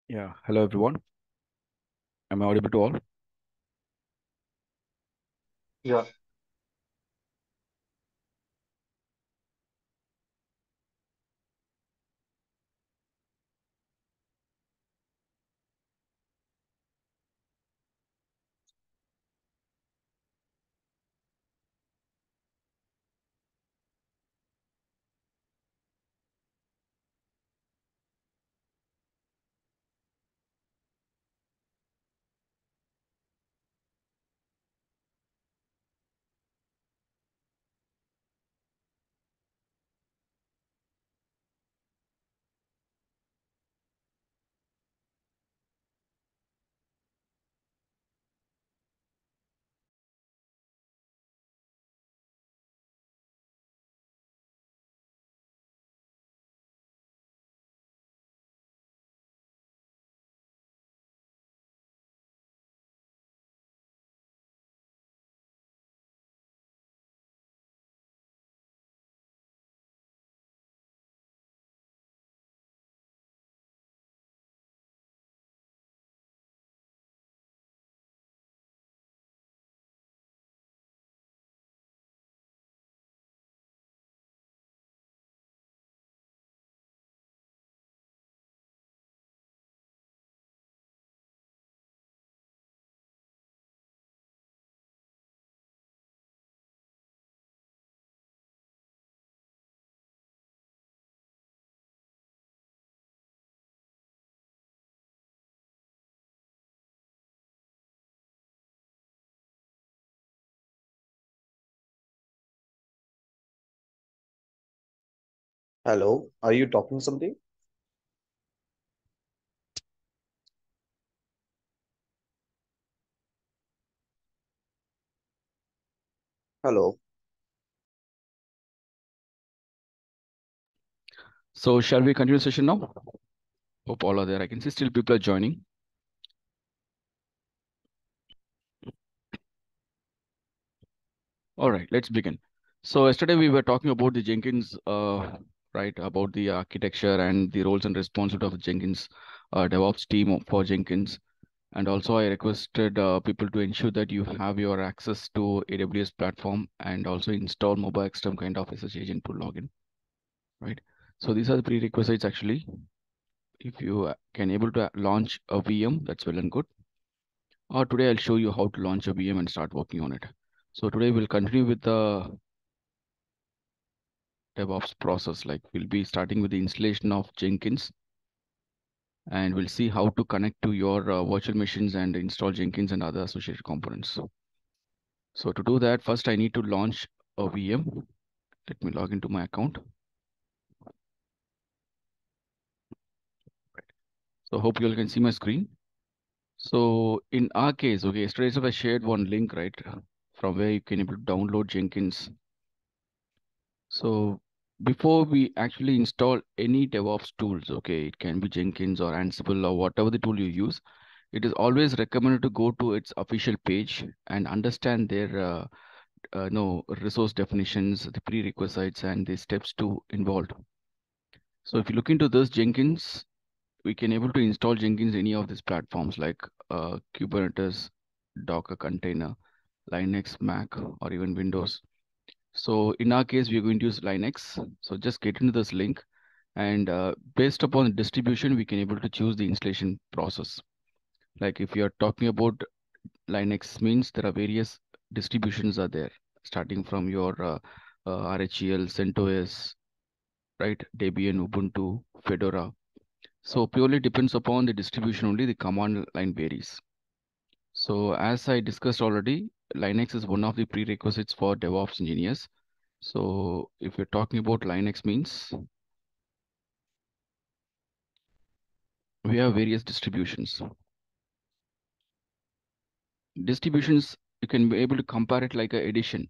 Yeah, hello everyone. Am I audible to all? Yeah, Hello, are you talking something? Hello. So shall we continue session now? Hope all are there. I can see still people are joining. All right, let's begin. So yesterday we were talking about the Jenkins, right, about the architecture and the roles and responsibility of the Jenkins DevOps team for Jenkins. And also I requested people to ensure that you have your access to AWS platform and also install mobile XTM kind of SSH agent to login, right? So these are the prerequisites actually. If you can able to launch a VM, that's well and good. Today I'll show you how to launch a VM and start working on it. So today we'll continue with the DevOps process. Like we'll be starting with the installation of Jenkins, and we'll see how to connect to your virtual machines and install Jenkins and other associated components. So to do that, first I need to launch a VM. Let me log into my account. So hope you all can see my screen. So in our case, okay, yesterday so I shared one link, right, from where you can able to download Jenkins. So before we actually install any DevOps tools, okay, it can be Jenkins or Ansible or whatever the tool you use, it is always recommended to go to its official page and understand their no resource definitions, the prerequisites, and the steps to involved. So if you look into this Jenkins, we can able to install Jenkins any of these platforms like Kubernetes, Docker container, Linux, Mac, or even Windows. So in our case, we're going to use Linux. So just get into this link and based upon the distribution, we can able to choose the installation process. Like if you're talking about Linux means there are various distributions are there, starting from your RHEL, CentOS, right? Debian, Ubuntu, Fedora. So purely depends upon the distribution only, the command line varies. So as I discussed already, Linux is one of the prerequisites for DevOps engineers. So if you're talking about Linux means we have various distributions. Distributions, you can be able to compare it like a edition.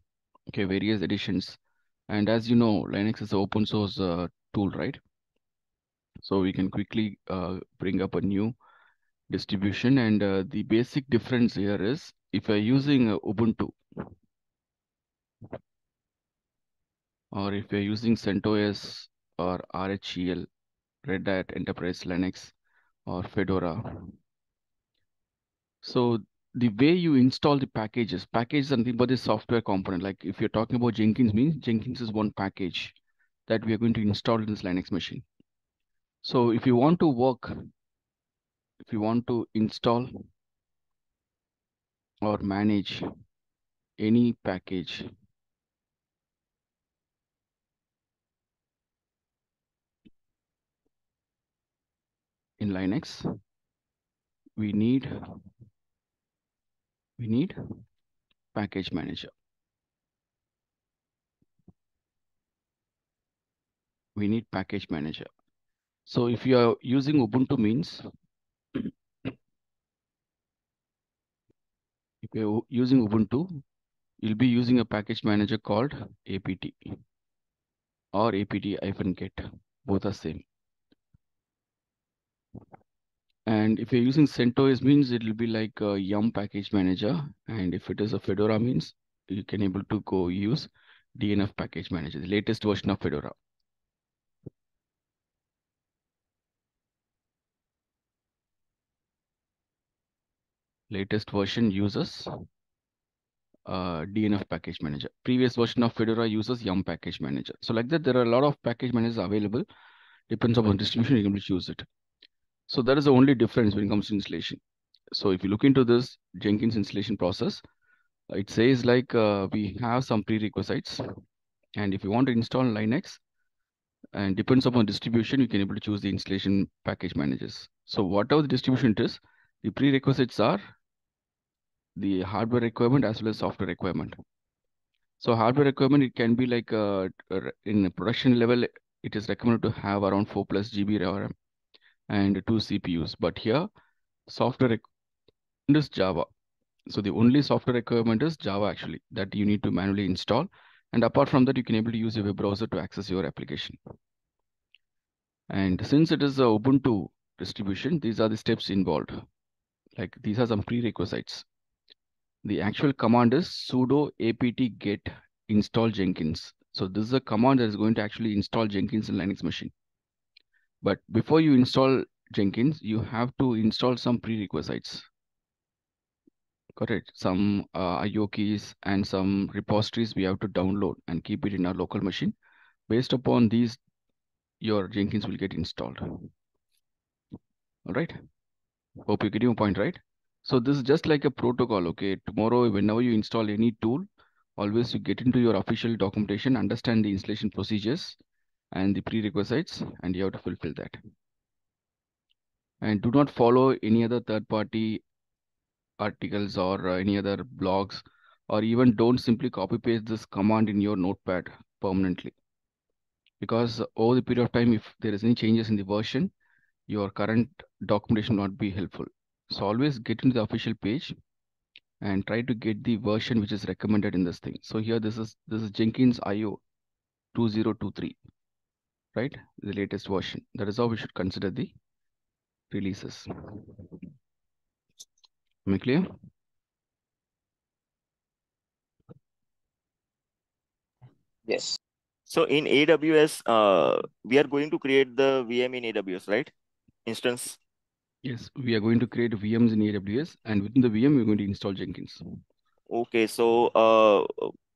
Okay, various editions. And as you know, Linux is an open source tool, right? So we can quickly bring up a new distribution. And the basic difference here is if you're using Ubuntu or if you're using CentOS or RHEL, Red Hat Enterprise Linux, or Fedora. So the way you install the packages, package is something but the software component. Like if you're talking about Jenkins, means Jenkins is one package that we are going to install in this Linux machine. So if you want to work, if you want to install or manage any package in Linux, we need package manager. We need package manager. So if you are using Ubuntu means, if you're using Ubuntu, you'll be using a package manager called apt or apt-get. Both are same. And if you're using CentOS means it will be like a Yum package manager. And if it is a Fedora means you can able to go use DNF package manager, the latest version of Fedora. Latest version uses DNF package manager. Previous version of Fedora uses Yum package manager. So like that, there are a lot of package managers available. Depends upon distribution, you can choose it. So that is the only difference when it comes to installation. So if you look into this Jenkins installation process, it says like we have some prerequisites. And if you want to install Linux, and depends upon distribution, you can able to choose the installation package managers. So whatever the distribution it is, the prerequisites are the hardware requirement as well as software requirement. So hardware requirement, it can be like in a production level, it is recommended to have around 4 plus GB RAM and 2 CPUs. But here, software requirement is Java. So the only software requirement is Java actually that you need to manually install. And apart from that, you can able to use a web browser to access your application. And since it is a Ubuntu distribution, these are the steps involved. Like these are some prerequisites. The actual command is sudo apt-get install Jenkins. So this is a command that is going to actually install Jenkins in Linux machine. But before you install Jenkins, you have to install some prerequisites. Correct. Some IO keys and some repositories we have to download and keep it in our local machine. Based upon these, your Jenkins will get installed. All right. Hope you get your point, right? So this is just like a protocol. Okay. Tomorrow, whenever you install any tool, always you get into your official documentation, understand the installation procedures and the prerequisites, and you have to fulfill that. And do not follow any other third-party articles or any other blogs, or even don't simply copy paste this command in your notepad permanently. Because over the period of time, if there is any changes in the version, your current documentation will not be helpful. So always get into the official page and try to get the version which is recommended in this thing. So here this is Jenkins IO 2023, right? The latest version. That is how we should consider the releases. Am I clear? Yes. So in AWS, we are going to create the VM in AWS, right? Instance. Yes, we are going to create VMs in AWS, and within the VM, we're going to install Jenkins. Okay, so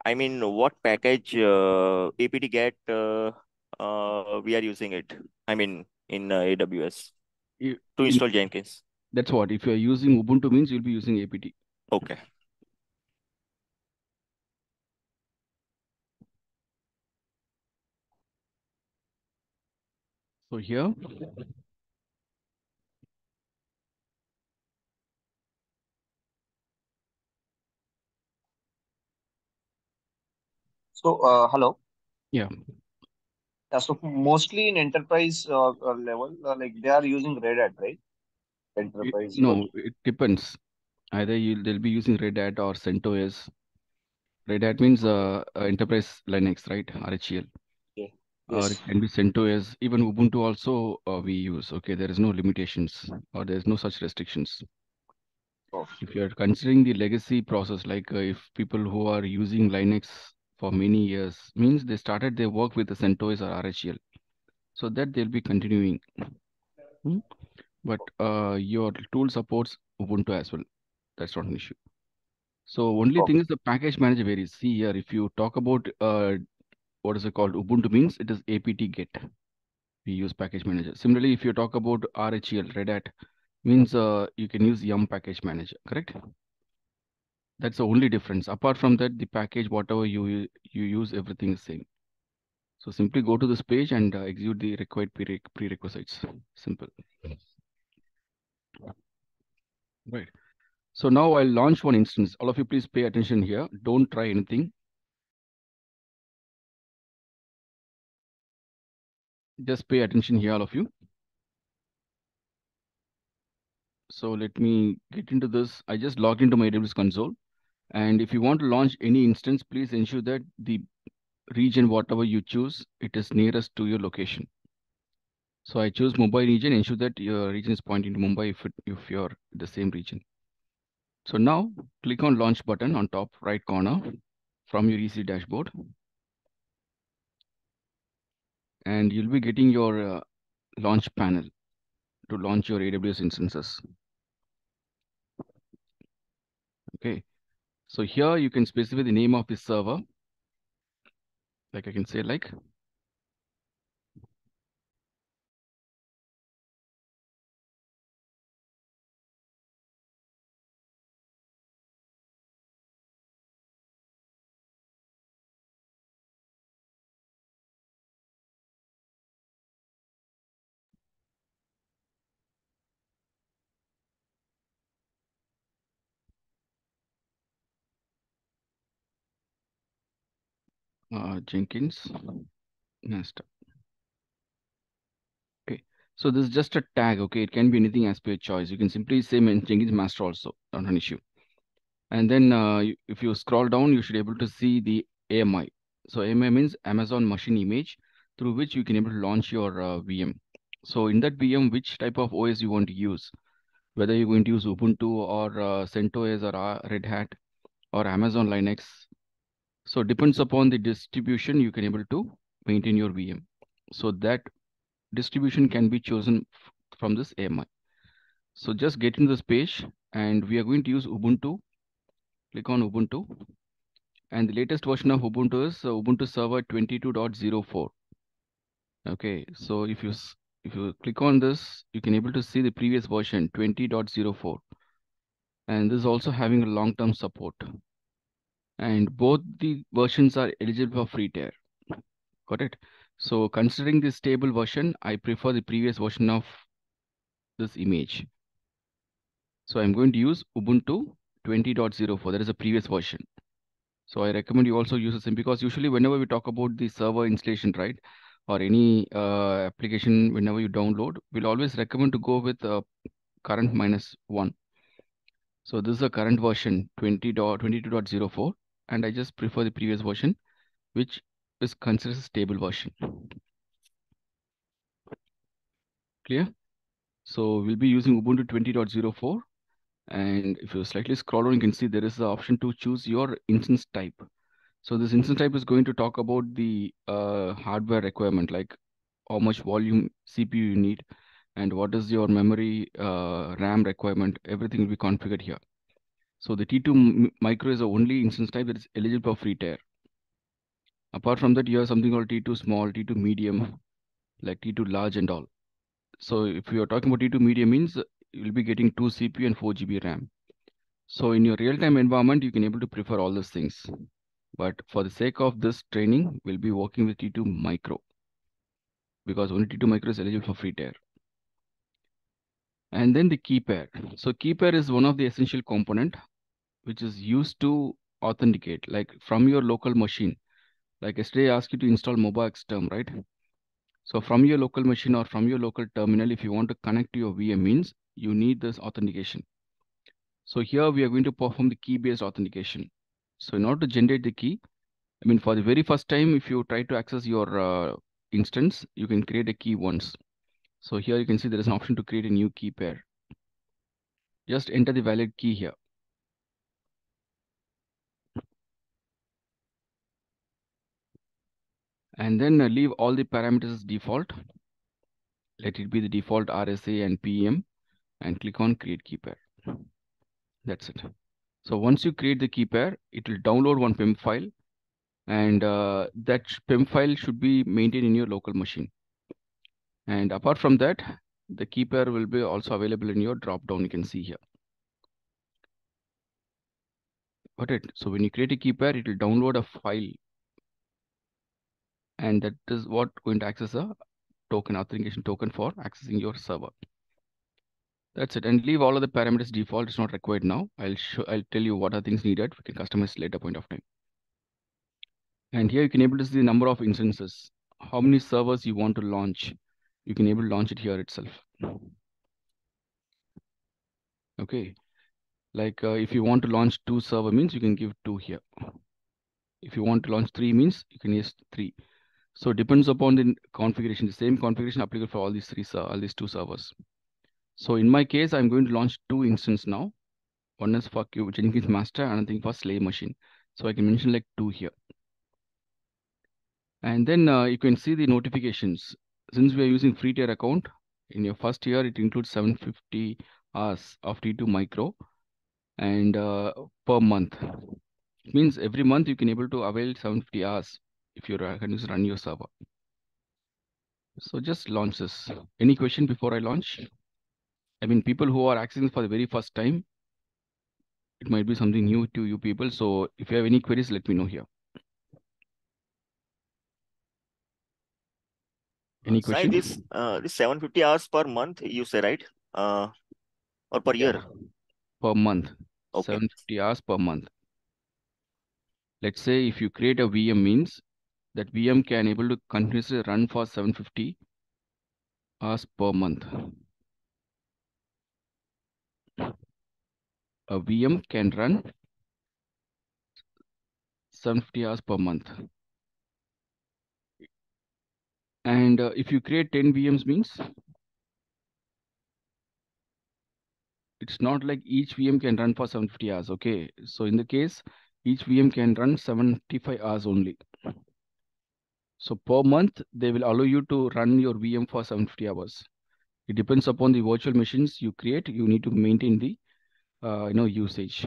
I mean, what package apt-get we are using it? I mean, in AWS to install Jenkins. That's what. If you are using Ubuntu means you'll be using apt. Okay. So here, So, hello. yeah, Yeah, so mostly in enterprise level, like they are using Red Hat, right? Enterprise no, version. it depends. Either they'll be using Red Hat or CentOS. Red Hat means Okay. Enterprise Linux, right? RHEL. Okay. Or it Yes. can be CentOS. Even Ubuntu also we use. Okay, there is no limitations or there is no such restrictions. Oh, If you are considering the legacy process, like if people who are using Linux for many years, means they started their work with the CentOS or RHEL, so that they'll be continuing. Hmm? but your tool supports Ubuntu as well. That's not an issue. So only thing Okay. is the package manager varies. See here, if you talk about what is it called? Ubuntu means it is apt get. We use package manager. Similarly, if you talk about RHEL, Red Hat, means you can use yum package manager, correct? That's the only difference. Apart from that, the package, whatever you use, everything is same. So simply go to this page and execute the required prerequisites. Simple. Right. So now I'll launch one instance. All of you, please pay attention here. Don't try anything. Just pay attention here, all of you. So let me get into this. I just logged into my AWS console. And if you want to launch any instance, please ensure that the region, whatever you choose, it is nearest to your location. So I choose Mumbai region, ensure that your region is pointing to Mumbai if you're the same region. So now click on launch button on top right corner from your EC dashboard. And you'll be getting your launch panel to launch your AWS instances. Okay. So here you can specify the name of the server. Like I can say like Jenkins master. Okay. So this is just a tag. Okay. It can be anything as per your choice. You can simply say Jenkins master also, not an issue. And then if you scroll down, you should be able to see the AMI. So AMI means Amazon Machine Image, through which you can able to launch your VM. So in that VM, which type of OS you want to use, whether you're going to use Ubuntu or CentOS or Red Hat or Amazon Linux. So depends upon the distribution you can able to maintain your VM. So that distribution can be chosen from this AMI. So just get into this page and we are going to use Ubuntu. Click on Ubuntu. And the latest version of Ubuntu is Ubuntu Server 22.04. Okay, so if you click on this, you can able to see the previous version 20.04, and this is also having a long-term support. And both the versions are eligible for free tier. Got it? So considering this stable version, I prefer the previous version of this image. So I'm going to use Ubuntu 20.04. That is a previous version. So I recommend you also use the same, because usually whenever we talk about the server installation, right, or any application, whenever you download, we'll always recommend to go with current -1. So this is a current version 20.22.04, and I just prefer the previous version, which is considered a stable version. Clear? So we'll be using Ubuntu 20.04, and if you slightly scroll down, you can see there is the option to choose your instance type. So this instance type is going to talk about the hardware requirement, like how much volume CPU you need and what is your memory RAM requirement. Everything will be configured here. So the T2 micro is the only instance type that is eligible for free tier. Apart from that, you have something called T2 small, T2 medium, like T2 large and all. So if you are talking about T2 medium means you will be getting 2 CPU and 4 GB RAM. So in your real-time environment, you can able to prefer all those things. But for the sake of this training, we'll be working with T2 micro, because only T2 micro is eligible for free tier. And then the key pair. So key pair is one of the essential component which is used to authenticate, like from your local machine. Like yesterday I asked you to install MobiXterm, right? So from your local machine or from your local terminal, if you want to connect to your VM means you need this authentication. So here we are going to perform the key-based authentication. So in order to generate the key, I mean, for the very first time, if you try to access your instance, you can create a key once. So here you can see there is an option to create a new key pair. Just enter the valid key here. And then leave all the parameters as default. Let it be the default RSA and PEM. and click on create key pair. That's it. So once you create the key pair, it will download one PIM file, and that PIM file should be maintained in your local machine. And apart from that, the key pair will be also available in your drop down. You can see here. Got it. So when you create a key pair, it will download a file, and that is what going to access a token, authentication token for accessing your server. That's it. And leave all of the parameters default. It's not required now. I'll tell you what are things needed. We can customize later point of time. And here you can able to see the number of instances, how many servers you want to launch. You can able to launch it here itself. Okay. Like if you want to launch 2 server means you can give 2 here. If you want to launch 3 means you can use 3. So it depends upon the configuration. The same configuration applicable for all these 2 servers. So in my case, I'm going to launch 2 instances now. One is for Jenkins master, another thing for slave machine. So I can mention like 2 here. And then you can see the notifications. Since we are using free tier account, in your first year, it includes 750 hours of T2 micro and per month. It means every month you can able to avail 750 hours if you can run your server. So just launch this. Any question before I launch? I mean, people who are accessing for the very first time, it might be something new to you people. So if you have any queries, let me know here. Any Sai, question? this 750 hours per month, you say, right? Or per year? Per month. Okay. 750 hours per month. Let's say if you create a VM means that VM can able to continuously run for 750 hours per month. A VM can run 750 hours per month. And if you create 10 VMs means it's not like each VM can run for 750 hours. Okay. So in the case, each VM can run 75 hours only. So per month, they will allow you to run your VM for 750 hours. It depends upon the virtual machines you create. You need to maintain the usage.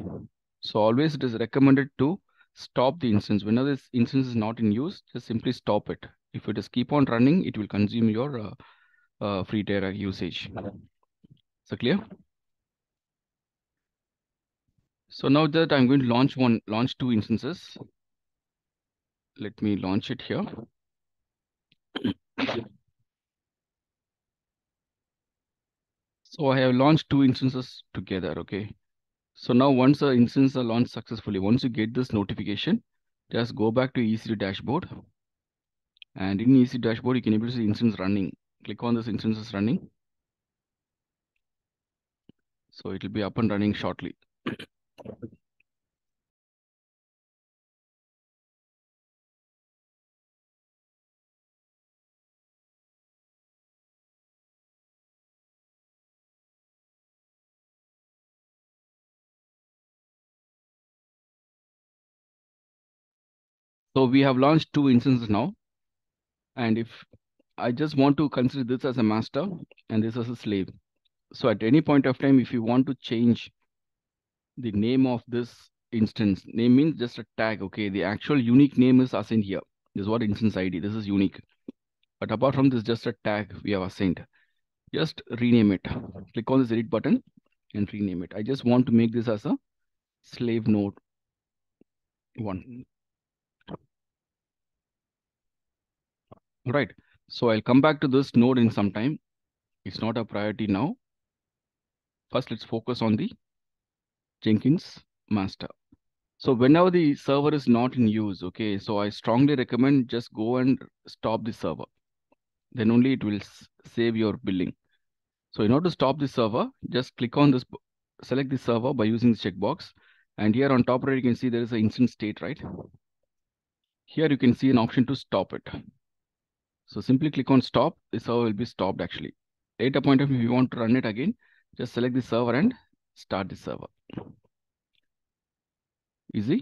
So always it is recommended to stop the instance. Whenever this instance is not in use, just simply stop it. If it is keep on running, it will consume your free tier usage. So clear? So now that I'm going to launch 2 instances. Let me launch it here. So I have launched 2 instances together. Okay. So now once the instance are launched successfully, once you get this notification, just go back to EC2 dashboard. And in EC2 dashboard, you can able to see instance running. Click on this instance is running. So it will be up and running shortly. So we have launched 2 instances now. And if I just want to consider this as a master and this as a slave. So at any point of time, if you want to change the name of this instance, name means just a tag. Okay. The actual unique name is assigned here. This is what instance ID. This is unique. But apart from this, just a tag we have assigned. Just rename it. Click on this edit button and rename it. I just want to make this as a slave node 1. All right. So I'll come back to this node in some time. It's not a priority now. First, let's focus on the Jenkins master. So whenever the server is not in use, okay, so I strongly recommend just go and stop the server. Then only it will save your billing. So in order to stop the server, just click on this, select the server by using the checkbox. And here on top right, you can see there is an instant state, right? Here you can see an option to stop it. So simply click on stop. The server will be stopped actually. At a point of if you want to run it again, just select the server and start the server. Easy.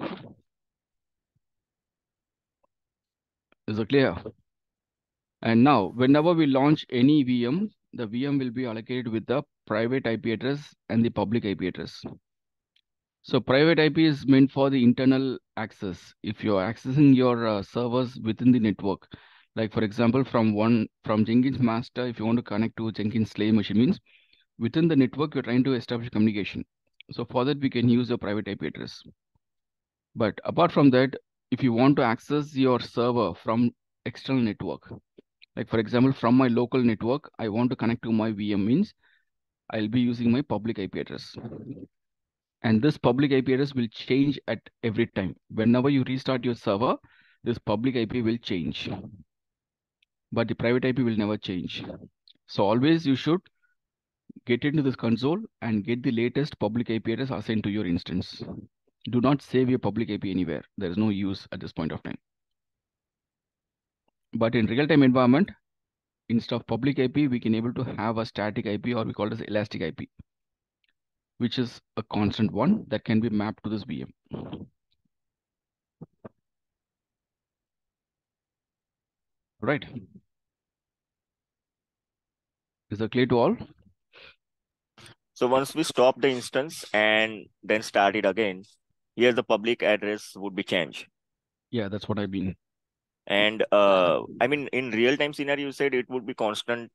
Is it clear? And now, whenever we launch any VM, the VM will be allocated with the private IP address and the public IP address. So private IP is meant for the internal access. If you're accessing your servers within the network, like for example, from Jenkins master, if you want to connect to Jenkins slave machine, means within the network, you're trying to establish communication. So for that, we can use a private IP address. But apart from that, if you want to access your server from external network, like for example, from my local network, I want to connect to my VM, means I'll be using my public IP address. And this public IP address will change at every time. Whenever you restart your server, this public IP will change, but the private IP will never change. So always you should get into this console and get the latest public IP address assigned to your instance. Do not save your public IP anywhere. There is no use at this point of time. But in real-time environment, instead of public IP, we can able to have a static IP, or we call it as elastic IP, which is a constant one that can be mapped to this VM. Right. Is that clear to all? So once we stop the instance and then start it again, here the public address would be changed. Yeah, that's what I mean. And I mean, in real-time scenario, you said it would be constant.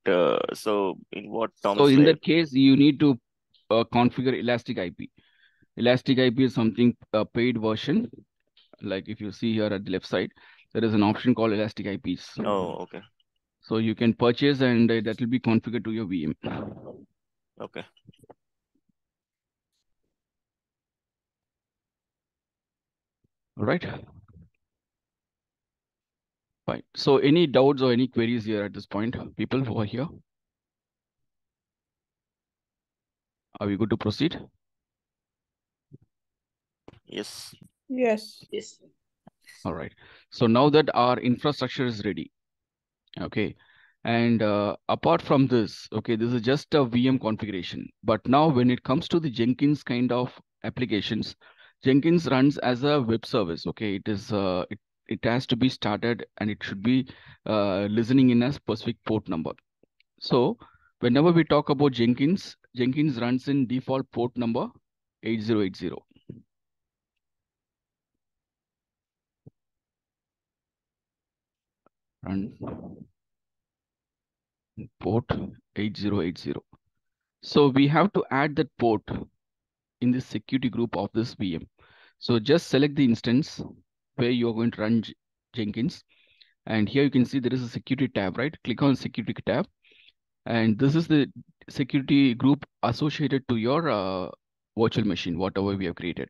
So in what terms? So in that case, you need to configure elastic IP. Elastic IP is something paid version. Like if you see here at the left side, there is an option called elastic IPs. Oh, okay. So you can purchase, and that will be configured to your VM. Okay. All right. Fine. So any doubts or any queries here at this point, people who are here? Are we good to proceed? Yes. Yes. Yes. All right. So now that our infrastructure is ready, okay, and apart from this, okay, this is just a VM configuration. But now when it comes to the Jenkins kind of applications, Jenkins runs as a web service. Okay, it is it has to be started, and it should be listening in a specific port number. So whenever we talk about Jenkins, Jenkins runs in default port number 8080. Run port 8080. So we have to add that port in the security group of this VM. So just select the instance where you are going to run Jenkins. And here you can see there is a security tab, right? Click on security tab. And this is the security group associated to your virtual machine, whatever we have created.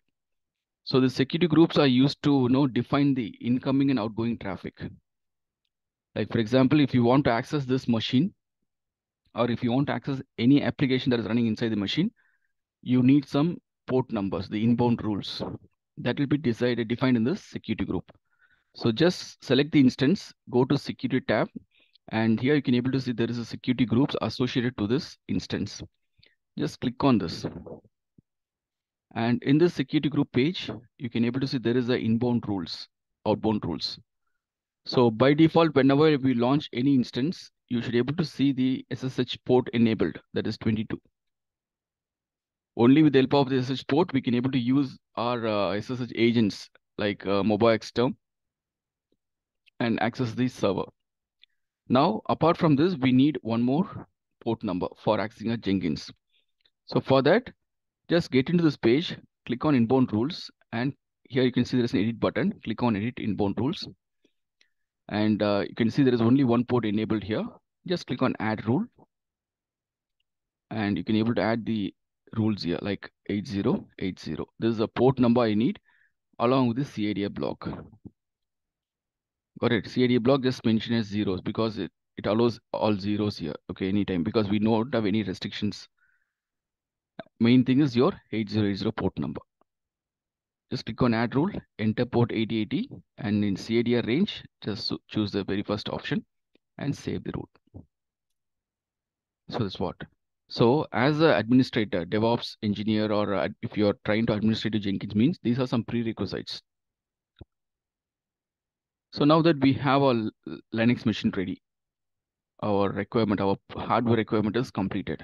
So the security groups are used to define the incoming and outgoing traffic. Like for example, if you want to access this machine, or if you want to access any application that is running inside the machine, you need some port numbers, the inbound rules that will be defined in this security group. So just select the instance, go to security tab, and here you can able to see there is a security groups associated to this instance. Just click on this. And in this security group page, you can able to see there is a inbound rules, outbound rules. So by default, whenever we launch any instance, you should be able to see the SSH port enabled, that is 22. Only with the help of the SSH port, we can able to use our SSH agents like mobile XTerm and access the server. Now, apart from this, we need one more port number for accessing a Jenkins. So for that, just get into this page, click on inbound rules, and here you can see there is an edit button. Click on edit inbound rules. And you can see there is only one port enabled here. Just click on add rule. And you can able to add the rules here like 8080. This is a port number I need along with the CIDA block. Got it. CIDA block just mentioned as zeros because it allows all zeros here. Okay, anytime, because we don't have any restrictions. Main thing is your 8080 port number. Just click on add rule, enter port 8080, and in CIDR range, just choose the very first option and save the rule. So that's what. So as an administrator, DevOps engineer, or if you're trying to administrate Jenkins, means these are some prerequisites. So now that we have a Linux machine ready, our hardware requirement is completed.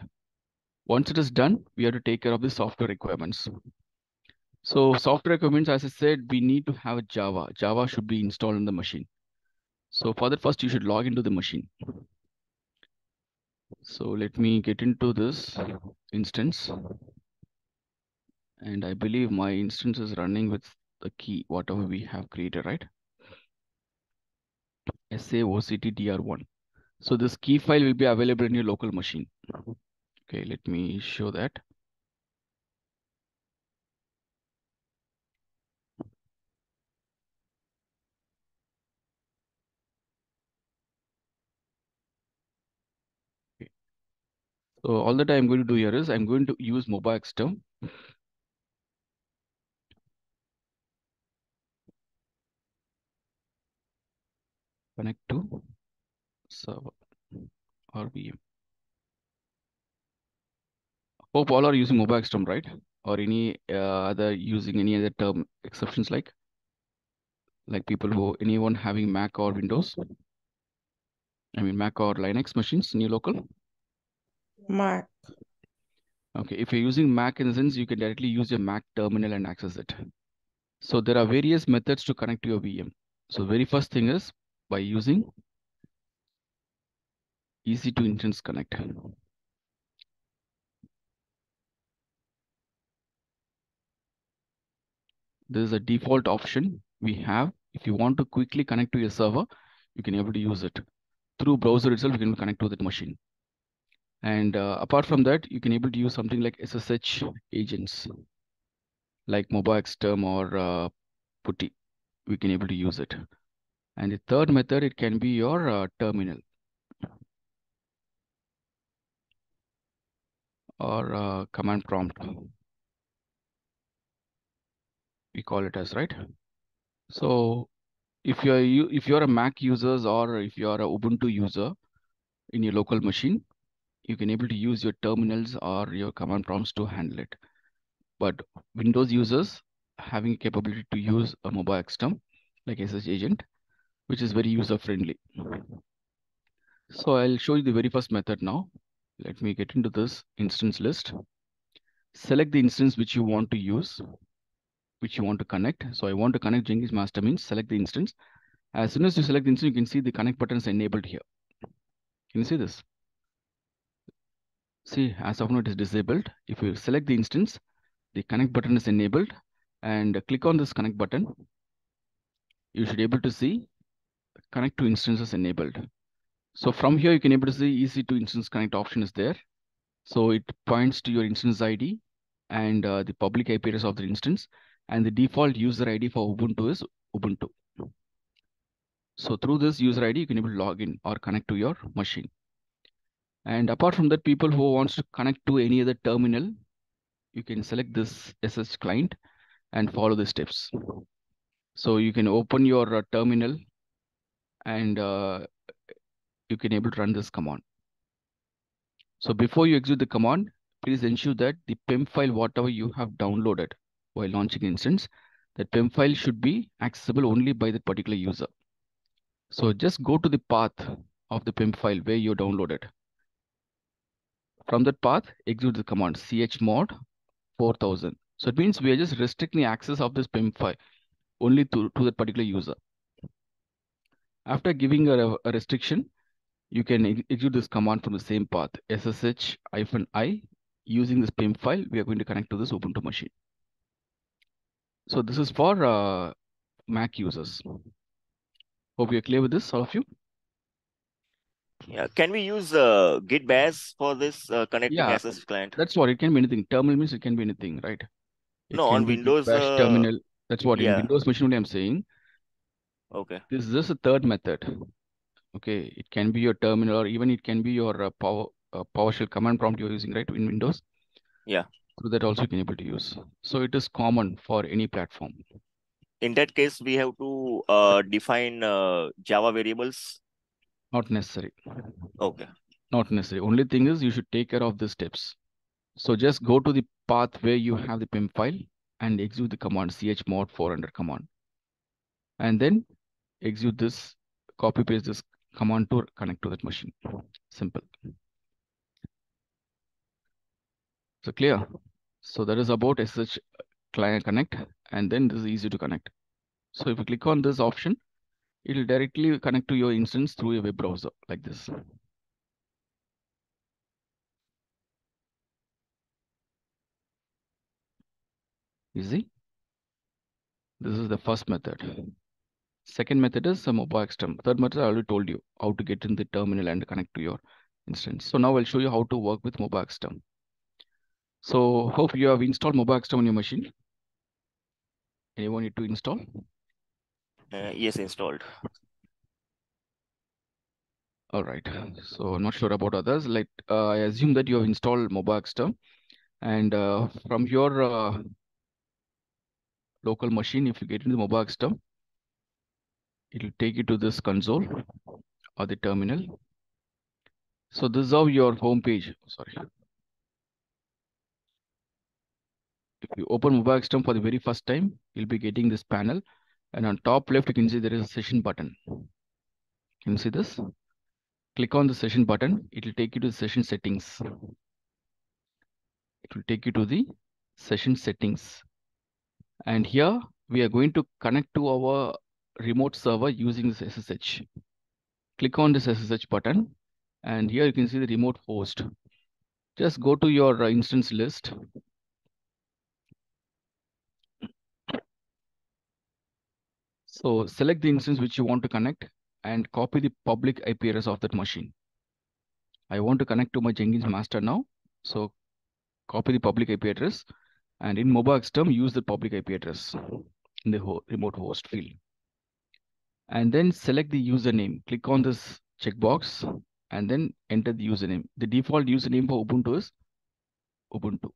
Once it is done, we have to take care of the software requirements. So software requirements, as I said, we need to have Java. Java should be installed in the machine. So for that, first you should log into the machine. So let me get into this instance. And I believe my instance is running with the key, whatever we have created, right? SAOCTDR1. So this key file will be available in your local machine. Okay, let me show that. Okay. So all that I'm going to do here is I'm going to use MobileXterm. Connect to server or VM. Hope all are using MobileXterm, right? Or any other using any other term exceptions like people who anyone having Mac or Windows. I mean Mac or Linux machines in your local. Mac. Okay, if you're using Mac, in the sense you can directly use your Mac terminal and access it. So there are various methods to connect to your VM. So very first thing is by using easy to instance connect. This is a default option we have. If you want to quickly connect to your server, you can able to use it. Through browser itself, you can connect to that machine. And apart from that, you can able to use something like SSH agents, like MobileXterm or Putty. We can able to use it. And the third method, it can be your terminal or command prompt. We call it as, right? So if you're a Mac users or if you're a Ubuntu user in your local machine, you can able to use your terminals or your command prompts to handle it. But Windows users having capability to use a MobileXterm like SSH agent, which is very user friendly. So I'll show you the very first method now. Let me get into this instance list. Select the instance which you want to use, which you want to connect. So I want to connect Jenkins master means select the instance. As soon as you select the instance, you can see the connect buttons enabled here. Can you see this? See, as of now, it is disabled. If you select the instance, the connect button is enabled, and click on this connect button. You should be able to see connect to instances enabled. So from here, you can able to see easy to instance connect option is there. So it points to your instance ID and the public IP address of the instance, and the default user ID for Ubuntu is Ubuntu. So through this user ID, you can able to log in or connect to your machine. And apart from that, people who wants to connect to any other terminal, you can select this SSH client and follow the steps. So you can open your terminal and you can able to run this command. So before you execute the command, please ensure that the PEM file, whatever you have downloaded while launching instance, that PEM file should be accessible only by that particular user. So just go to the path of the PEM file where you downloaded. From that path, execute the command chmod 4000. So it means we are just restricting access of this PEM file only to that particular user. After giving a restriction, you can execute this command from the same path, ssh-i. Using this PIM file, we are going to connect to this Ubuntu machine. So this is for Mac users. Hope you're clear with this, all of you. Yeah. Can we use Git bash for this connecting Yeah, SSH client? that's what it can be anything. Terminal means it can be anything, right? It No, can on be Git Windows. bash terminal. That's what in Yeah. Windows machine only I'm saying. Okay. This is just a third method. Okay, it can be your terminal or even it can be your PowerShell command prompt you're using, right, in Windows. Yeah. Through that also you can able to use. So it is common for any platform. In that case, we have to define Java variables. Not necessary. Okay. Not necessary. Only thing is you should take care of the steps. So just go to the path where you have the PIM file and execute the command chmod 400 command. And then execute this, copy paste this command to connect to that machine. Simple. So clear. So that is about SSH client connect, and then this is easy to connect. So if you click on this option, it will directly connect to your instance through a web browser like this. Easy. This is the first method. Second method is a mobile extern. Third method I already told you how to get in the terminal and connect to your instance. So now I'll show you how to work with mobile extern. So hope you have installed mobile extern on your machine. Anyone need to install? Yes, installed. All right. So I'm not sure about others. Like I assume that you have installed mobile extern, and from your local machine, if you get into the mobile extern, it will take you to this console or the terminal. So this is how your home page. Sorry. If you open mobile extern for the very first time, you'll be getting this panel. And on top left, you can see there is a session button. Can you see this? Click on the session button. It will take you to the session settings. It will take you to the session settings. And here we are going to connect to our remote server using this SSH. Click on this SSH button. And here you can see the remote host. Just go to your instance list. So select the instance which you want to connect and copy the public IP address of that machine. I want to connect to my Jenkins master now. So copy the public IP address, and in mobile XTerm, use the public IP address in the remote host field. And then select the username. Click on this checkbox and then enter the username. The default username for Ubuntu is Ubuntu.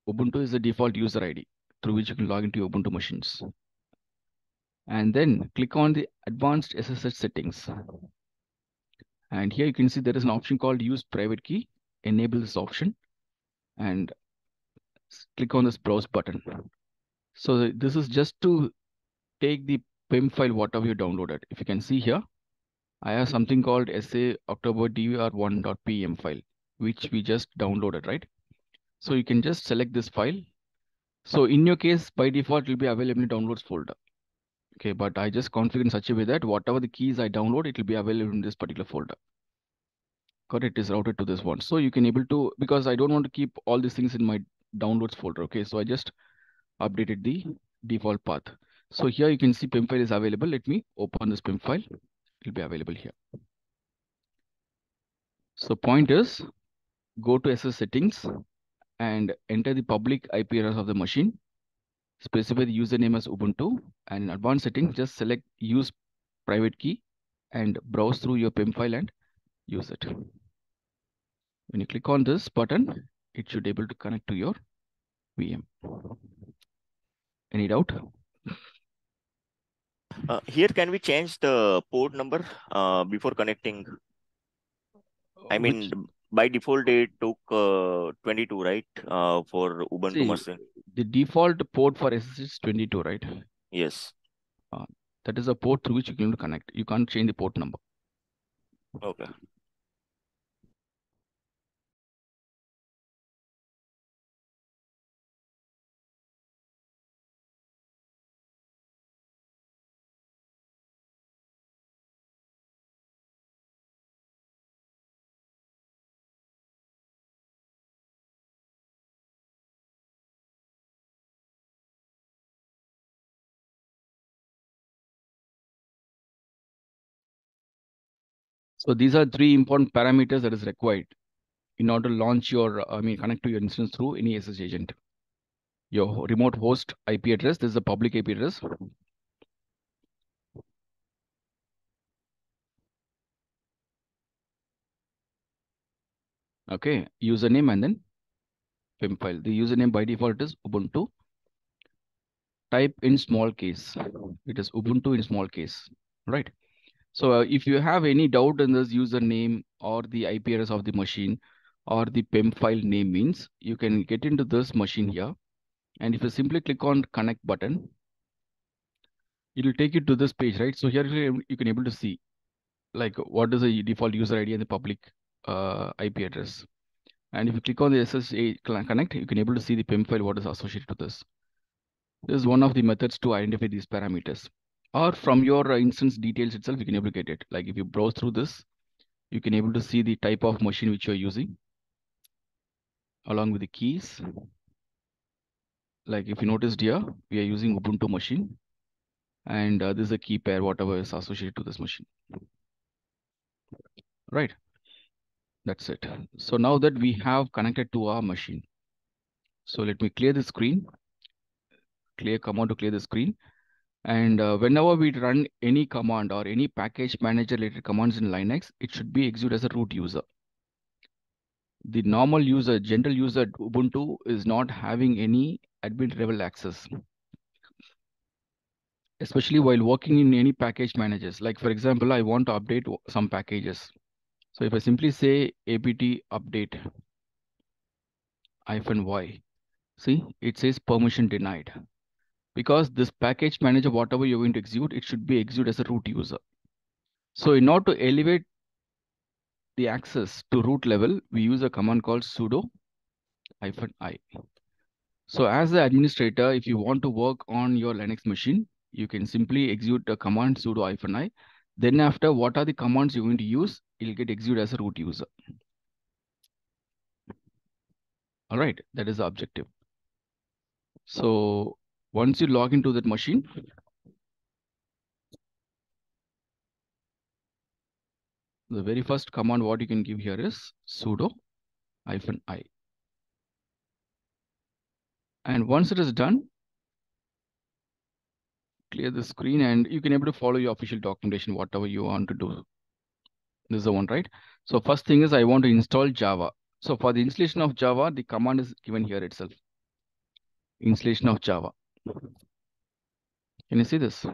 Ubuntu is the default user ID through which you can log into your Ubuntu machines. And then click on the advanced SSH settings. And here you can see there is an option called use private key. Enable this option and click on this browse button. So this is just to take the PIM file, whatever you downloaded. If you can see here, I have something called SA October DVR1.pem file, which we just downloaded, right? So you can just select this file. So in your case, by default, it will be available in downloads folder. Okay, but I just configure in such a way that whatever the keys I download, it will be available in this particular folder. Got it is routed to this one. So you can able to, because I don't want to keep all these things in my downloads folder. Okay, so I just updated the default path. So here you can see PIM file is available. Let me open this PIM file. It will be available here. So point is, go to SS settings and enter the public IP address of the machine. Specify the username as Ubuntu, and in advanced settings, just select use private key and browse through your PIM file and use it. When you click on this button, it should be able to connect to your VM. Any doubt? Here, can we change the port number before connecting? I mean, by default, it took 22, right? For Ubuntu machine. The default port for SSH is 22, right? Yes. That is a port through which you can connect. You can't change the port number. Okay. So these are three important parameters that is required in order to launch your, connect to your instance through any SSH agent. Your remote host IP address, this is a public IP address. Okay, username and then PIM file. The username by default is Ubuntu. Type in small case. It is Ubuntu in small case, right? So if you have any doubt in this username or the IP address of the machine or the PIM file name means, you can get into this machine here. And if you simply click on connect button, it will take you to this page, right? So here you can able to see like what is the default user ID and the public IP address. And if you click on the SSH connect, you can able to see the PIM file what is associated to this. This is one of the methods to identify these parameters. Or from your instance details itself, you can able to get it. Like if you browse through this, you can able to see the type of machine which you're using along with the keys. Like if you noticed here, we are using Ubuntu machine, and this is a key pair, whatever is associated to this machine. Right. That's it. So now that we have connected to our machine, so let me clear the screen, clear command to clear the screen. And whenever we run any command or any package manager related commands in Linux, it should be executed as a root user. The normal user, general user Ubuntu is not having any admin level access, especially while working in any package managers. Like for example, I want to update some packages. So if I simply say apt update -y, see, it says permission denied. Because this package manager, whatever you're going to execute, it should be executed as a root user. So in order to elevate the access to root level, we use a command called sudo -i. So as the administrator, if you want to work on your Linux machine, you can simply execute a command sudo -i. Then after, what are the commands you're going to use, it'll get executed as a root user. All right, that is the objective. So once you log into that machine, the very first command what you can give here is sudo -i. And once it is done, clear the screen and you can able to follow your official documentation, whatever you want to do. This is the one, right? So first thing is I want to install Java. So for the installation of Java, the command is given here itself. Installation of Java. Can you see this?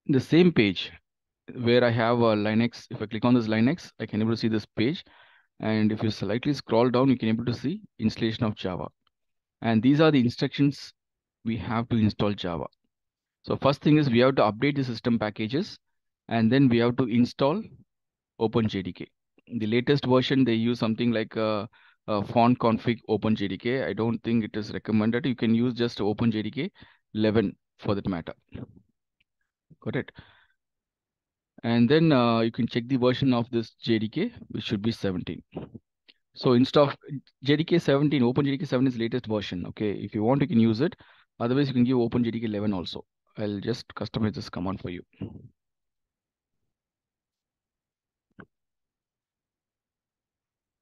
The same page where I have a Linux, if I click on this Linux, I can able to see this page. And if you slightly scroll down, you can able to see installation of Java. And these are the instructions we have to install Java. So first thing is we have to update the system packages, and then we have to install OpenJDK. The latest version, they use something like a font config OpenJDK. I don't think it is recommended. You can use just OpenJDK 11 for that matter. Got it? And then you can check the version of this JDK, which should be 17. So instead of JDK 17, OpenJDK 7 is latest version. Okay, if you want, you can use it. Otherwise, you can give OpenJDK 11 also. I'll just customize this command for you.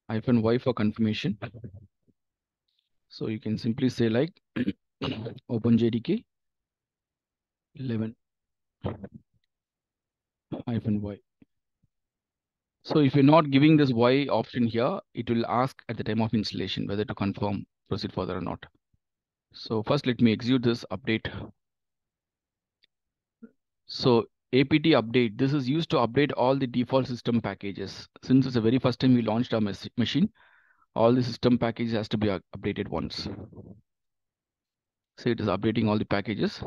-y for confirmation. So you can simply say like OpenJDK 11 -y. So if you're not giving this Y option here, it will ask at the time of installation whether to confirm, proceed further or not. So first let me execute this update. So apt update, this is used to update all the default system packages. Since it's the very first time we launched our machine, all the system packages has to be updated once. So it is updating all the packages.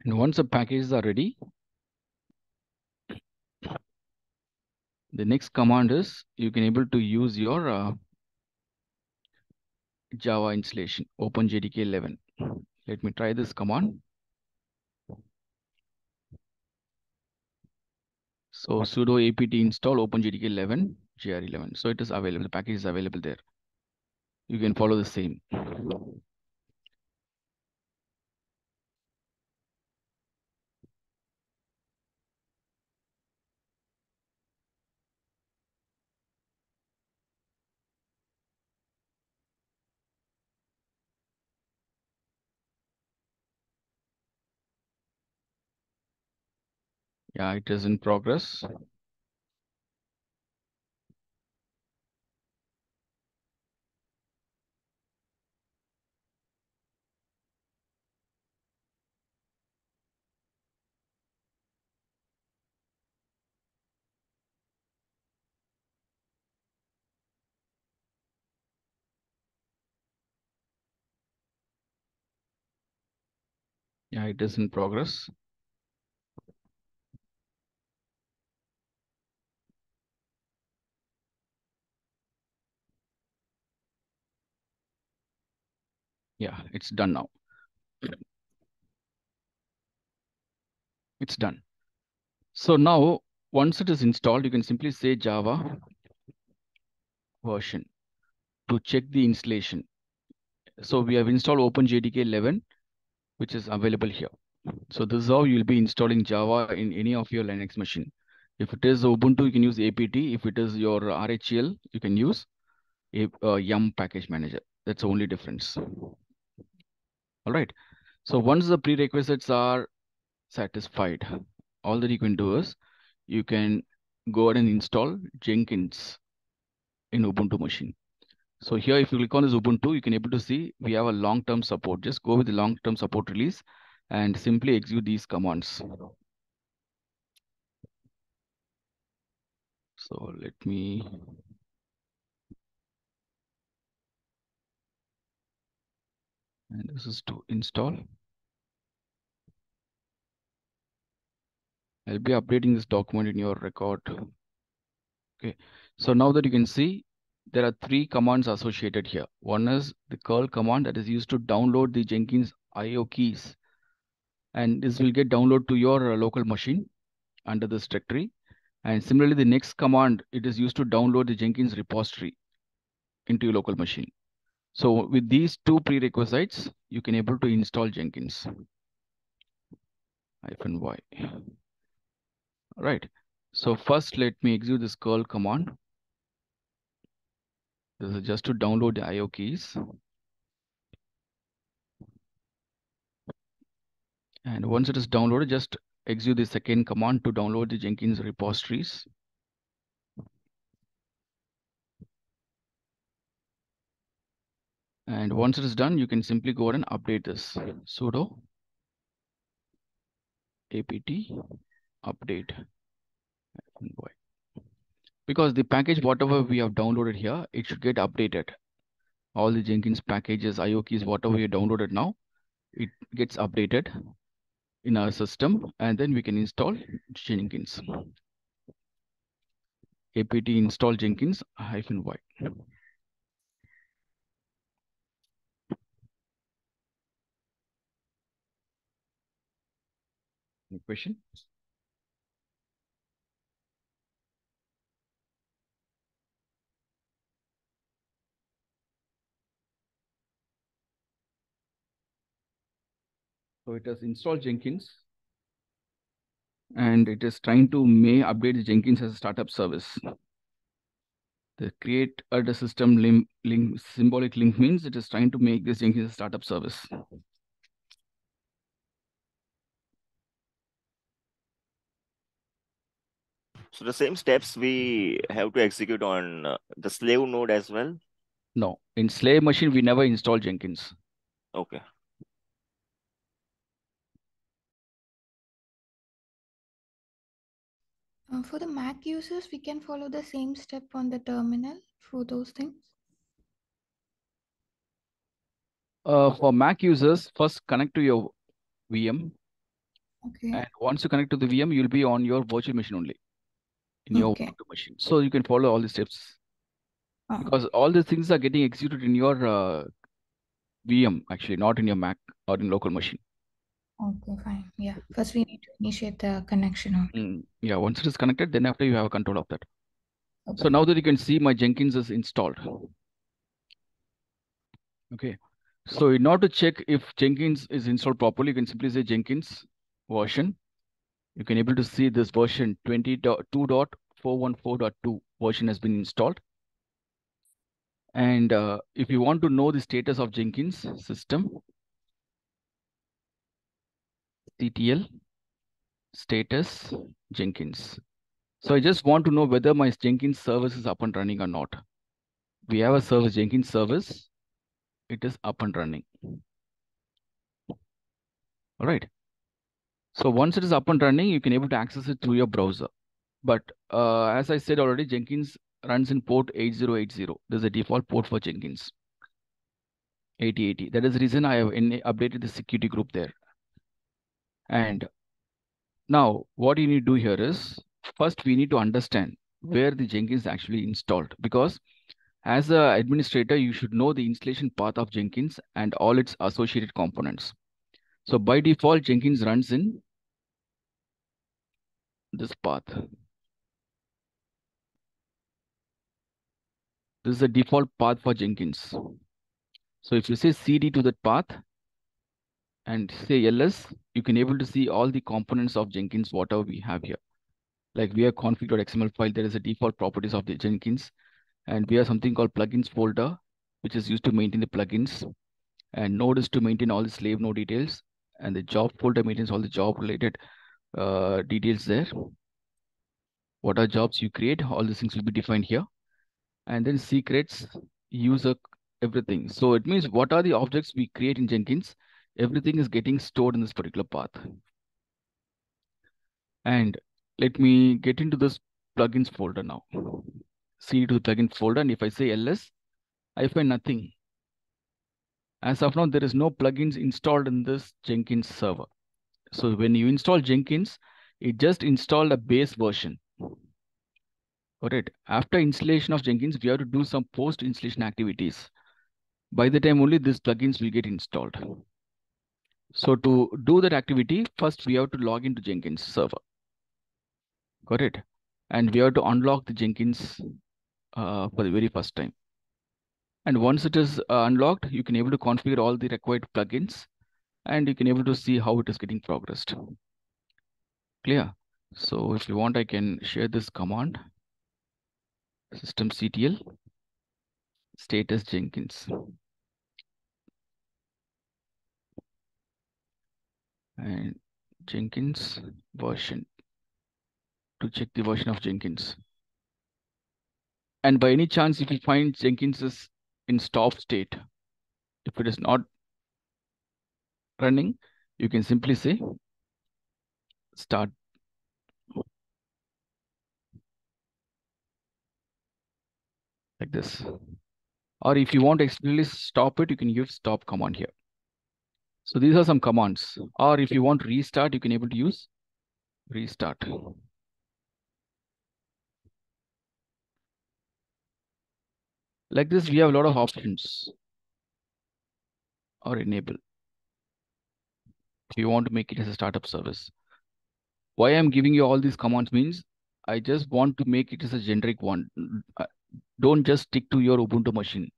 And once the packages are ready, the next command is you can able to use your Java installation, OpenJDK 11. Let me try this command. So sudo apt install OpenJDK 11 gr11. So it is available. The package is available there. You can follow the same. Yeah, it is in progress. Yeah, it is in progress. Yeah, it's done now. It's done. So now, once it is installed, you can simply say Java version to check the installation. So we have installed OpenJDK 11, which is available here. So this is how you'll be installing Java in any of your Linux machine. If it is Ubuntu, you can use apt. If it is your RHEL, you can use yum package manager. That's the only difference. All right. So once the prerequisites are satisfied, all that you can do is you can go ahead and install Jenkins in Ubuntu machine. So here, if you click on this Ubuntu, you can able to see we have a long-term support. Just go with the long-term support release and simply execute these commands. So let me. And this is to install. I'll be updating this document in your record. Okay. So now that you can see, there are 3 commands associated here. One is the curl command that is used to download the Jenkins IO keys. And this will get downloaded to your local machine under this directory. And similarly, the next command, it is used to download the Jenkins repository into your local machine. So with these 2 prerequisites, you can able to install Jenkins -y. All right. So first, let me execute this curl command. This is just to download the IO keys. And once it is downloaded, just execute the second command to download the Jenkins repositories. And once it is done, you can simply go ahead and update this. Sudo apt update. Because the package, whatever we have downloaded here, it should get updated. All the Jenkins packages, IO keys, whatever we have downloaded now, it gets updated in our system, and then we can install Jenkins. apt install Jenkins -y. Any question? So it has installed Jenkins, and it is trying to update Jenkins as a startup service. The create the system link symbolic link means it is trying to make this Jenkins a startup service. So the same steps we have to execute on the slave node as well? No, in slave machine, we never install Jenkins. Okay. For the Mac users, we can follow the same step on the terminal for those things. For Mac users, first connect to your VM. Okay. And once you connect to the VM, you'll be on your virtual machine only in your Ubuntu machine. So you can follow all the steps because all these things are getting executed in your VM, actually, not in your Mac or in local machine. Okay, fine. Yeah. First, we need to initiate the connection. Yeah, once it is connected, then after you have a control of that. Okay. So now that you can see my Jenkins is installed. Okay. So in order to check if Jenkins is installed properly, you can simply say Jenkins version. You can able to see this version 20.2.414.2 version has been installed. And if you want to know the status of Jenkins system, CTL status Jenkins. So I just want to know whether my Jenkins service is up and running or not. We have a service, Jenkins service. It is up and running. All right. So once it is up and running, you can able to access it through your browser. But as I said already, Jenkins runs in port 8080. There's a default port for Jenkins. 8080. That is the reason I have updated the security group there. And now what you need to do here is, first we need to understand where the Jenkins actually installed, because as an administrator, you should know the installation path of Jenkins and all its associated components. So by default, Jenkins runs in this path. This is the default path for Jenkins. So if you say cd to that path and say ls, you can able to see all the components of Jenkins, whatever we have here. Like we have config.xml file, there is a default properties of the Jenkins, and we have something called plugins folder, which is used to maintain the plugins, and node is to maintain all the slave node details, and the job folder maintains all the job related details there. What are jobs you create, all these things will be defined here. And then secrets, user, everything. So it means what are the objects we create in Jenkins, everything is getting stored in this particular path. And let me get into this plugins folder now. CD to the plugin folder, and if I say ls, I find nothing. As of now, there is no plugins installed in this Jenkins server. So when you install Jenkins, it just installed a base version. Got it? After installation of Jenkins, we have to do some post-installation activities. By the time only these plugins will get installed. So to do that activity, first we have to log into Jenkins server. Got it? And we have to unlock the Jenkins for the very first time. And once it is unlocked, you can able to configure all the required plugins, and you can able to see how it is getting progressed. Clear? So if you want, I can share this command. Systemctl status Jenkins. And Jenkins version to check the version of Jenkins. And by any chance, if you find Jenkins is in stop state, if it is not running, you can simply say start. Like this. Or if you want to explicitly stop it, you can use stop command here. So these are some commands. Or if you want restart, you can able to use restart. Like this, we have a lot of options. Or enable. If you want to make it as a startup service. Why I'm giving you all these commands means I just want to make it as a generic one. Don't just stick to your Ubuntu machine.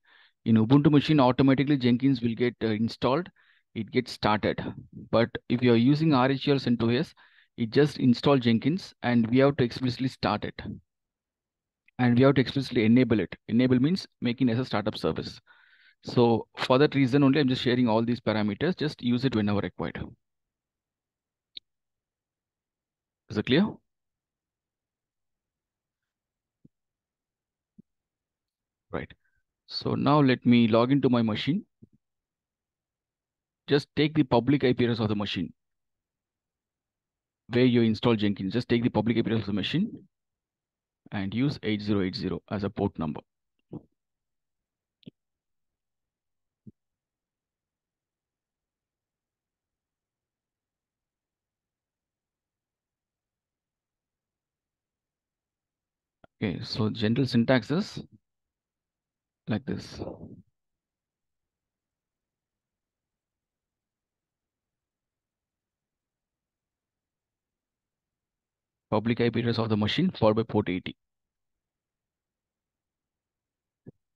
In Ubuntu machine, automatically Jenkins will get installed. It gets started. But if you are using RHEL CentOS, it just install Jenkins and we have to explicitly start it. And we have to explicitly enable it. Enable means making as a startup service. So for that reason only, I'm just sharing all these parameters. Just use it whenever required. Is it clear? Right. So now let me log into my machine. Just take the public IP address of the machine where you install Jenkins. Just take the public IP address of the machine and use 8080 as a port number. Okay, so general syntax is like this. Public IP address of the machine followed by port 80.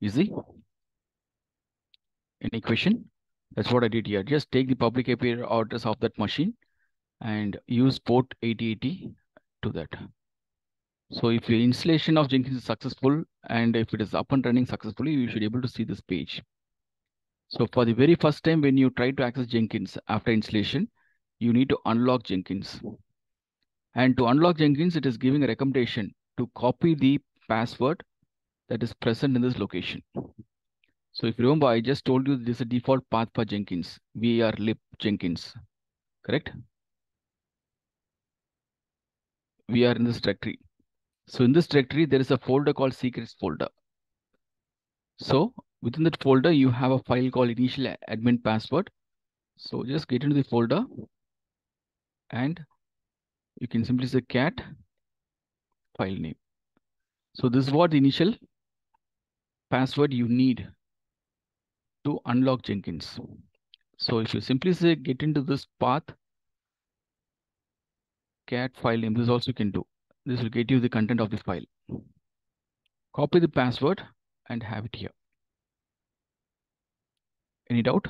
Easy? Any question? That's what I did here. Just take the public IP address of that machine and use port 8080 to that. So if your installation of Jenkins is successful and if it is up and running successfully, you should be able to see this page. So for the very first time when you try to access Jenkins after installation, you need to unlock Jenkins. And to unlock Jenkins, it is giving a recommendation to copy the password that is present in this location. So if you remember, I just told you this is a default path for Jenkins, var lib Jenkins, correct? We are in this directory. So in this directory, there is a folder called secrets folder. So within that folder, you have a file called initial admin password. So just get into the folder and you can simply say cat file name. So this is what the initial password you need to unlock Jenkins. So if you simply say get into this path, cat file name, this also can do. This will get you the content of the file. Copy the password and have it here. Any doubt?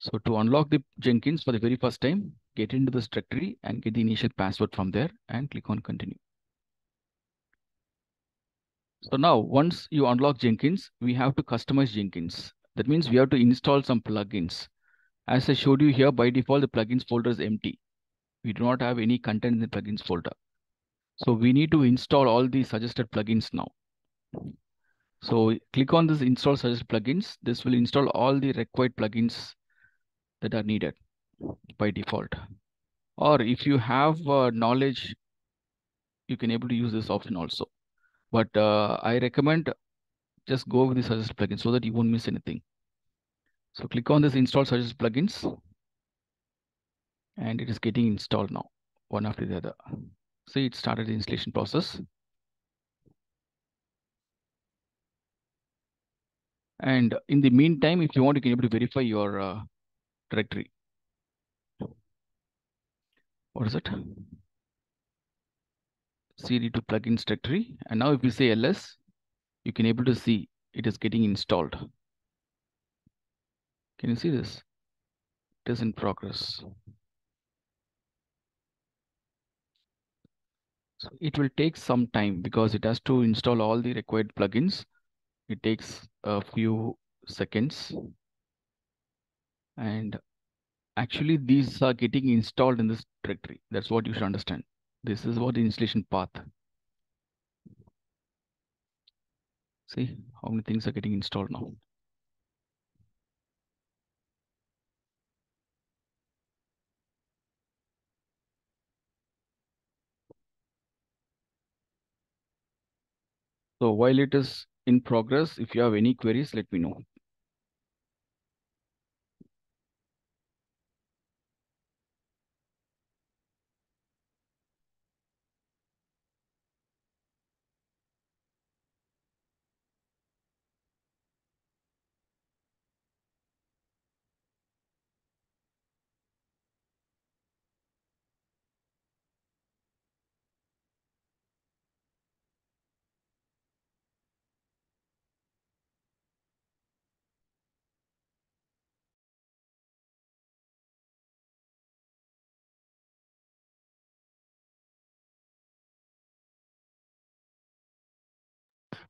So to unlock the Jenkins for the very first time, get into this directory and get the initial password from there and click on continue. So now once you unlock Jenkins, we have to customize Jenkins. That means we have to install some plugins. As I showed you here, by default, the plugins folder is empty. We do not have any content in the plugins folder. So we need to install all the suggested plugins now. So click on this install suggested plugins. This will install all the required plugins that are needed by default. Or if you have knowledge, you can able to use this option also. But I recommend just go with the suggested plugins so that you won't miss anything. So click on this install suggested plugins and it is getting installed now, one after the other. See, it started the installation process. And in the meantime, if you want, you can able to verify your directory. What is it? cd to plugins directory. And now if you say ls, you can able to see it is getting installed. Can you see this? It is in progress. So it will take some time because it has to install all the required plugins. It takes a few seconds. And actually these are getting installed in this directory. That's what you should understand. This is what the installation path. See how many things are getting installed now. So while it is in progress, if you have any queries, let me know.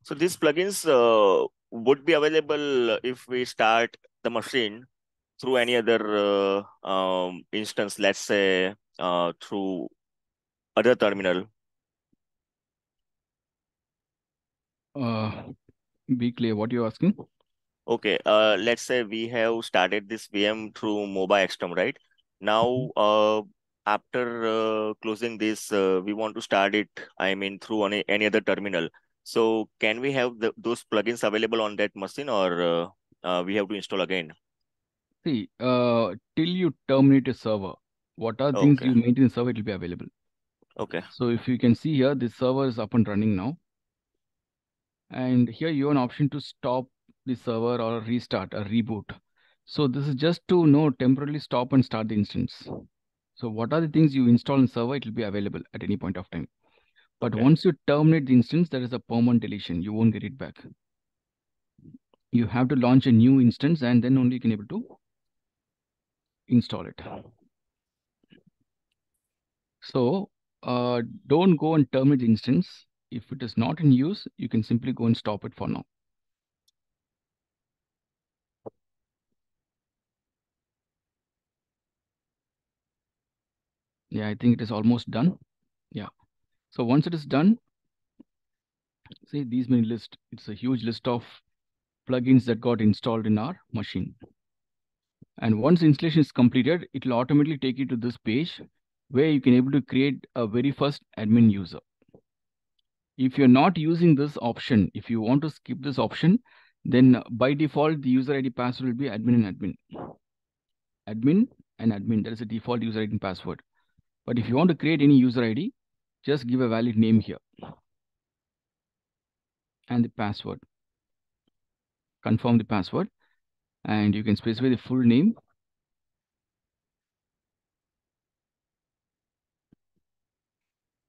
So these plugins would be available if we start the machine through any other instance, let's say through other terminal. Be clear what you're asking. Okay, let's say we have started this VM through Mobile XTERM, right? Now, after closing this, we want to start it, I mean, through any other terminal. So can we have those plugins available on that machine, or we have to install again? See, till you terminate a server, what are things Okay. you maintain the server, it will be available. Okay. So if you can see here, this server is up and running now. And here you have an option to stop the server or restart or reboot. So this is just to temporarily stop and start the instance. So what are the things you install in server, it will be available at any point of time. But Okay. once you terminate the instance, there is a permanent deletion. You won't get it back. You have to launch a new instance and then only you can able to install it. So don't go and terminate the instance. If it is not in use, you can simply go and stop it for now. Yeah, I think it is almost done. Yeah. So once it is done, see these many list. It's a huge list of plugins that got installed in our machine. And once installation is completed, it will automatically take you to this page where you can able to create a very first admin user. If you're not using this option, if you want to skip this option, Then by default, the user ID password will be admin and admin. Admin and admin, that is a default user ID and password. But if you want to create any user ID, just give a valid name here. And the password. Confirm the password. And you can specify the full name.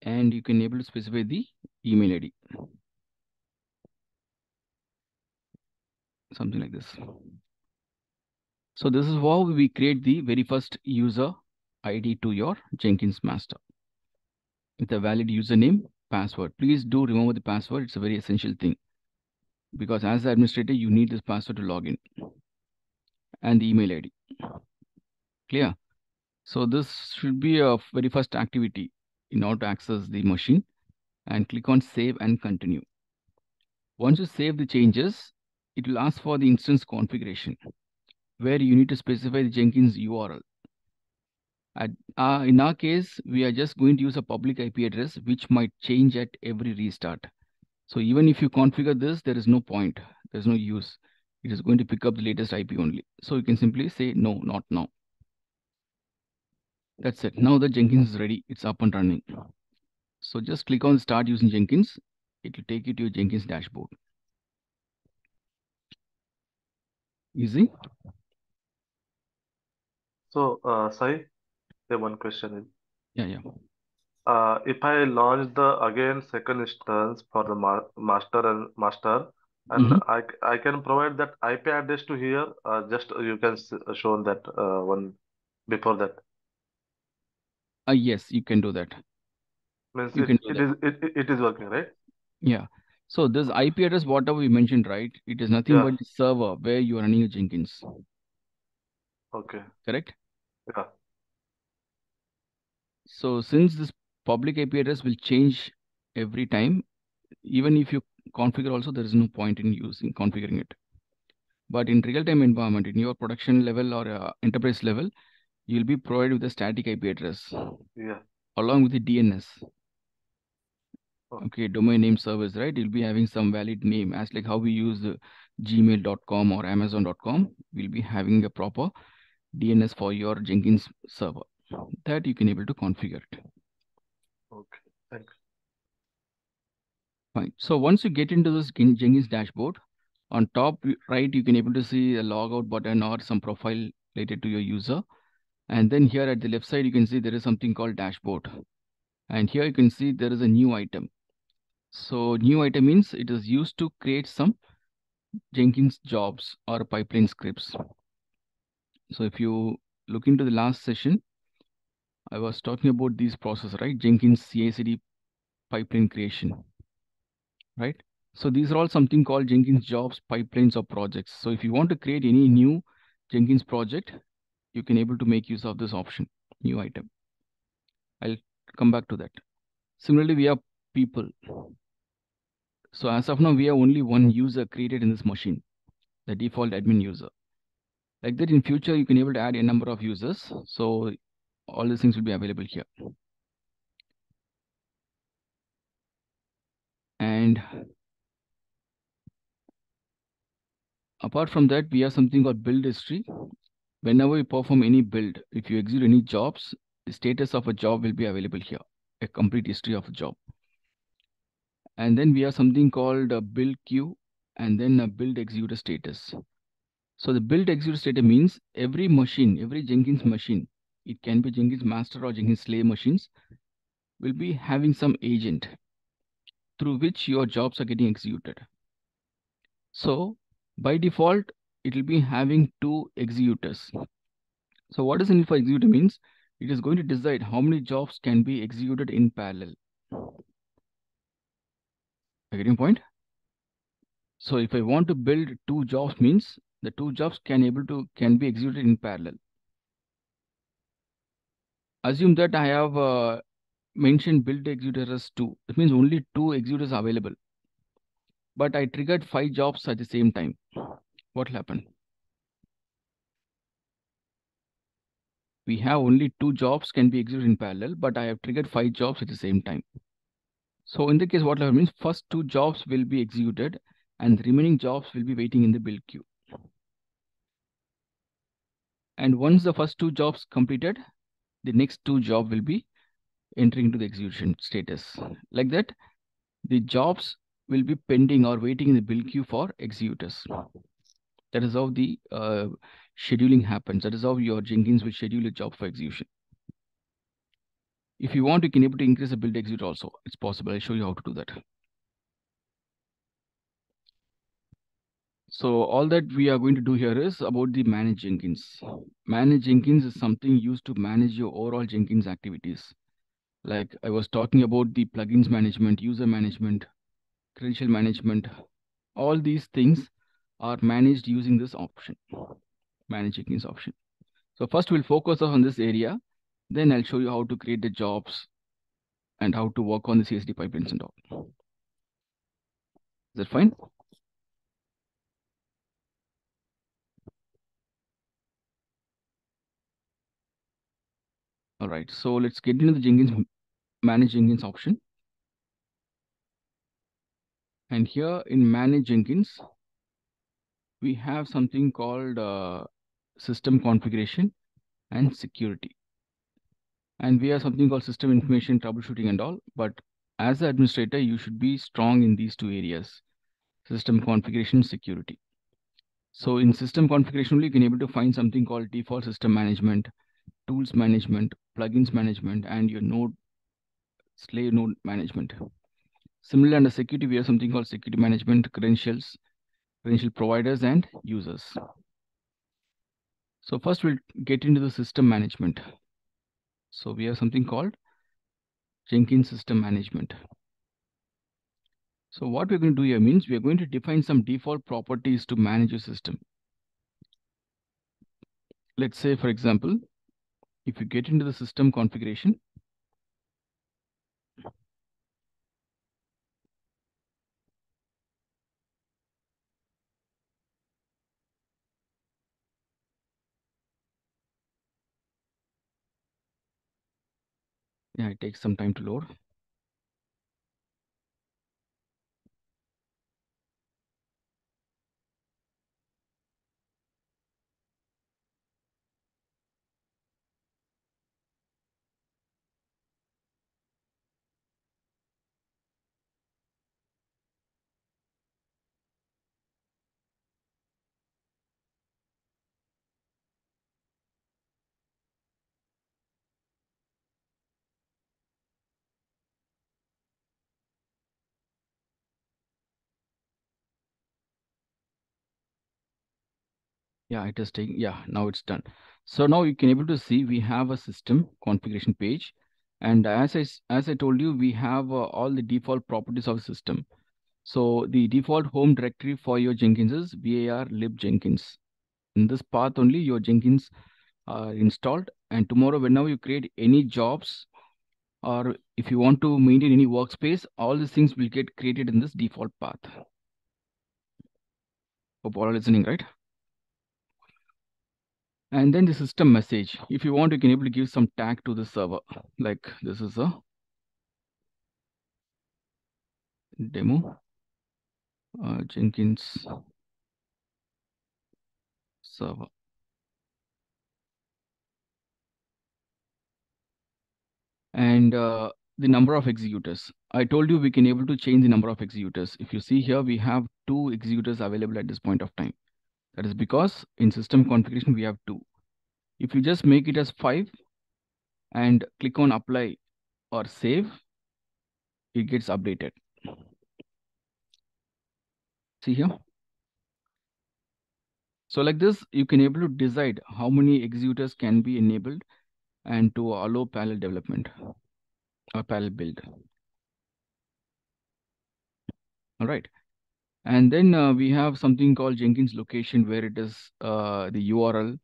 And you can able to specify the email ID. Something like this. So this is how we create the very first user ID to your Jenkins master. With a valid username, password. Please do remember the password. It's a very essential thing. Because as the administrator, you need this password to log in. And the email ID. Clear? So this should be a very first activity in order to access the machine. And click on save and continue. Once you save the changes, it will ask for the instance configuration, where you need to specify the Jenkins URL. In our case, we are just going to use a public IP address, which might change at every restart. So even if you configure this, there is no point. There's no use. It is going to pick up the latest IP only. So you can simply say, no, not now. That's it. Now the Jenkins is ready. It's up and running. So just click on start using Jenkins. It will take you to your Jenkins dashboard. Easy. So, Sai, the one question is, Yeah. if I launch the again second instance for the master and I can provide that IP address to here, just you can show that one before that. Yes, you can do that. Means You can do that. it is working, right? Yeah. So this IP address, whatever we mentioned, right? It is nothing Yeah. but the server where you are running your Jenkins. Okay. Correct? Yeah. So since this public IP address will change every time, even if you configure also, there is no point in using configuring it. But in real-time environment, in your production level or enterprise level, you'll be provided with a static IP address. Yeah. Along with the DNS. Oh. Okay, domain name service, right? You'll be having some valid name, as like how we use gmail.com or amazon.com. We'll be having a proper DNS for your Jenkins server that you can able to configure it. Okay, thanks. Fine. So once you get into this Jenkins dashboard, on top right, you can able to see a logout button or some profile related to your user. And then here at the left side, you can see there is something called dashboard. And here you can see there is a new item. So new item means it is used to create some Jenkins jobs or pipeline scripts. So if you look into the last session, I was talking about these processes, right? Jenkins CI/CD pipeline creation, right? So these are all something called Jenkins jobs, pipelines, or projects. So if you want to create any new Jenkins project, you can able to make use of this option, new item. I'll come back to that. Similarly, we have people. So as of now, we have only one user created in this machine, the default admin user. Like that in future, you can able to add a number of users. So all these things will be available here. And apart from that, we have something called build history. Whenever you perform any build, if you execute any jobs, the status of a job will be available here, a complete history of a job. And then we have something called a build queue and then a build executor status. So the build executor status means every machine, every Jenkins machine, it can be Jenkins master or Jenkins slave machines, will be having some agent through which your jobs are getting executed. So by default, it will be having two executors. So what does it mean for executor means? It is going to decide how many jobs can be executed in parallel. Are you getting point? So if I want to build two jobs means the two jobs can be executed in parallel. Assume that I have mentioned build executor as 2. It means only 2 executors are available. But I triggered 5 jobs at the same time. What will happen? We have only 2 jobs can be executed in parallel, but I have triggered 5 jobs at the same time. So in the case, what will happen means first 2 jobs will be executed and the remaining jobs will be waiting in the build queue. And once the first 2 jobs completed, the next 2 jobs will be entering into the execution status. Like that, the jobs will be pending or waiting in the build queue for executors. That is how the scheduling happens. That is how your Jenkins will schedule a job for execution. If you want, you can able to increase the build execute also. It's possible. I'll show you how to do that. So all that we are going to do here is about the manage Jenkins. Manage Jenkins is something used to manage your overall Jenkins activities. Like I was talking about the plugins management, user management, credential management. All these things are managed using this option, manage Jenkins option. So first we'll focus on this area. Then I'll show you how to create the jobs and how to work on the CSD pipelines and all. Is that fine? All right, so let's get into the Jenkins, manage Jenkins option. And here in manage Jenkins, we have something called system configuration and security. And we have something called system information troubleshooting and all. But as an administrator, you should be strong in these 2 areas, system configuration, security. So in system configuration, only you can able to find something called default system management, tools management, plugins management, and your node, slave node management. Similarly, under security, we have something called security management, credentials, credential providers, and users. So first we'll get into the system management. So we have something called Jenkins system management. So what we're going to do here means we are going to define some default properties to manage your system. Let's say, for example, if you get into the system configuration, yeah, it takes some time to load. Yeah, it is taking, yeah, now it's done. So now you can able to see we have a system configuration page. And as I told you, we have all the default properties of the system. So the default home directory for your Jenkins is var lib Jenkins. In this path only your Jenkins are installed. And tomorrow, whenever you create any jobs, or if you want to maintain any workspace, all these things will get created in this default path. Hope all are listening, right? And then the system message. If you want, you can able to give some tag to the server. Like this is a demo, Jenkins server. And the number of executors. I told you we can able to change the number of executors. If you see here, we have 2 executors available at this point of time. That is because in system configuration, we have 2. If you just make it as 5 and click on apply or save, it gets updated. See here. So like this, you can able to decide how many executors can be enabled and to allow parallel development or parallel build. All right. And then we have something called Jenkins location, where it is the URL,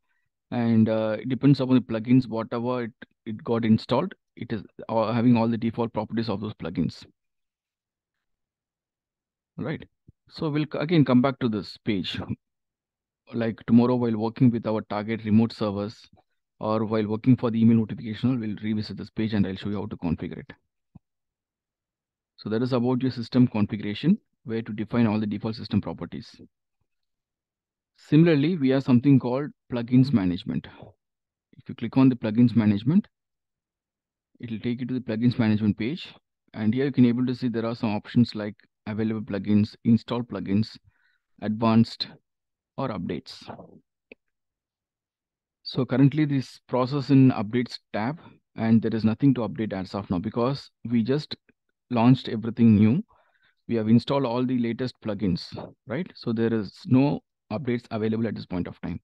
and it depends upon the plugins, whatever it got installed, it is having all the default properties of those plugins. Right. So we'll again come back to this page. Like tomorrow, while working with our target remote servers, or while working for the email notification, we'll revisit this page and I'll show you how to configure it. So that is about your system configuration. where to define all the default system properties. Similarly, we have something called plugins management. If you click on the plugins management, it will take you to the plugins management page. And here you can able to see there are some options like available plugins, install plugins, advanced, or updates. So currently this process in updates tab, and there is nothing to update as of now because we just launched everything new. We have installed all the latest plugins, right? So there is no updates available at this point of time.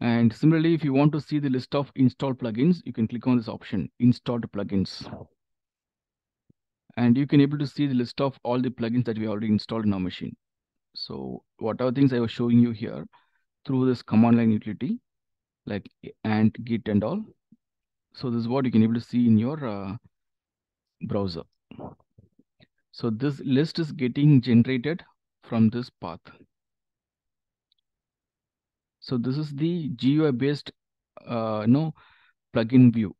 And similarly, if you want to see the list of installed plugins, you can click on this option, installed plugins. And you can able to see the list of all the plugins that we already installed in our machine. So what are things I was showing you here through this command line utility, like and git and all. So this is what you can able to see in your browser. So this list is getting generated from this path. So this is the GUI based plugin view.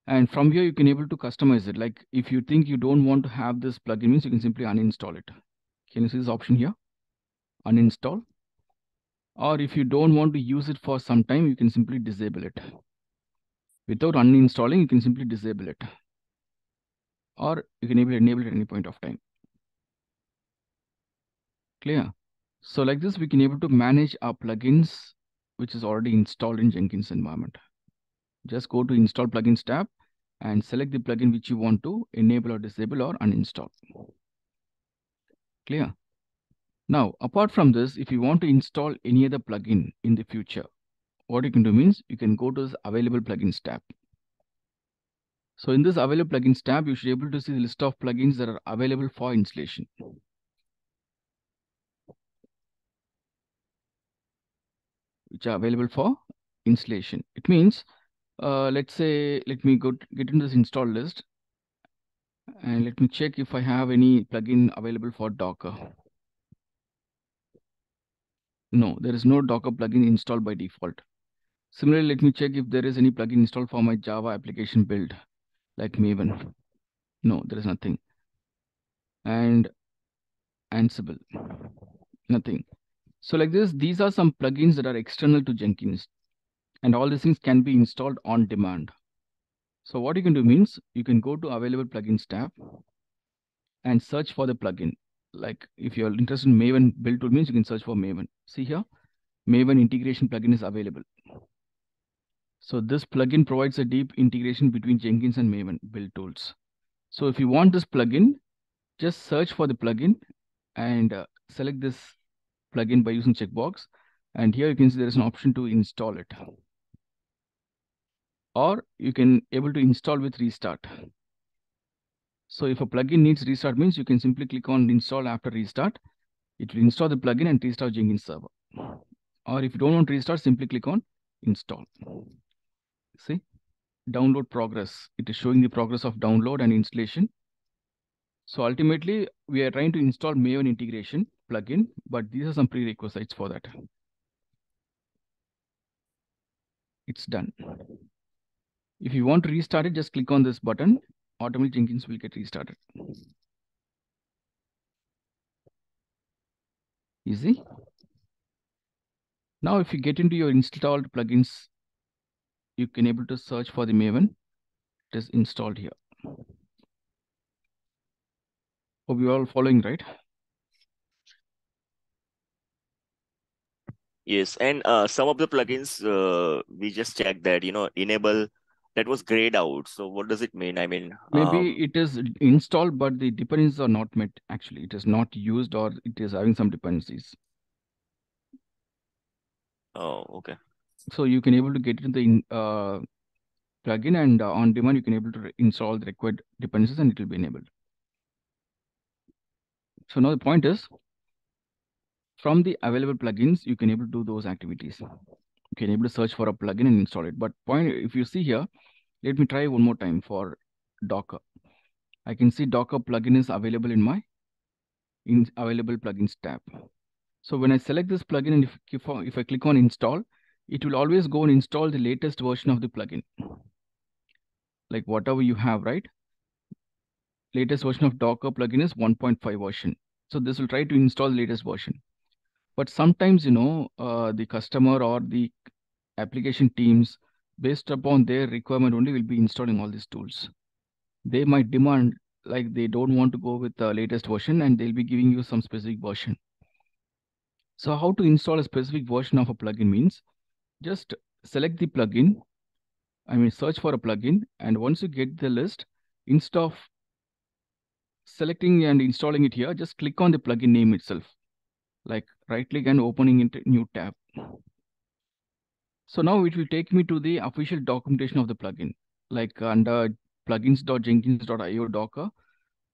And from here, you can able to customize it. Like if you think you don't want to have this plugin, means you can simply uninstall it. Can you see this option here? Uninstall. Or if you don't want to use it for some time, you can simply disable it. Without uninstalling, you can simply disable it. Or you can enable it at any point of time. Clear? So like this, we can able to manage our plugins, which is already installed in Jenkins environment. Just go to install plugins tab and select the plugin which you want to enable or disable or uninstall. Clear? Now, apart from this, if you want to install any other plugin in the future, what you can do means you can go to this available plugins tab. So in this available plugins tab, you should be able to see the list of plugins that are available for installation. Which are available for installation. It means, let's say, let me get into this install list and let me check if I have any plugin available for Docker. No, there is no Docker plugin installed by default. Similarly, let me check if there is any plugin installed for my Java application build, like Maven. No, there is nothing. And Ansible, nothing. So like this, these are some plugins that are external to Jenkins. And all these things can be installed on demand. So what you can do means you can go to available plugins tab and search for the plugin. Like if you're interested in Maven build tool means you can search for Maven. See here, Maven integration plugin is available. So this plugin provides a deep integration between Jenkins and Maven build tools. So if you want this plugin, just search for the plugin and select this plugin by using checkbox. And here you can see there is an option to install it. Or you can able to install with restart. So if a plugin needs restart means you can simply click on install after restart. It will install the plugin and restart Jenkins server. Or if you don't want to restart, simply click on install. See, download progress. It is showing the progress of download and installation. So ultimately, we are trying to install Maven integration plugin, but these are some prerequisites for that. It's done. If you want to restart it, just click on this button. Automatically Jenkins will get restarted. Easy. Now, if you get into your installed plugins, you can able to search for the Maven. It is installed here. Hope you are all following, right? Yes, and some of the plugins we just checked that enable that was grayed out. So what does it mean? I mean, Maybe it is installed, but the dependencies are not met. Actually, it is not used or it is having some dependencies. oh, okay. So you can able to get into the plugin and on demand, you can able to install the required dependencies and it will be enabled. So now the point is, from the available plugins, you can able to do those activities. You can able to search for a plugin and install it. But point, if you see here, let me try one more time for Docker. I can see Docker plugin is available in my available plugins tab. So when I select this plugin and if I click on install, it will always go and install the latest version of the plugin. Like whatever you have, right? latest version of Docker plugin is 1.5 version. So this will try to install the latest version. But sometimes, the customer or the application teams, based upon their requirement only, will be installing all these tools. They might demand, like they don't want to go with the latest version, and they'll be giving you some specific version. So how to install a specific version of a plugin means just select the plugin. Search for a plugin, and once you get the list, instead of selecting and installing it here, just click on the plugin name itself, like right click and opening into new tab. So now it will take me to the official documentation of the plugin, like under plugins.jenkins.io Docker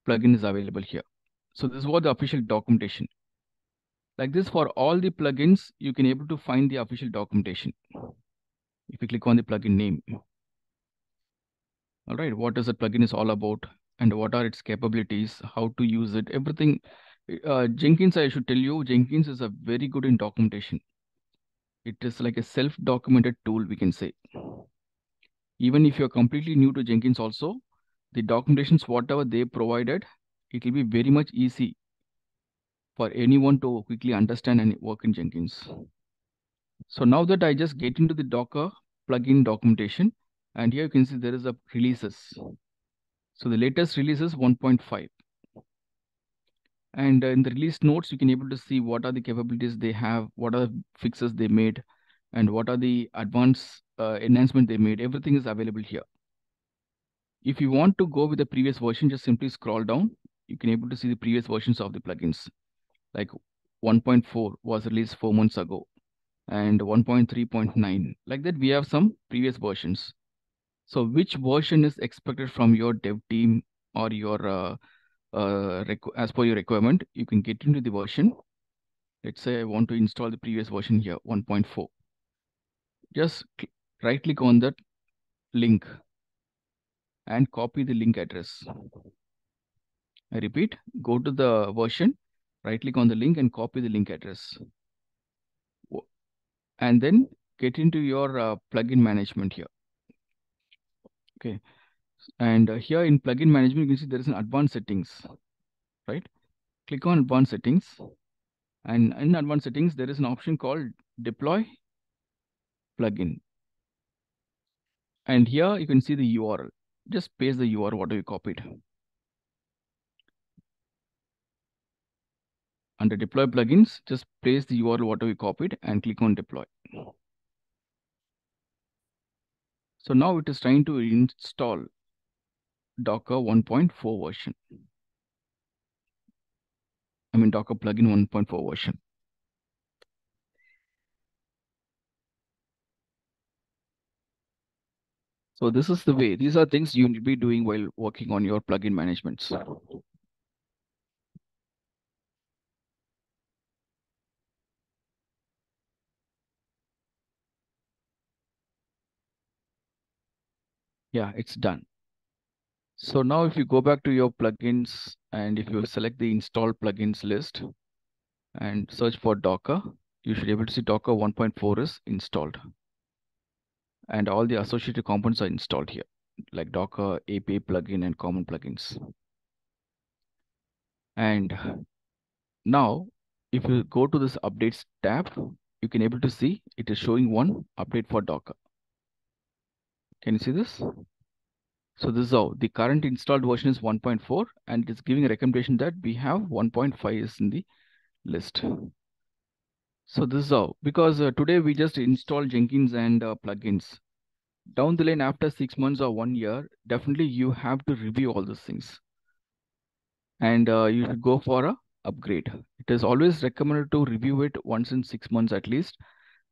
plugin is available here. So this was the official documentation. Like this, for all the plugins, you can able to find the official documentation. If you click on the plugin name. All right, what is the plugin is all about and what are its capabilities, how to use it, everything. Jenkins, I should tell you, Jenkins is a very good in documentation. It is like a self-documented tool, we can say. Even if you're completely new to Jenkins also, the documentations, whatever they provided, it will be very much easy for anyone to quickly understand and work in Jenkins. So now that I just get into the Docker plugin documentation, and here you can see there is a releases. So the latest release is 1.5. And in the release notes, you can able to see what are the capabilities they have, what are the fixes they made, and what are the advanced enhancement they made. Everything is available here. If you want to go with the previous version, just simply scroll down. You can able to see the previous versions of the plugins. Like 1.4 was released 4 months ago, and 1.3.9. Like that, we have some previous versions. So which version is expected from your dev team or your as per your requirement, you can get into the version. Let's say I want to install the previous version here, 1.4. Just right click on that link and copy the link address. I repeat, go to the version, right click on the link and copy the link address. And then get into your plugin management here. Okay. And here in plugin management, you can see there is an advanced settings, right? Click on advanced settings. And in advanced settings, there is an option called deploy plugin. And here you can see the URL. Just paste the URL, what you copied. Under deploy plugins, just paste the URL, what we copied, and click on deploy. So now it is trying to install Docker 1.4 version. Docker plugin 1.4 version. So this is the way. These are things you need to be doing while working on your plugin managements. Yeah, it's done. So now if you go back to your plugins and if you select the installed plugins list and search for Docker, you should be able to see Docker 1.4 is installed. And all the associated components are installed here, like Docker, API plugin, and common plugins. And now, if you go to this updates tab, you can able to see it is showing one update for Docker. Can you see this? So this is how the current installed version is 1.4, and it is giving a recommendation that we have 1.5 is in the list. So this is how, because today we just install Jenkins and plugins. Down the line, after 6 months or 1 year, definitely you have to review all these things. And you should go for a upgrade. It is always recommended to review it once in 6 months at least.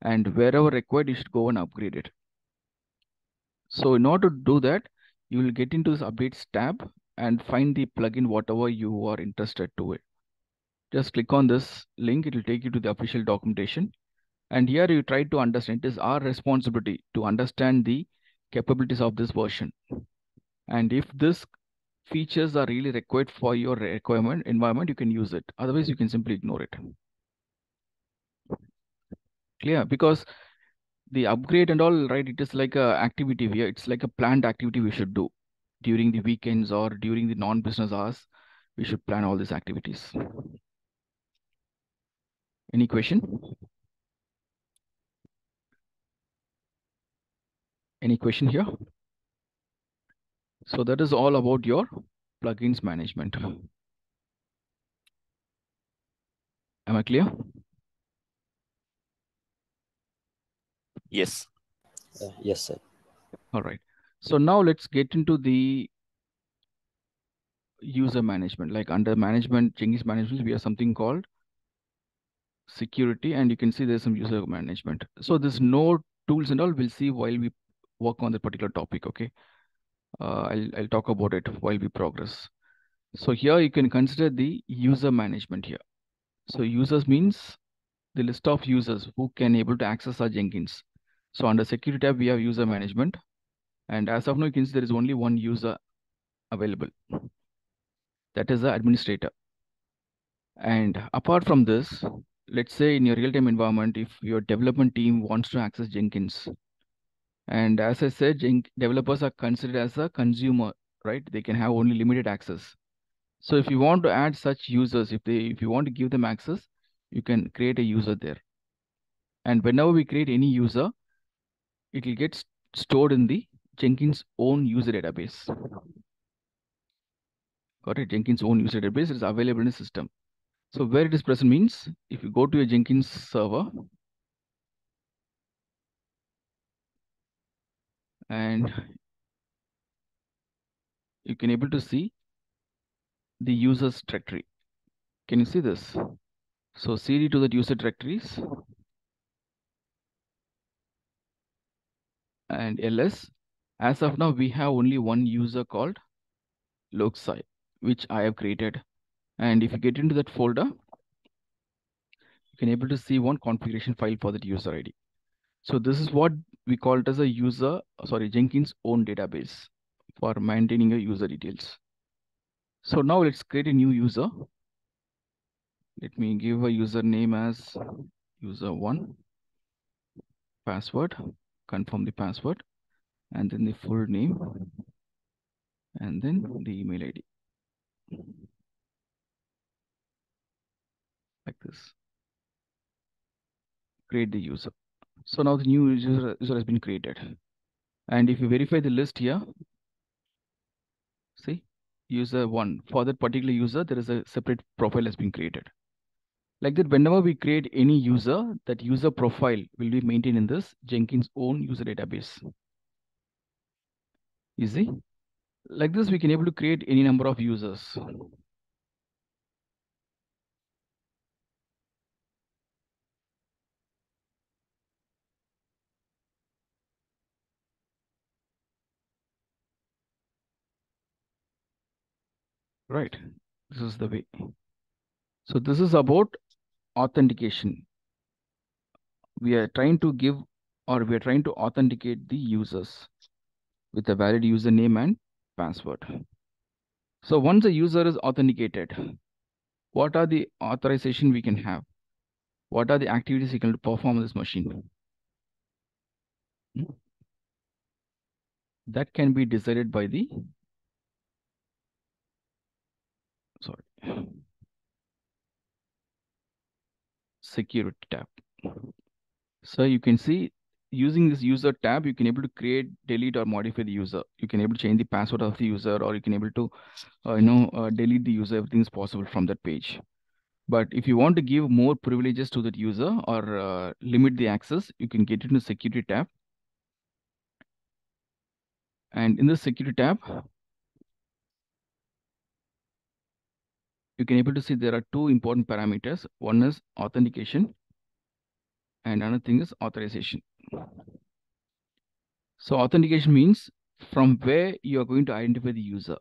And wherever required, you should go and upgrade it. So in order to do that, you will get into this updates tab and find the plugin, whatever you are interested to it. Just click on this link. It will take you to the official documentation. And here you try to understand, it is our responsibility to understand the capabilities of this version. And if this features are really required for your requirement environment, you can use it. Otherwise, you can simply ignore it. Clear? Because the upgrade and all, right, it is like a activity here. It's like a planned activity we should do. during the weekends or during the non-business hours, we should plan all these activities. Any question? Any question here? So that is all about your plugins management. Am I clear? Yes. Yes, sir. All right. So now let's get into the user management. Like under management, Jenkins management, we have something called security, and you can see there's some user management. So there's no tools and all we'll see while we work on that particular topic. Okay. I'll talk about it while we progress. So here you can consider the user management here. So users means the list of users who can able to access our Jenkins. So under security tab, we have user management. And as of now, you can see there is only one user available. That is the administrator. And apart from this, let's say in your real-time environment, if your development team wants to access Jenkins, and as I said, developers are considered as a consumer, right? They can have only limited access. So if you want to add such users, if you want to give them access, you can create a user there. And whenever we create any user, it will get stored in the Jenkins own user database. Got it? Jenkins own user database is available in the system. So where it is present means if you go to a Jenkins server and you can able to see the users directory. Can you see this? So cd to the user directories and ls. As of now, we have only one user called Loksai, which I have created. And if you get into that folder, you can able to see one configuration file for that user ID. So this is what we call it as a Jenkins own database for maintaining your user details. So now let's create a new user. Let me give a username as user1, password, confirm the password, and then the full name, and then the email ID. Like this. Create the user. So now the new user has been created. And if you verify the list here, see, user1, for that particular user, there is a separate profile has been created. Like that, whenever we create any user, that user profile will be maintained in this Jenkins own user database. Easy. Like this, we can able to create any number of users. Right. This is the way. So this is about authentication. We are trying to give, or we are trying to authenticate the users with a valid username and password. So once a user is authenticated, what are the authorization we can have? What are the activities you can perform on this machine? That can be decided by the security tab. So you can see using this user tab, you can able to create, delete, or modify the user. You can able to change the password of the user, or you can able to delete the user. Everything is possible from that page. But if you want to give more privileges to that user or limit the access, you can get into security tab. And in the security tab, you can able to see there are two important parameters. One is authentication and another thing is authorization. So authentication means from where you are going to identify the user.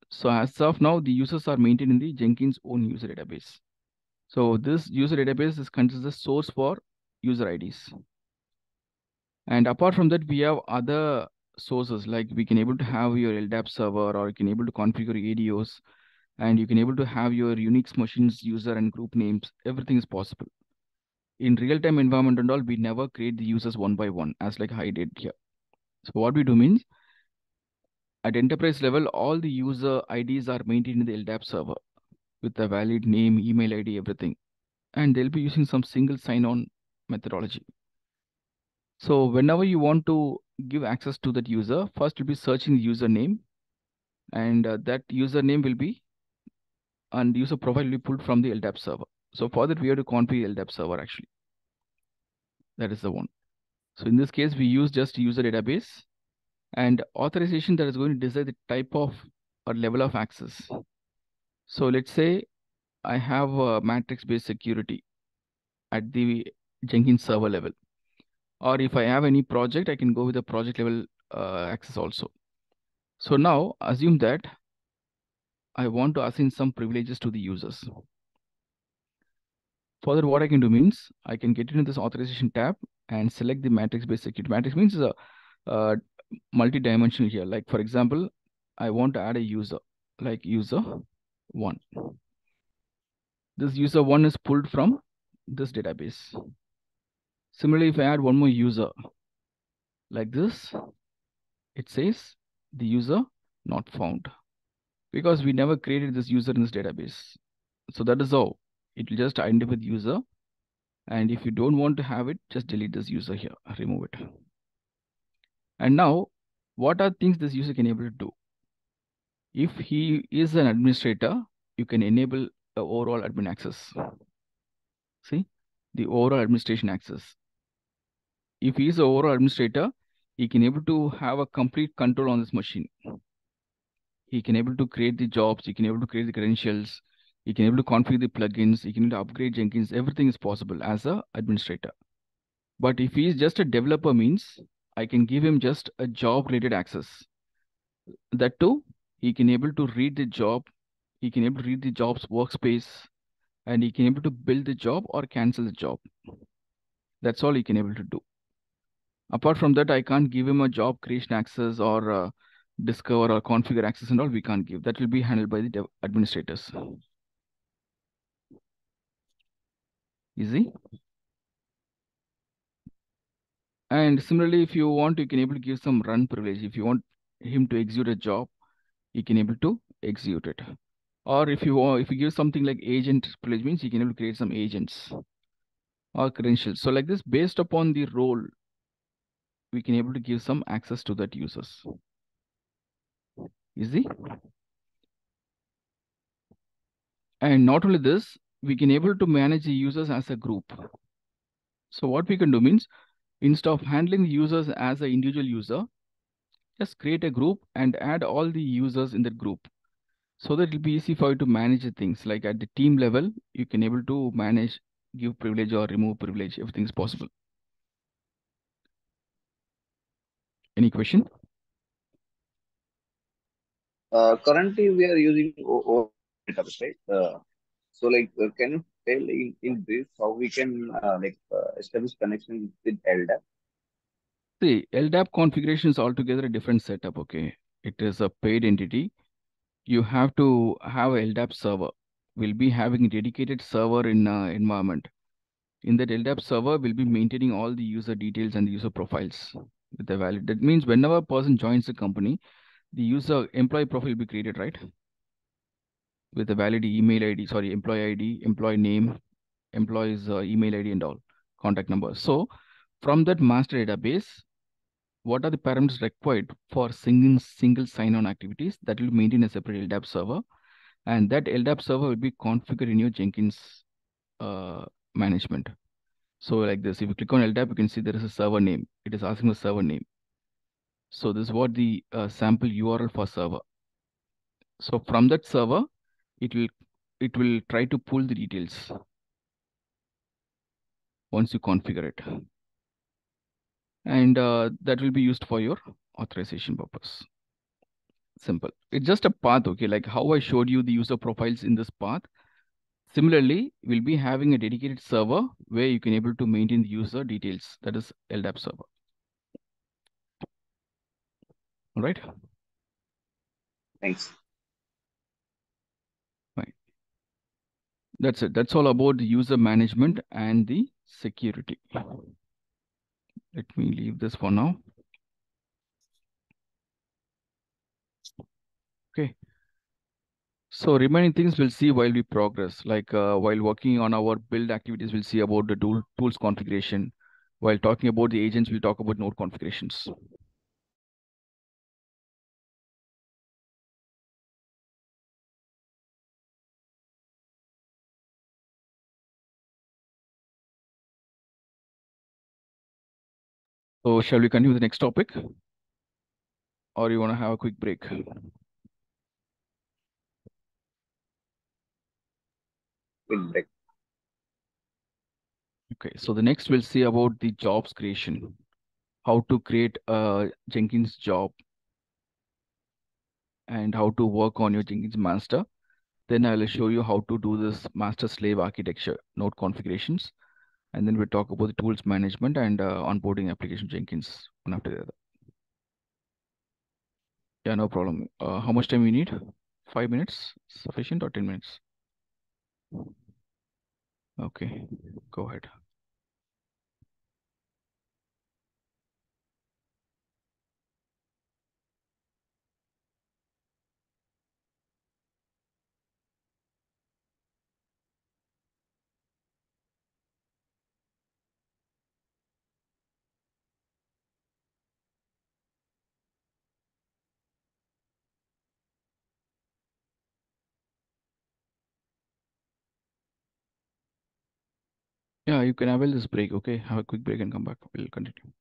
So as of now, the users are maintained in the Jenkins own user database. So this user database is considered the source for user IDs. And apart from that, we have other sources, like we can able to have your LDAP server, or you can able to configure ADOs, and you can able to have your Unix machines user and group names. Everything is possible. In real-time environment and all, we never create the users one by one, as like I did here. So what we do means, At enterprise level, all the user IDs are maintained in the LDAP server with a valid name, email ID, everything. And they'll be using some single sign-on methodology. So whenever you want to give access to that user, first you'll be searching the username, and that username will be, and user profile will be pulled from the LDAP server. So for that, we have to configure LDAP server actually. That is the one. So in this case, we use just user database and authorization that is going to decide the type of or level of access. So let's say I have a matrix-based security at the Jenkins server level. Or if I have any project, I can go with the project level access also. So now assume that I want to assign some privileges to the users. For that, what I can do means I can get into this authorization tab and select the matrix-based security. Matrix means a multi-dimensional here. Like for example, I want to add a user, like user 1. This user 1 is pulled from this database. Similarly, if I add one more user like this, it says the user not found because we never created this user in this database. So that is how it will just identify the user. And if you don't want to have it, just delete this user here, remove it. And now, what are things this user can able to do? If he is an administrator, you can enable the overall admin access. See, the overall administration access. If he is an overall administrator, he can able to have a complete control on this machine. He can able to create the jobs, he can able to create the credentials, he can able to configure the plugins, he can able to upgrade Jenkins, everything is possible as a administrator. But if he is just a developer means, I can give him just a job related access. That too, he can able to read the job, he can able to read the job's workspace, and he can able to build the job or cancel the job. That's all he can able to do. Apart from that, I can't give him a job creation access or discover or configure access and all. We can't give. That will be handled by the administrators. Easy. And similarly, if you want, you can able to give some run privilege. If you want him to execute a job, you can able to execute it. Or if you give something like agent privilege means you can able to create some agents or credentials. So like this, based upon the role, we can able to give some access to that users. Easy. And not only this, we can able to manage the users as a group. So what we can do means, instead of handling the users as an individual user, just create a group and add all the users in that group. So that it will be easy for you to manage the things. Like at the team level, you can able to manage, give privilege or remove privilege, everything is possible. Any question? Currently, we are using database, right? So, can you tell in brief how we can establish connection with LDAP? See, LDAP configuration is altogether a different setup, okay? It is a paid entity. You have to have a LDAP server. We'll be having a dedicated server in environment. In that LDAP server, we'll be maintaining all the user details and the user profiles with the valid. That means whenever a person joins the company, the user employee profile will be created, right? With a valid email ID, sorry, employee ID, employee name, employee's email ID and all, contact number. So from that master database, what are the parameters required for single sign-on activities that will maintain a separate LDAP server, and that LDAP server will be configured in your Jenkins management. So like this, if you click on LDAP, you can see there is a server name. It is asking the server name. So this is what the sample URL for server. So from that server, it will try to pull the details once you configure it. And that will be used for your authorization purpose. Simple. It's just a path, okay? Like how I showed you the user profiles in this path. Similarly, we'll be having a dedicated server where you can able to maintain the user details. That is LDAP server. All right. Thanks. Right. That's it. That's all about the user management and the security. Let me leave this for now. Okay. So remaining things we'll see while we progress, like while working on our build activities, we'll see about the tools configuration. While talking about the agents, we'll talk about node configurations. So shall we continue with the next topic? Or you want to have a quick break? Quick break. Okay, so the next we'll see about the jobs creation, how to create a Jenkins job and how to work on your Jenkins master. Then I'll show you how to do this master slave architecture node configurations. And then we'll talk about the tools management and onboarding application Jenkins one after the other. Yeah, no problem. How much time you need? 5 minutes sufficient or 10 minutes? Okay, go ahead. Yeah, you can avail this break. Okay, have a quick break and come back. We'll continue.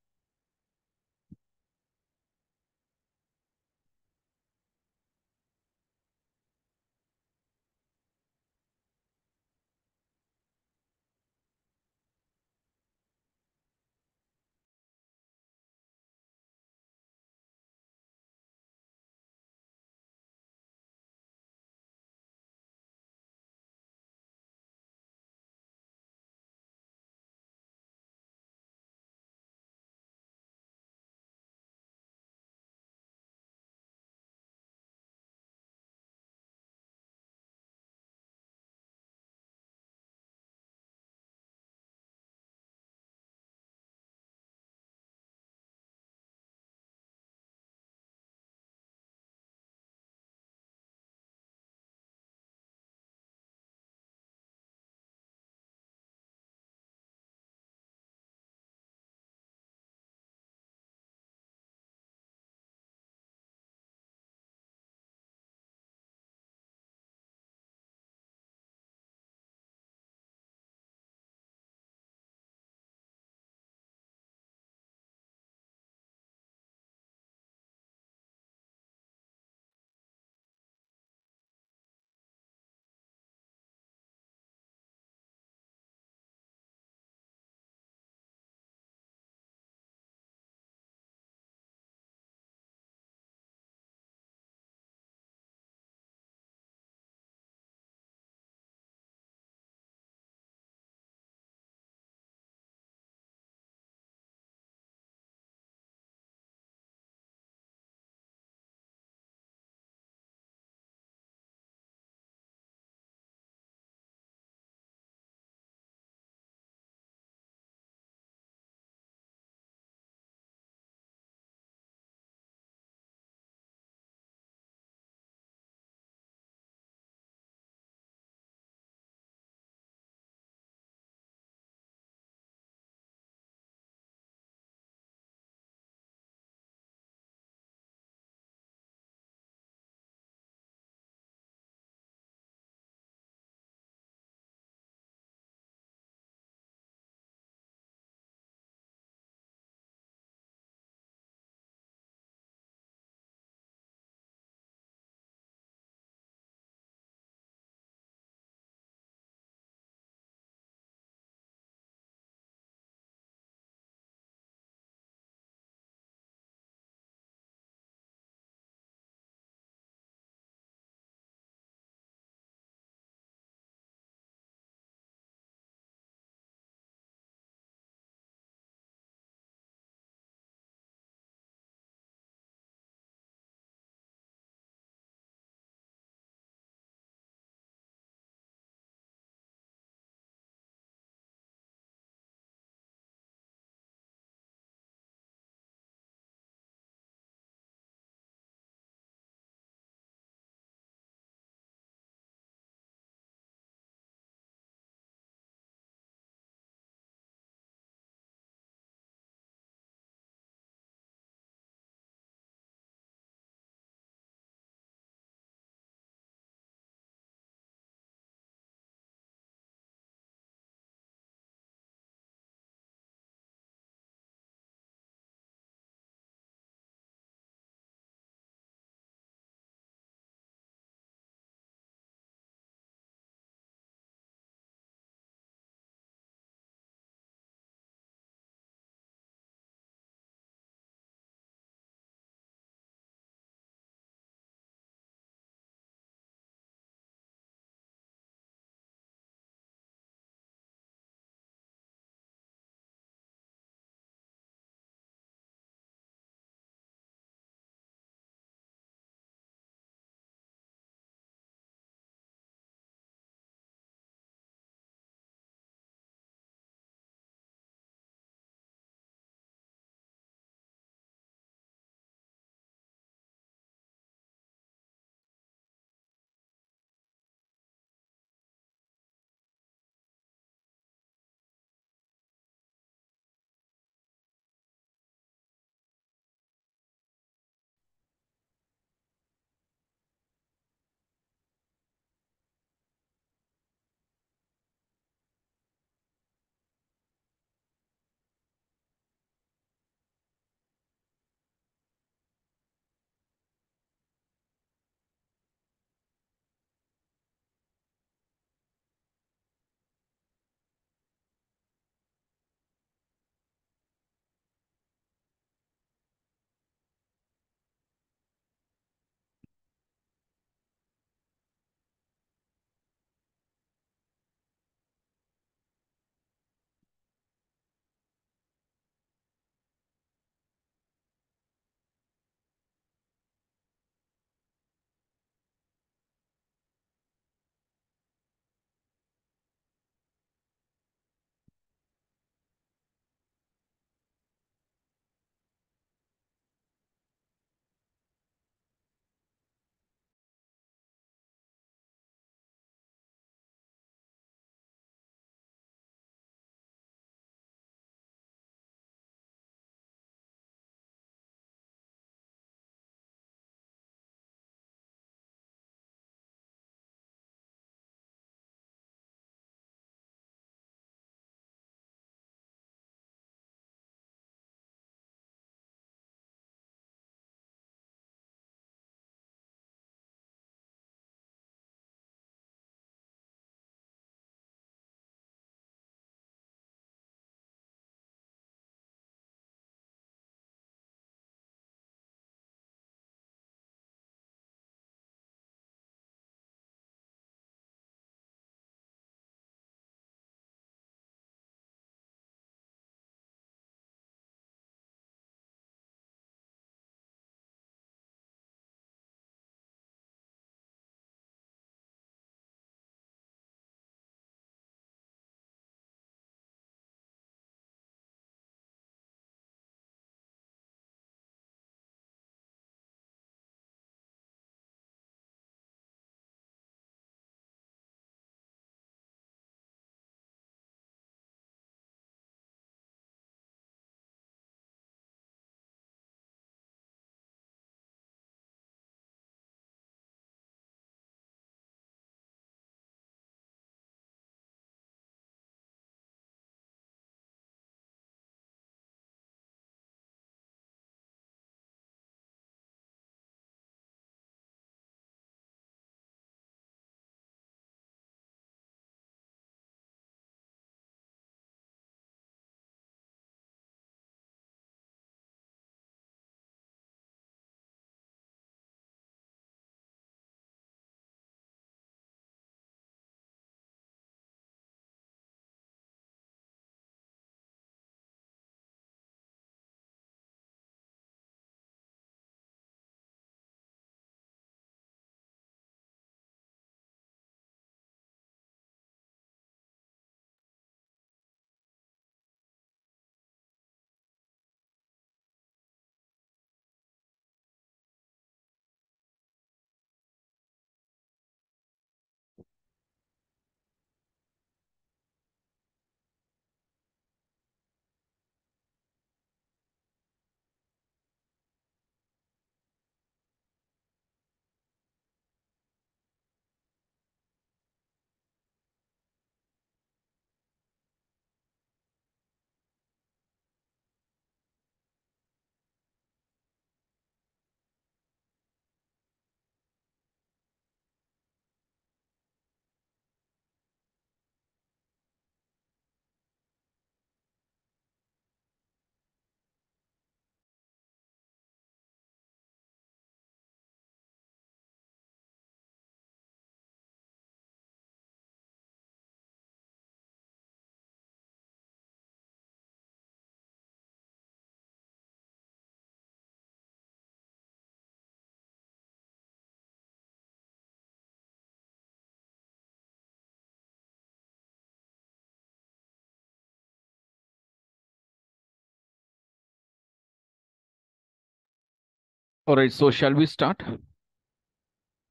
All right, so shall we start?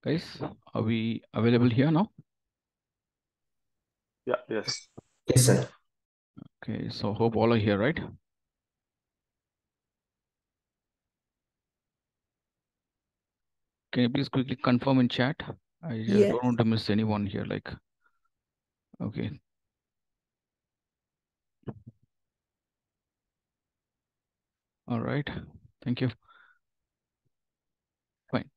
Guys, are we available here now? Yeah, yes. Yes, sir. Okay, so hope all are here, right? Can you please quickly confirm in chat? I Yes. don't want to miss anyone here. Like, okay. All right. Thank you. Fine.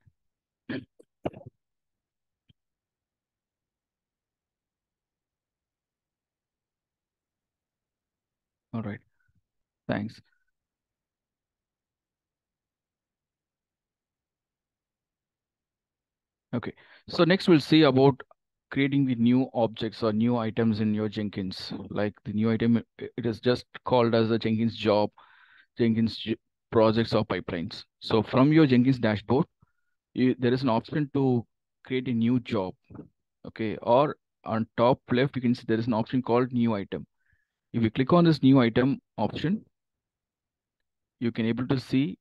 All right. Thanks. Okay. So next we'll see about creating the new objects or new items in your Jenkins. Like the new item, it is just called as a Jenkins job, Jenkins projects or pipelines. So from your Jenkins dashboard, there is an option to create a new job. Okay. Or on top left, you can see there is an option called new item. If you click on this new item option, you can able to see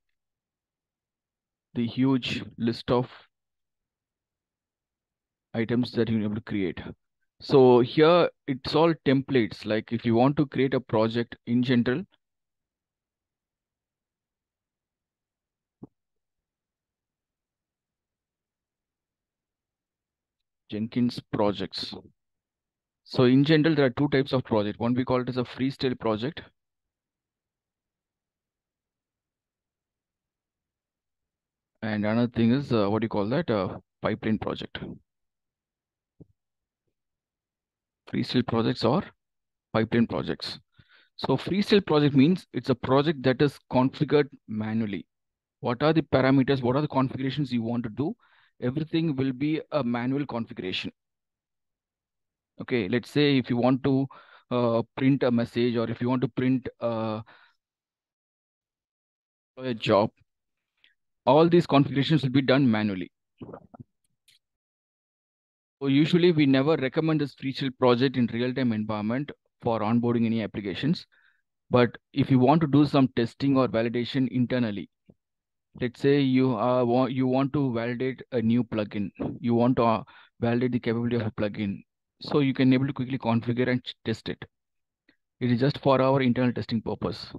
the huge list of items that you're able to create. So here it's all templates. Like if you want to create a project in general, Jenkins projects. So in general, there are two types of project. One we call it as a freestyle project. And another thing is what do you call that? Pipeline project. Freestyle projects or pipeline projects. So freestyle project means it's a project that is configured manually. What are the parameters? What are the configurations you want to do? Everything will be a manual configuration. Okay, let's say if you want to print a message or if you want to print a job, all these configurations will be done manually. So usually we never recommend this freestyle project in real-time environment for onboarding any applications. But if you want to do some testing or validation internally, let's say you want to validate a new plugin, you want to validate the capability of a plugin, so you can able to quickly configure and test it. It is just for our internal testing purpose.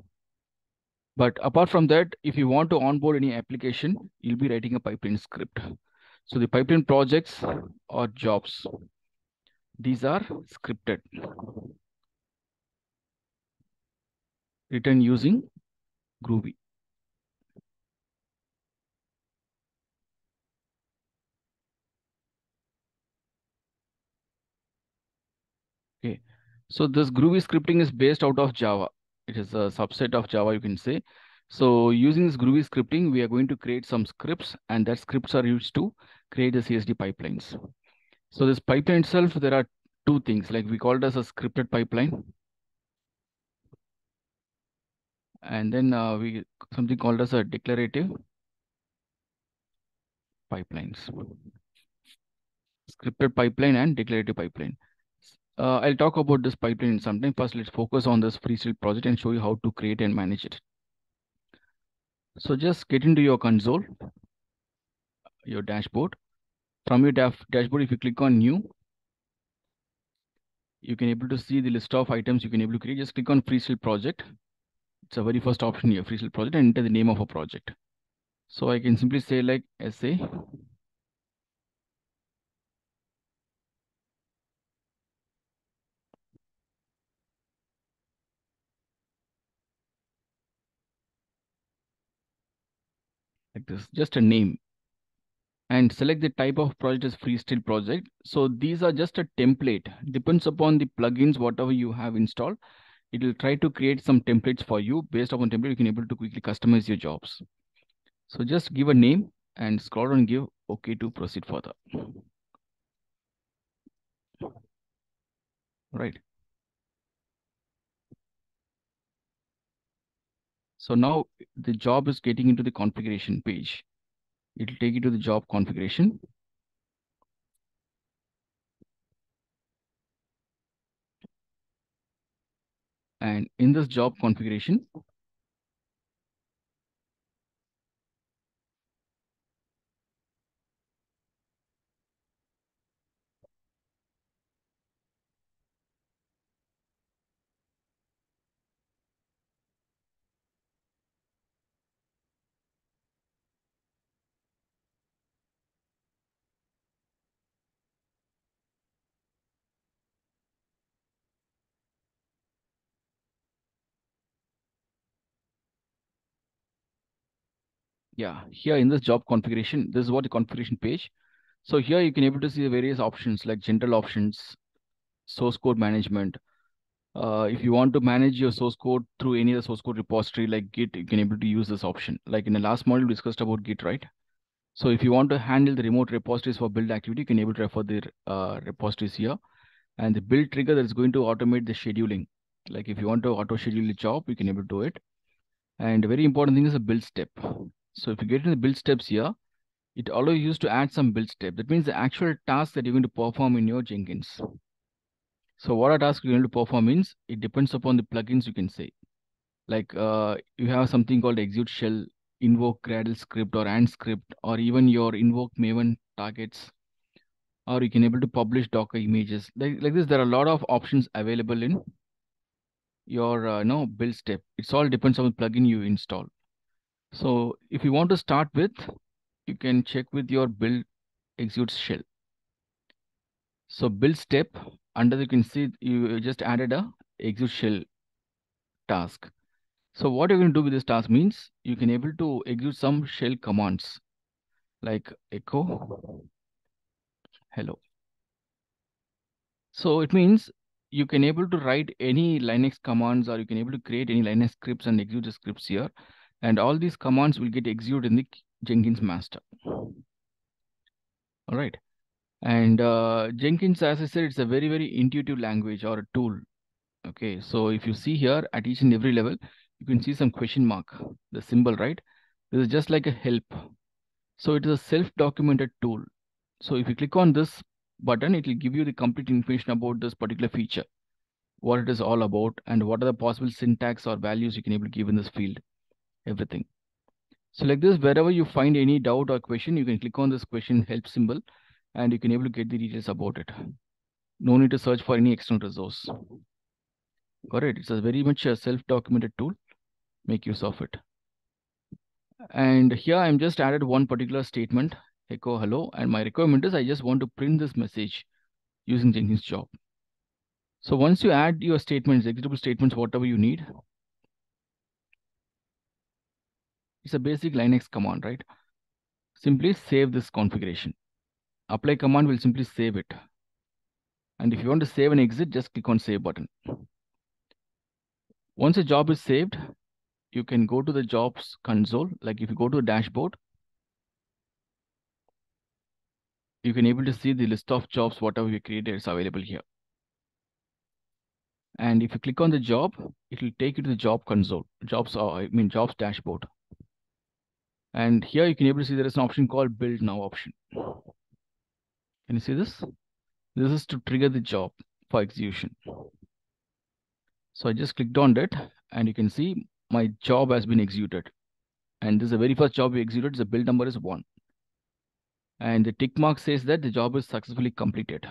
But apart from that, if you want to onboard any application, you'll be writing a pipeline script. So the pipeline projects or jobs, these are scripted, written using Groovy. Okay. So this Groovy scripting is based out of Java. It is a subset of Java, you can say. So using this Groovy scripting, we are going to create some scripts, and that scripts are used to create the CSD pipelines. So this pipeline itself, there are two things, like we call it as a scripted pipeline. And then we something called as a declarative pipelines. Scripted pipeline and declarative pipeline. I'll talk about this pipeline sometime. First, let's focus on this freestyle project and show you how to create and manage it. So just get into your console, your dashboard. From your dashboard, if you click on new, you can able to see the list of items you can able to create. Just click on freestyle project. It's a very first option here, freestyle project, and enter the name of a project. So I can simply say like SA. Like this, just a name. And select the type of project as freestyle project. So these are just a template. Depends upon the plugins, whatever you have installed. It will try to create some templates for you. Based upon template, you can able to quickly customize your jobs. So just give a name and scroll down and give OK to proceed further. Right. So now the job is getting into the configuration page. It will take you to the job configuration. And in this job configuration, Yeah, here in this job configuration, this is what the configuration page. So here you can able to see the various options like general options, source code management. If you want to manage your source code through any of the source code repository like Git, you can able to use this option. Like in the last module, we discussed about Git, right? So if you want to handle the remote repositories for build activity, you can able to refer the repositories here. And the build trigger that is going to automate the scheduling. Like if you want to auto schedule the job, you can able to do it. And the very important thing is a build step. So if you get in the build steps here, it allows you to add some build step. That means the actual task that you're going to perform in your Jenkins. So what a task you're going to perform means it depends upon the plugins you can say. Like you have something called execute shell, invoke Gradle script or ant script, or even your invoke Maven targets, or you can able to publish Docker images. Like this, there are a lot of options available in your build step. It's all depends on the plugin you install. So if you want to start with, you can check with your build execute shell. So build step, under you can see you just added a execute shell task. So what you're going to do with this task means you can able to execute some shell commands like echo hello. So it means you can able to write any Linux commands, or you can able to create any Linux scripts and execute the scripts here. And all these commands will get executed in the Jenkins master. All right. And Jenkins, as I said, it's a very, very intuitive language or a tool. Okay, so if you see here at each and every level, you can see some question mark, the symbol, right? This is just like a help. So it is a self-documented tool. So if you click on this button, it will give you the complete information about this particular feature, what it is all about, and what are the possible syntax or values you can able to give in this field, everything. So like this, wherever you find any doubt or question, you can click on this question help symbol, and you can able to get the details about it. No need to search for any external resource. Got it? It's a very much a self-documented tool. Make use of it. And here I'm just added one particular statement, echo hello, and my requirement is I just want to print this message using Jenkins job. So once you add your statements, executable statements, whatever you need, it's a basic Linux command, right? Simply save this configuration. Apply command will simply save it. And if you want to save and exit, just click on save button. Once a job is saved, you can go to the jobs console. Like if you go to the dashboard, you can able to see the list of jobs, whatever you created is available here. And if you click on the job, it will take you to the job console, jobs dashboard. And here you can able to see there is an option called build now option. Can you see this? This is to trigger the job for execution. So I just clicked on that, and you can see my job has been executed. And this is the very first job we executed. The build number is 1. And the tick mark says that the job is successfully completed.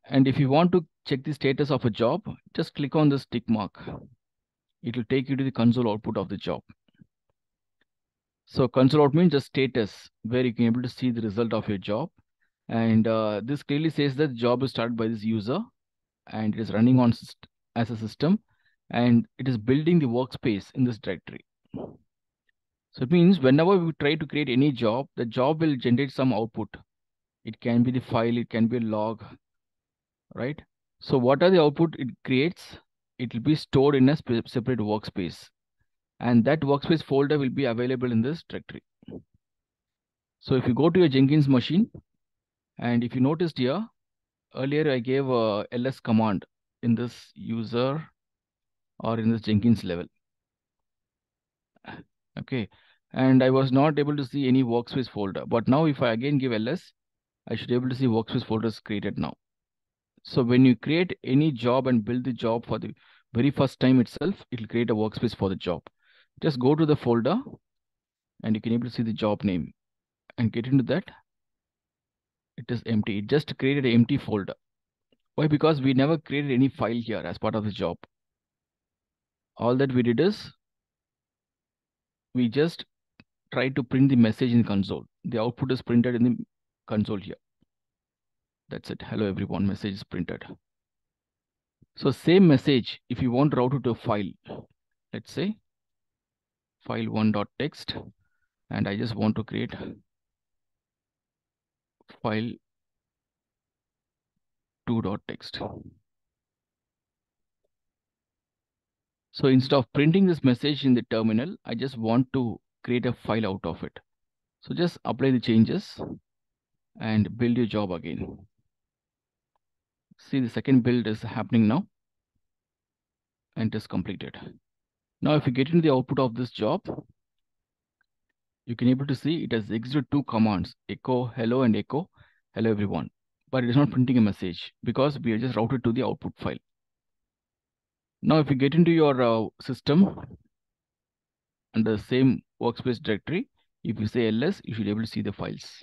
And if you want to check the status of a job, just click on this tick mark. It will take you to the console output of the job. So console out means the status where you can able to see the result of your job. And this clearly says that the job is started by this user, and it is running on as a system, and it is building the workspace in this directory. So it means whenever we try to create any job, the job will generate some output. It can be the file, it can be a log, right? So what are the output it creates? It will be stored in a separate workspace, and that workspace folder will be available in this directory. So if you go to your Jenkins machine, and if you noticed here, earlier I gave a ls command in this user or in this Jenkins level. Okay, and I was not able to see any workspace folder, but now if I again give ls, I should be able to see workspace folders created now. So when you create any job and build the job for the very first time itself, it will create a workspace for the job. Just go to the folder, and you can able to see the job name and get into that. It is empty. It just created an empty folder. Why? Because we never created any file here as part of the job. All that we did is we just tried to print the message in the console. The output is printed in the console here. That's it. Hello everyone, message is printed. So same message, if you want to route it to a file, let's say file1.txt, and I just want to create file 2.txt. So instead of printing this message in the terminal, I just want to create a file out of it. So just apply the changes and build your job again. See, the second build is happening now and it is completed. Now, if you get into the output of this job, you can able to see it has executed two commands, echo hello and echo hello everyone, but it is not printing a message because we are just routed to the output file. Now, if you get into your system under the same workspace directory, if you say ls, you should be able to see the files.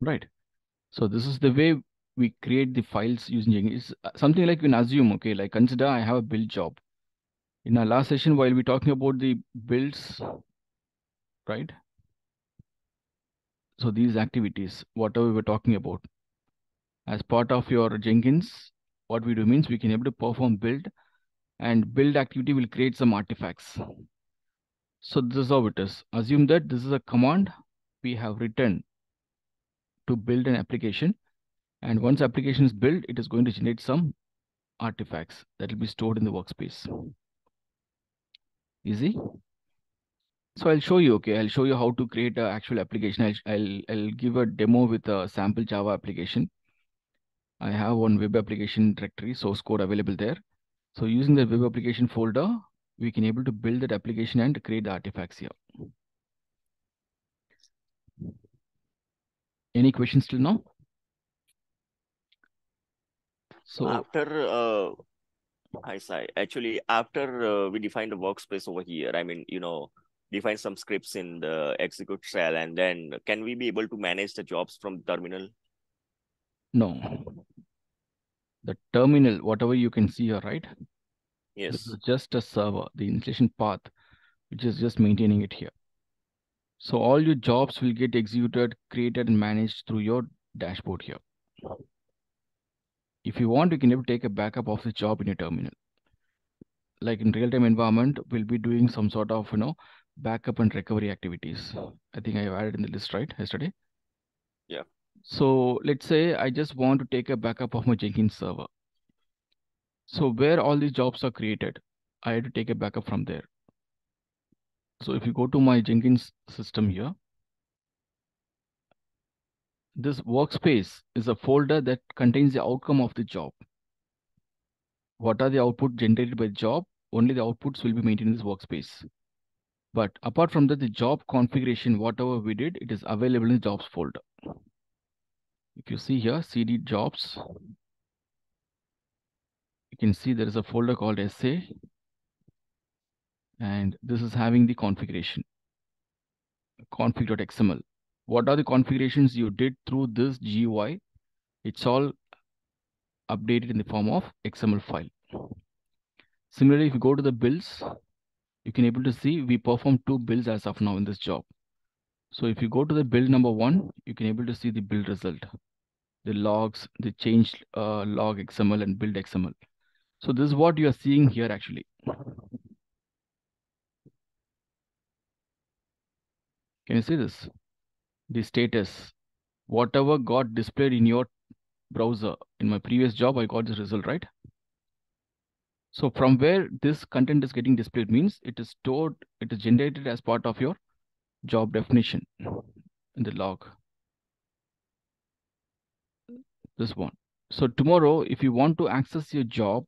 Right. So this is the way we create the files using Jenkins. It's something like you can assume, okay, like consider I have a build job. In our last session, while we're talking about the builds, right? So these activities, whatever we were talking about, as part of your Jenkins, what we do means we can able to perform build, and build activity will create some artifacts. So this is how it is. Assume that this is a command we have written to build an application. And once application is built, it is going to generate some artifacts that will be stored in the workspace. Easy. So I'll show you, okay, I'll show you how to create an actual application. I'll give a demo with a sample Java application. I have one web application directory, source code available there. So using the web application folder, we can able to build that application and create the artifacts here. Any questions till now? So after actually after we define the workspace over here, I mean, define some scripts in the execute shell, and then can we be able to manage the jobs from the terminal? no. The terminal, whatever you can see here, right? Yes. This is just a server, the installation path, which is just maintaining it here. So all your jobs will get executed, created, and managed through your dashboard here. If you want, you can able to take a backup of the job in your terminal. Like in real-time environment, we'll be doing some sort of, backup and recovery activities. I think I have added in the list, right, yesterday? Yeah. So let's say I just want to take a backup of my Jenkins server. So where all these jobs are created, I had to take a backup from there. So if you go to my Jenkins system here, this workspace is a folder that contains the outcome of the job. What are the output generated by the job? Only the outputs will be maintained in this workspace. But apart from that, the job configuration, whatever we did, it is available in the jobs folder. If you see here, cd jobs, you can see there is a folder called SA, and this is having the configuration, config.xml. What are the configurations you did through this GUI? It's all updated in the form of XML file. Similarly, if you go to the builds, you can able to see we perform 2 builds as of now in this job. So if you go to the build number 1, you can able to see the build result, the logs, the changed log XML and build XML. So this is what you are seeing here actually. Can you see this? The status, whatever got displayed in your browser. In my previous job, I got this result, right? So from where this content is getting displayed means it is stored, it is generated as part of your job definition in the log. This one. So tomorrow, if you want to access your job,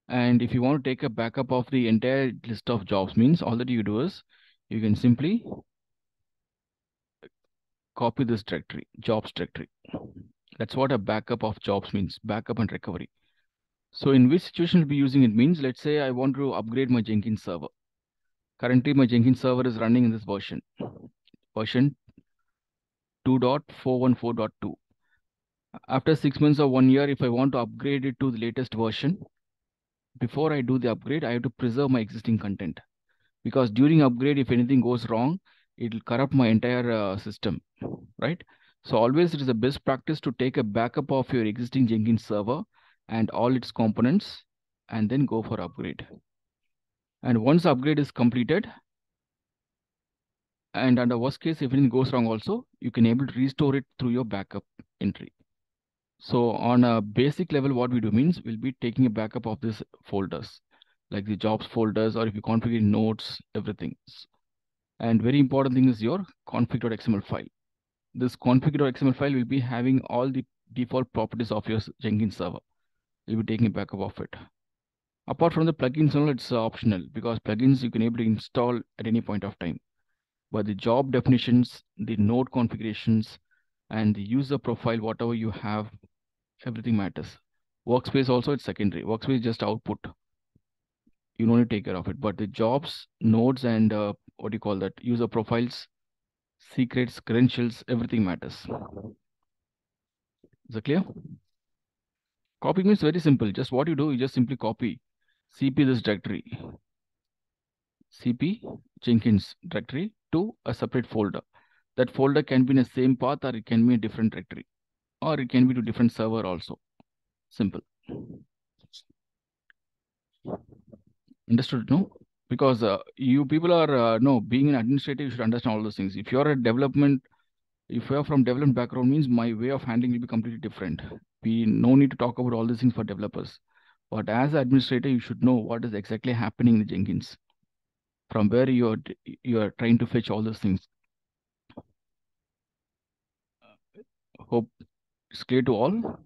and if you want to take a backup of the entire list of jobs, means all that you do is you can simply copy this directory, jobs directory. That's what a backup of jobs means, backup and recovery. So in which situation will be using it means, let's say I want to upgrade my Jenkins server. Currently, my Jenkins server is running in this version 2.414.2. After 6 months or 1 year, if I want to upgrade it to the latest version, before I do the upgrade, I have to preserve my existing content. Because during upgrade, if anything goes wrong, it will corrupt my entire system, right? So always it is a best practice to take a backup of your existing Jenkins server and all its components and then go for upgrade. And once upgrade is completed, and under worst case, if anything goes wrong also, you can able to restore it through your backup entry. So on a basic level, what we do means we'll be taking a backup of these folders, like the jobs folders, or if you configure nodes, everything. And very important thing is your config.xml file. This config.xml file will be having all the default properties of your Jenkins server. You'll be taking a backup of it. Apart from the plugins, it's optional because plugins you can able to install at any point of time. But the job definitions, the node configurations, and the user profile, whatever you have, everything matters. Workspace also it's secondary. Workspace is just output. You don't need to take care of it. But the jobs, nodes, and what do you call that? User profiles, secrets, credentials, everything matters. Is that clear? Copy means very simple. Just what you do, you just simply copy CP this directory, CP Jenkins directory to a separate folder. That folder can be in the same path or it can be a different directory or it can be to different server also. Simple. Understood? No? Because you people are, no, being an administrator, you should understand all those things. If you're a development, if you're from development background means my way of handling will be completely different. We no need to talk about all these things for developers. But as an administrator, you should know what is exactly happening in the Jenkins. From where you are trying to fetch all those things. Hope it's clear to all.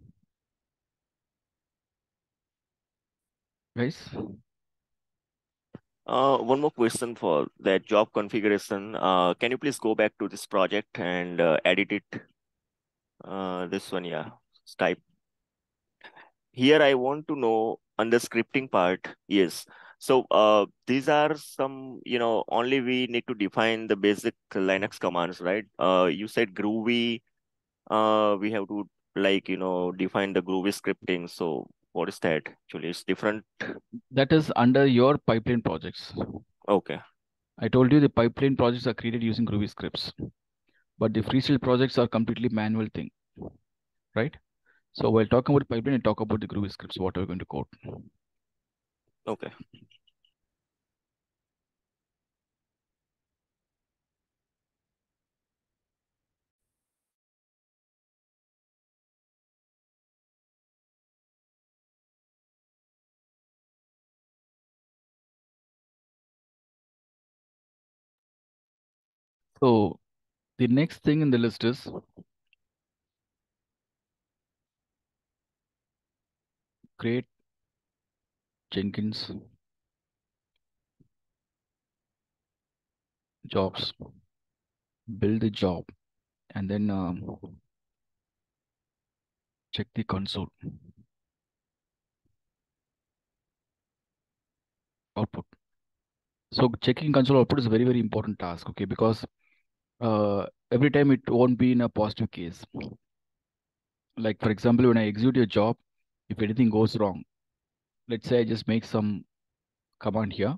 Guys? One more question for that job configuration. Can you please go back to this project and edit it? This one, yeah. Type. Here I want to know on the scripting part. Yes. So these are some, only we need to define the basic Linux commands, right? You said Groovy. We have to define the Groovy scripting. So what is that? Actually, it's different. That is under your pipeline projects. Okay. I told you the pipeline projects are created using Groovy scripts, but the freestyle projects are completely manual thing, right? So while talking about pipeline, I talk about the Groovy scripts, what we're going to code. Okay. So the next thing in the list is create Jenkins jobs, build the job, and then check the console output. So checking console output is a very, very important task, okay? Because every time it won't be in a positive case. Like for example, when I execute a job, if anything goes wrong, let's say I just make some command here,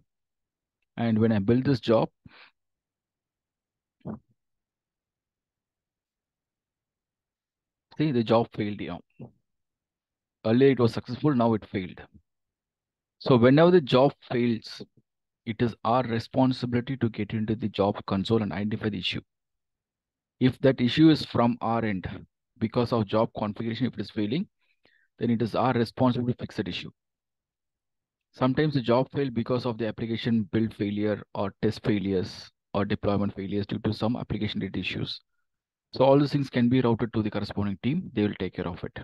and when I build this job, see the job failed here. Earlier it was successful, now it failed. So whenever the job fails, it is our responsibility to get into the job console and identify the issue. If that issue is from our end, because of job configuration, if it is failing, then it is our responsibility to fix that issue. Sometimes the job failed because of the application build failure or test failures or deployment failures due to some application data issues. So all these things can be routed to the corresponding team. They will take care of it.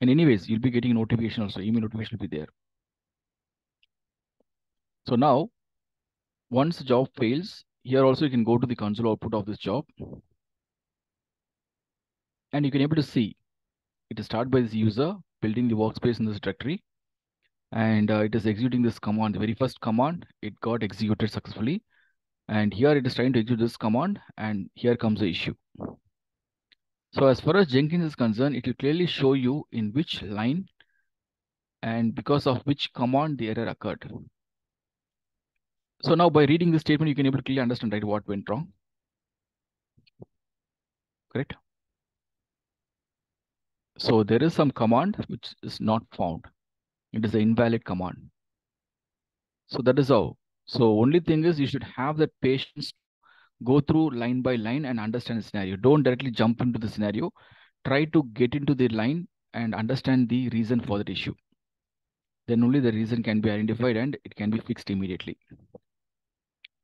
And anyways, you'll be getting notification also. Email notification will be there. So now, once the job fails, here also you can go to the console output of this job. And you can able to see it is started by this user building the workspace in this directory. And it is executing this command. The very first command, it got executed successfully. And here it is trying to execute this command. And here comes the issue. So as far as Jenkins is concerned, it will clearly show you in which line and because of which command the error occurred. So now by reading this statement, you can able to clearly understand right what went wrong. correct? So there is some command which is not found. It is an invalid command. So that is how. So only thing is you should have that patience, go through line by line and understand the scenario. Don't directly jump into the scenario. Try to get into the line and understand the reason for that issue. Then only the reason can be identified and it can be fixed immediately.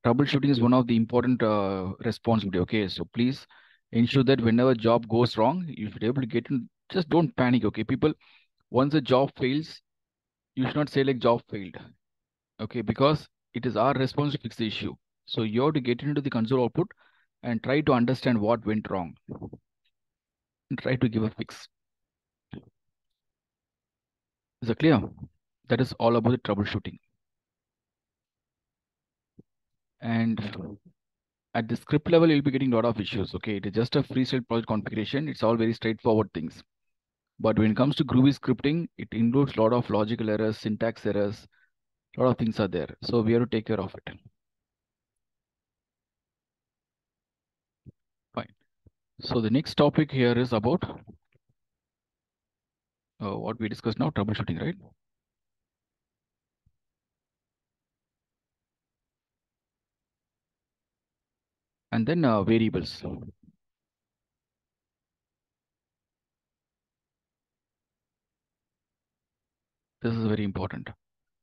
Troubleshooting is one of the important responsibility. Okay, so please ensure that whenever job goes wrong, you should be able to get in. Just don't panic. Okay, people, once a job fails, you should not say like job failed. Okay, because it is our responsibility to fix the issue. So you have to get into the console output and try to understand what went wrong and try to give a fix. Is it clear? That is all about the troubleshooting. And at the script level, you'll be getting a lot of issues. Okay, it is just a freestyle project configuration. It's all very straightforward things. But when it comes to Groovy scripting, it includes a lot of logical errors, syntax errors, a lot of things are there. So we have to take care of it. Fine. So the next topic here is about what we discussed now, troubleshooting, right? And then variables. This is very important.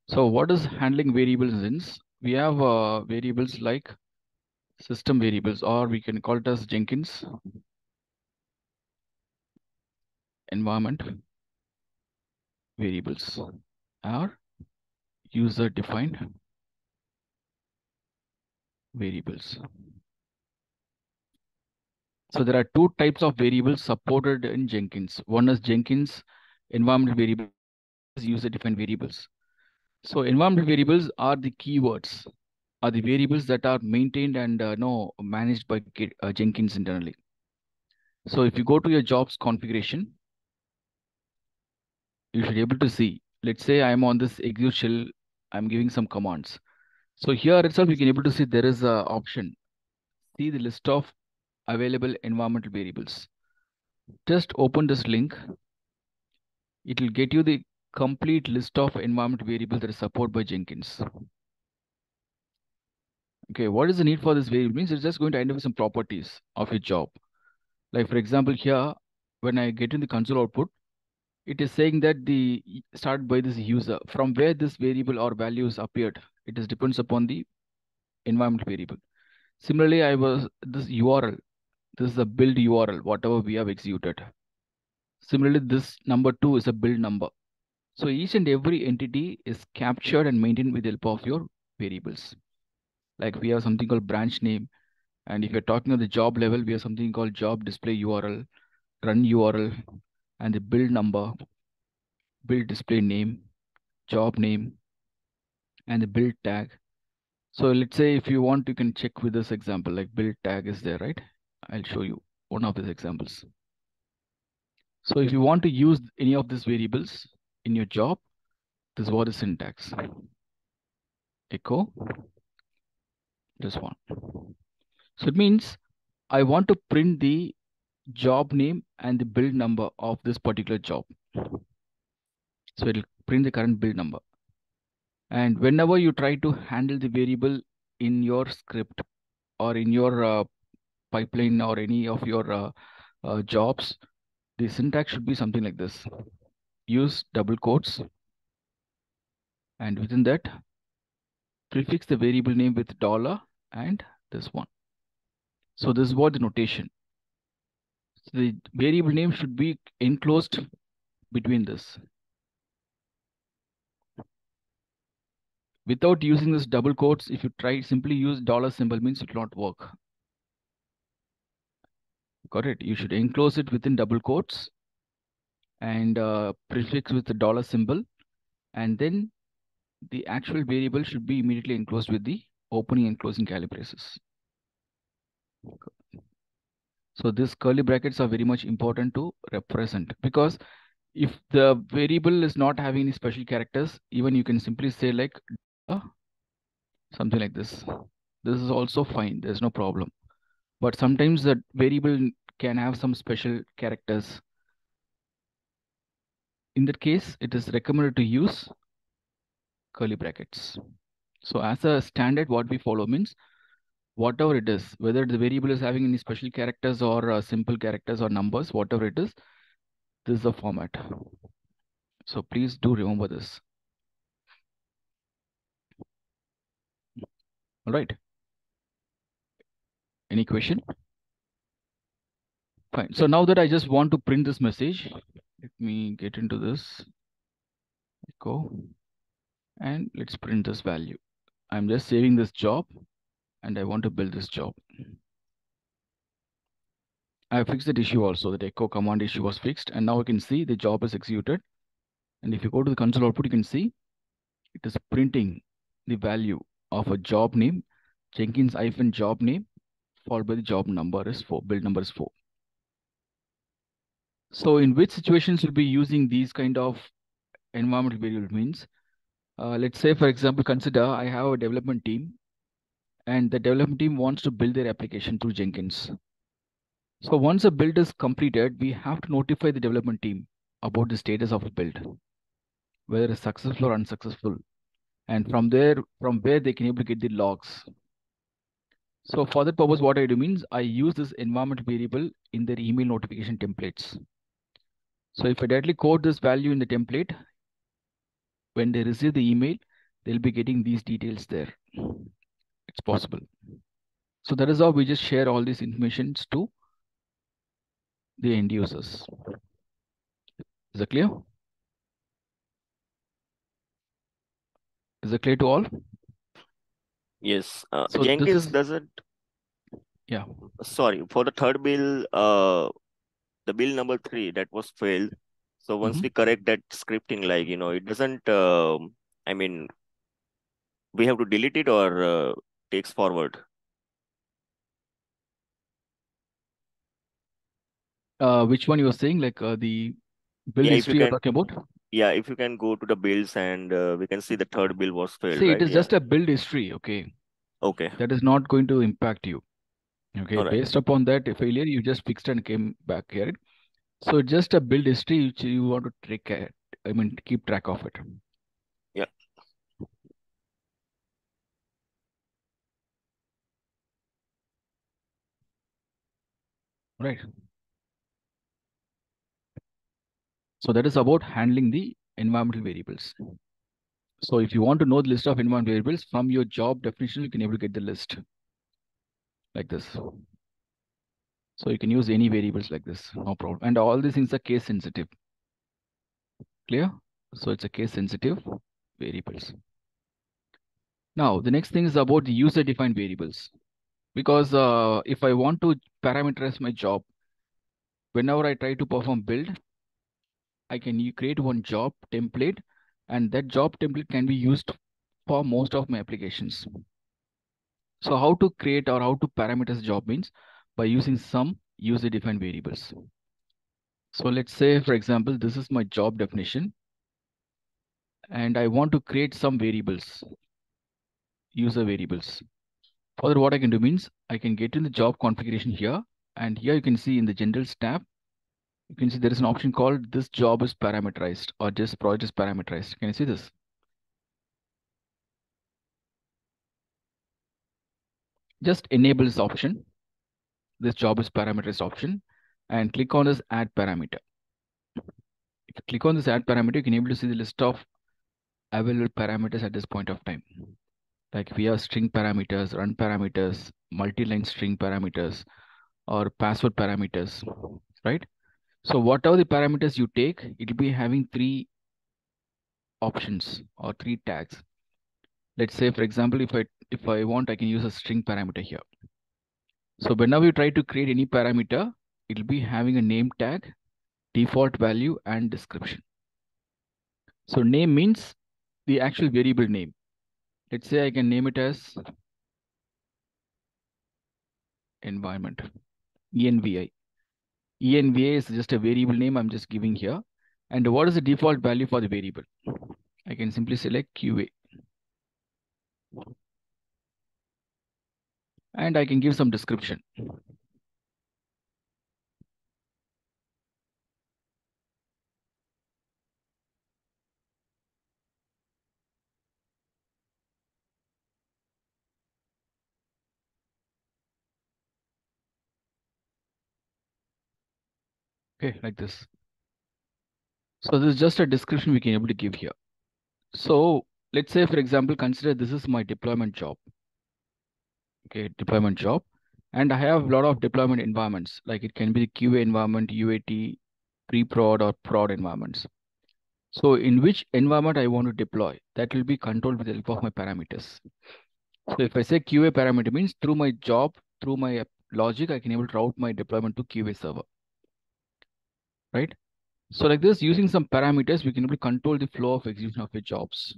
So what is handling variables is, we have variables like system variables, or we can call it as Jenkins environment variables, or user defined variables. So there are two types of variables supported in Jenkins. One is Jenkins environment variable, user defined variables. So environment variables are the keywords, are the variables that are maintained and managed by Jenkins internally. So if you go to your jobs configuration, you should be able to see, let's say I'm on this execute shell, I'm giving some commands. So here itself, you can able to see there is a option, see the list of available environmental variables. Just open this link. It will get you the complete list of environment variables that is supported by Jenkins. Okay, what is the need for this variable? Means it's just going to identify some properties of your job. Like for example, here, when I get in the console output, it is saying that the start by this user, from where this variable or values appeared. It is depends upon the environment variable. Similarly, this URL, this is a build URL, whatever we have executed. Similarly, this number 2 is a build number. So each and every entity is captured and maintained with the help of your variables. Like we have something called branch name. And if you're talking at the job level, we have something called job display URL, run URL, and the build number, build display name, job name, and the build tag. So let's say if you want, you can check with this example, like build tag is there, right? I'll show you one of these examples. So if you want to use any of these variables in your job, this is what is syntax. Echo this one. So it means I want to print the job name and the build number of this particular job. So it'll print the current build number. And whenever you try to handle the variable in your script or in your pipeline or any of your jobs, the syntax should be something like this. Use double quotes, and within that, prefix the variable name with dollar and this one. So this is what the notation. So the variable name should be enclosed between this. Without using this double quotes, if you try simply use dollar symbol, means it will not work. Got it? You should enclose it within double quotes and prefix with the dollar symbol, and then the actual variable should be immediately enclosed with the opening and closing curly braces. So these curly brackets are very much important to represent, because if the variable is not having any special characters, even you can simply say like something like this. This is also fine. There's no problem. But sometimes that variable can have some special characters. In that case, it is recommended to use curly brackets. So as a standard, what we follow means whatever it is, whether the variable is having any special characters or simple characters or numbers, whatever it is, this is the format. So please do remember this. All right. Any question? Fine. So now that I just want to print this message, let me get into this. Go. And let's print this value. I'm just saving this job and I want to build this job. I fixed that issue also. That echo command issue was fixed, and now you can see the job is executed. And if you go to the console output, you can see it is printing the value of a job name, Jenkins-job name, followed by the job number is 4, build number is 4. So in which situations you'll be using these kind of environmental variable means, let's say, for example, consider I have a development team and the development team wants to build their application through Jenkins. So once a build is completed, we have to notify the development team about the status of the build, whether it's successful or unsuccessful. And from where they can able to get the logs. So for that purpose, what I do means I use this environment variable in their email notification templates. So if I directly code this value in the template, when they receive the email, they'll be getting these details there. It's possible. So that is how we just share all these informations to the end users. Is that clear? Is it clear to all? Yes. So Jenkins this is, doesn't. yeah. Sorry, for the third bill, the bill number 3 that was failed. So once we correct that scripting, like, it doesn't, I mean, we have to delete it or takes forward. Which one you were saying, like the build Yeah, if you history you're can, talking about? yeah, if you can go to the bills and we can see the third bill was failed, See, right? it is Yeah. just a build history, okay? Okay. That is not going to impact you. Okay, All right. based upon that failure, you just fixed and came back here. So it's just a build history which you want to take care, keep track of it. Yeah. Right. So that is about handling the environmental variables. So if you want to know the list of environmental variables from your job definition, you can able to get the list like this. So you can use any variables like this, no problem. And all these things are case sensitive. Clear? So it's a case sensitive variables. Now, the next thing is about the user defined variables. Because if I want to parameterize my job, whenever I try to perform build, I can create one job template, and that job template can be used for most of my applications. So how to create or how to parameterize job means by using some user defined variables. So let's say, for example, this is my job definition, and I want to create some variables, user variables. For that, what I can do means I can get in the job configuration here, and here you can see in the generals tab, you can see there is an option called this job is parameterized or this project is parameterized. Can you see this? Just enable this option. This job is parameterized option and click on this add parameter. If you click on this add parameter, you can able to see the list of available parameters at this point of time. Like we have string parameters, run parameters, multi-line string parameters, or password parameters, right? So whatever the parameters you take, it will be having 3 options or 3 tags. Let's say, for example, if I want, I can use a string parameter here. So whenever you try to create any parameter, it will be having a name tag, default value, and description. So name means the actual variable name. Let's say I can name it as environment, envi. Enva is just a variable name I'm just giving here. And what is the default value for the variable? I can simply select QA. And I can give some description. Okay, like this. So this is just a description we can able to give here. So let's say, for example, consider this is my deployment job. Okay, deployment job. And I have a lot of deployment environments, like it can be the QA environment, UAT, pre-prod or prod environments. So in which environment I want to deploy, that will be controlled with the help of my parameters. So if I say QA parameter means through my job, through my logic, I can able to route my deployment to QA server, right? So like this, using some parameters, we can able to control the flow of execution of your jobs.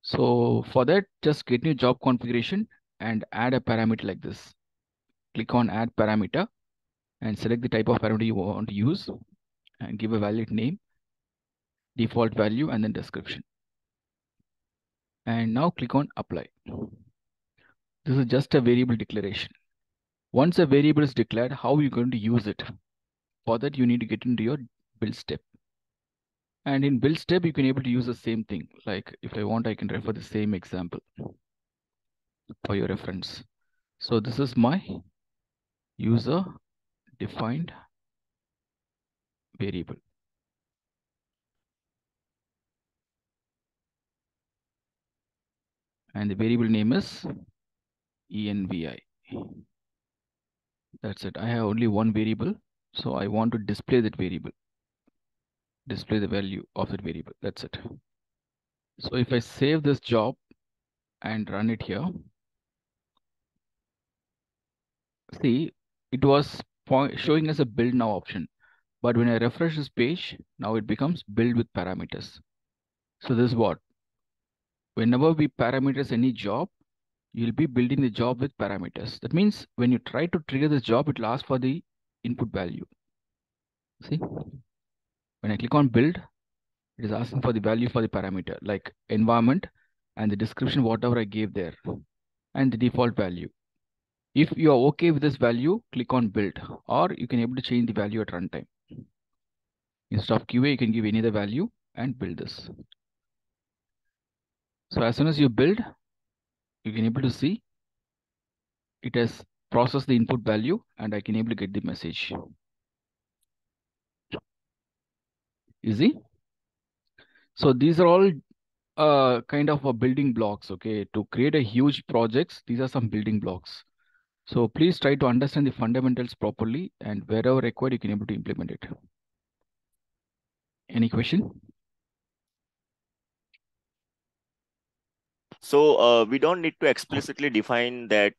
So for that, just get new job configuration and add a parameter like this. Click on add parameter and select the type of parameter you want to use and give a valid name, default value, and then description. And now click on apply. This is just a variable declaration. Once a variable is declared, how are you going to use it? For that, you need to get into your build step. And in build step, you can able to use the same thing. Like if I want, I can refer the same example for your reference. So this is my user defined variable. And the variable name is envi. That's it. I have only one variable. So I want to display that variable, display the value of that variable. That's it. So if I save this job and run it here, see, it was showing us a build now option. But when I refresh this page, now it becomes build with parameters. So this is what? Whenever we parameters any job, you'll be building the job with parameters. That means when you try to trigger this job, it will ask for the input value. See, when I click on build, it is asking for the value for the parameter, like environment and the description, whatever I gave there, and the default value. If you are okay with this value, click on build, or you can able to change the value at runtime. Instead of QA, you can give any other value and build this. So as soon as you build, you can able to see it has processed the input value and I can able to get the message. Easy. So these are all kind of a building blocks. Okay, to create a huge projects, these are some building blocks. So please try to understand the fundamentals properly, and wherever required, you can able to implement it. Any question? So we don't need to explicitly define that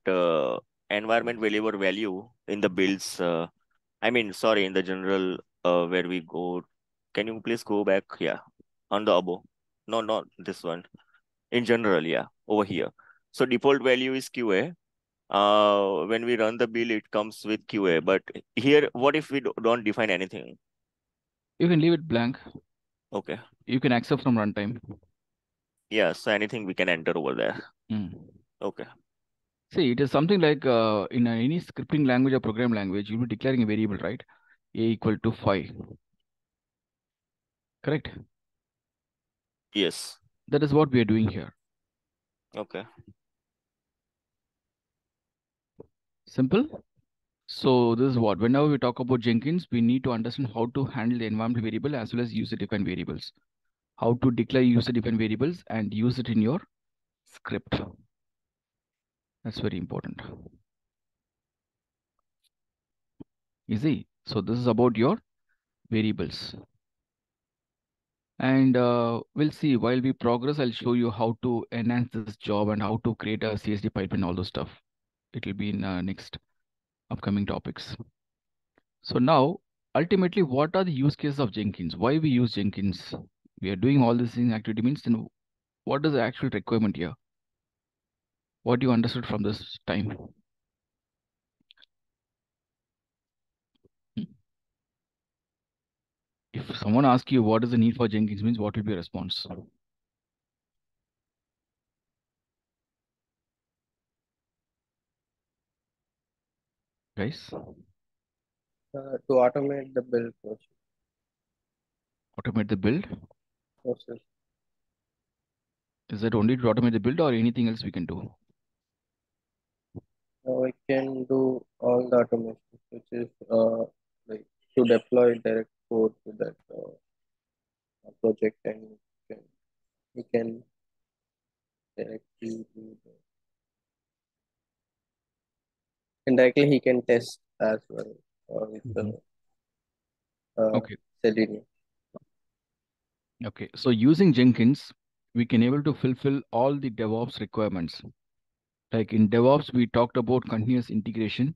environment variable value in the builds. I mean, sorry, in the general where we go. Can you please go back? Yeah, on the above. No, not this one. In general, yeah, over here. So default value is QA. When we run the build, it comes with QA. But here, what if we don't define anything? You can leave it blank. Okay. You can accept from runtime. Yeah, so anything we can enter over there. Okay. See, it is something like in any scripting language or program language, you'll be declaring a variable, right? A equal to 5. Correct? Yes. That is what we are doing here. Okay. Simple. So this is what, whenever we talk about Jenkins, we need to understand how to handle the environment variable as well as user-defined variables. How to declare user-defined variables and use it in your script. That's very important. Easy. So this is about your variables. And we'll see while we progress, I'll show you how to enhance this job and how to create a CSD pipeline, all those stuff. It will be in next upcoming topics. So now, ultimately, what are the use cases of Jenkins? Why we use Jenkins? We are doing all this in activity means, then what is the actual requirement here? What you understood from this time? If someone asks you what is the need for Jenkins means, what will be your response? Guys? To automate the build process. Automate the build? Process. Is that only to automate the build or anything else we can do? We can do all the automation, which is like to deploy direct code to that project, and he can directly do the, and directly he can test as well with the Okay. Selenium. Okay. So using Jenkins, we can able to fulfill all the DevOps requirements. Like in DevOps, we talked about continuous integration,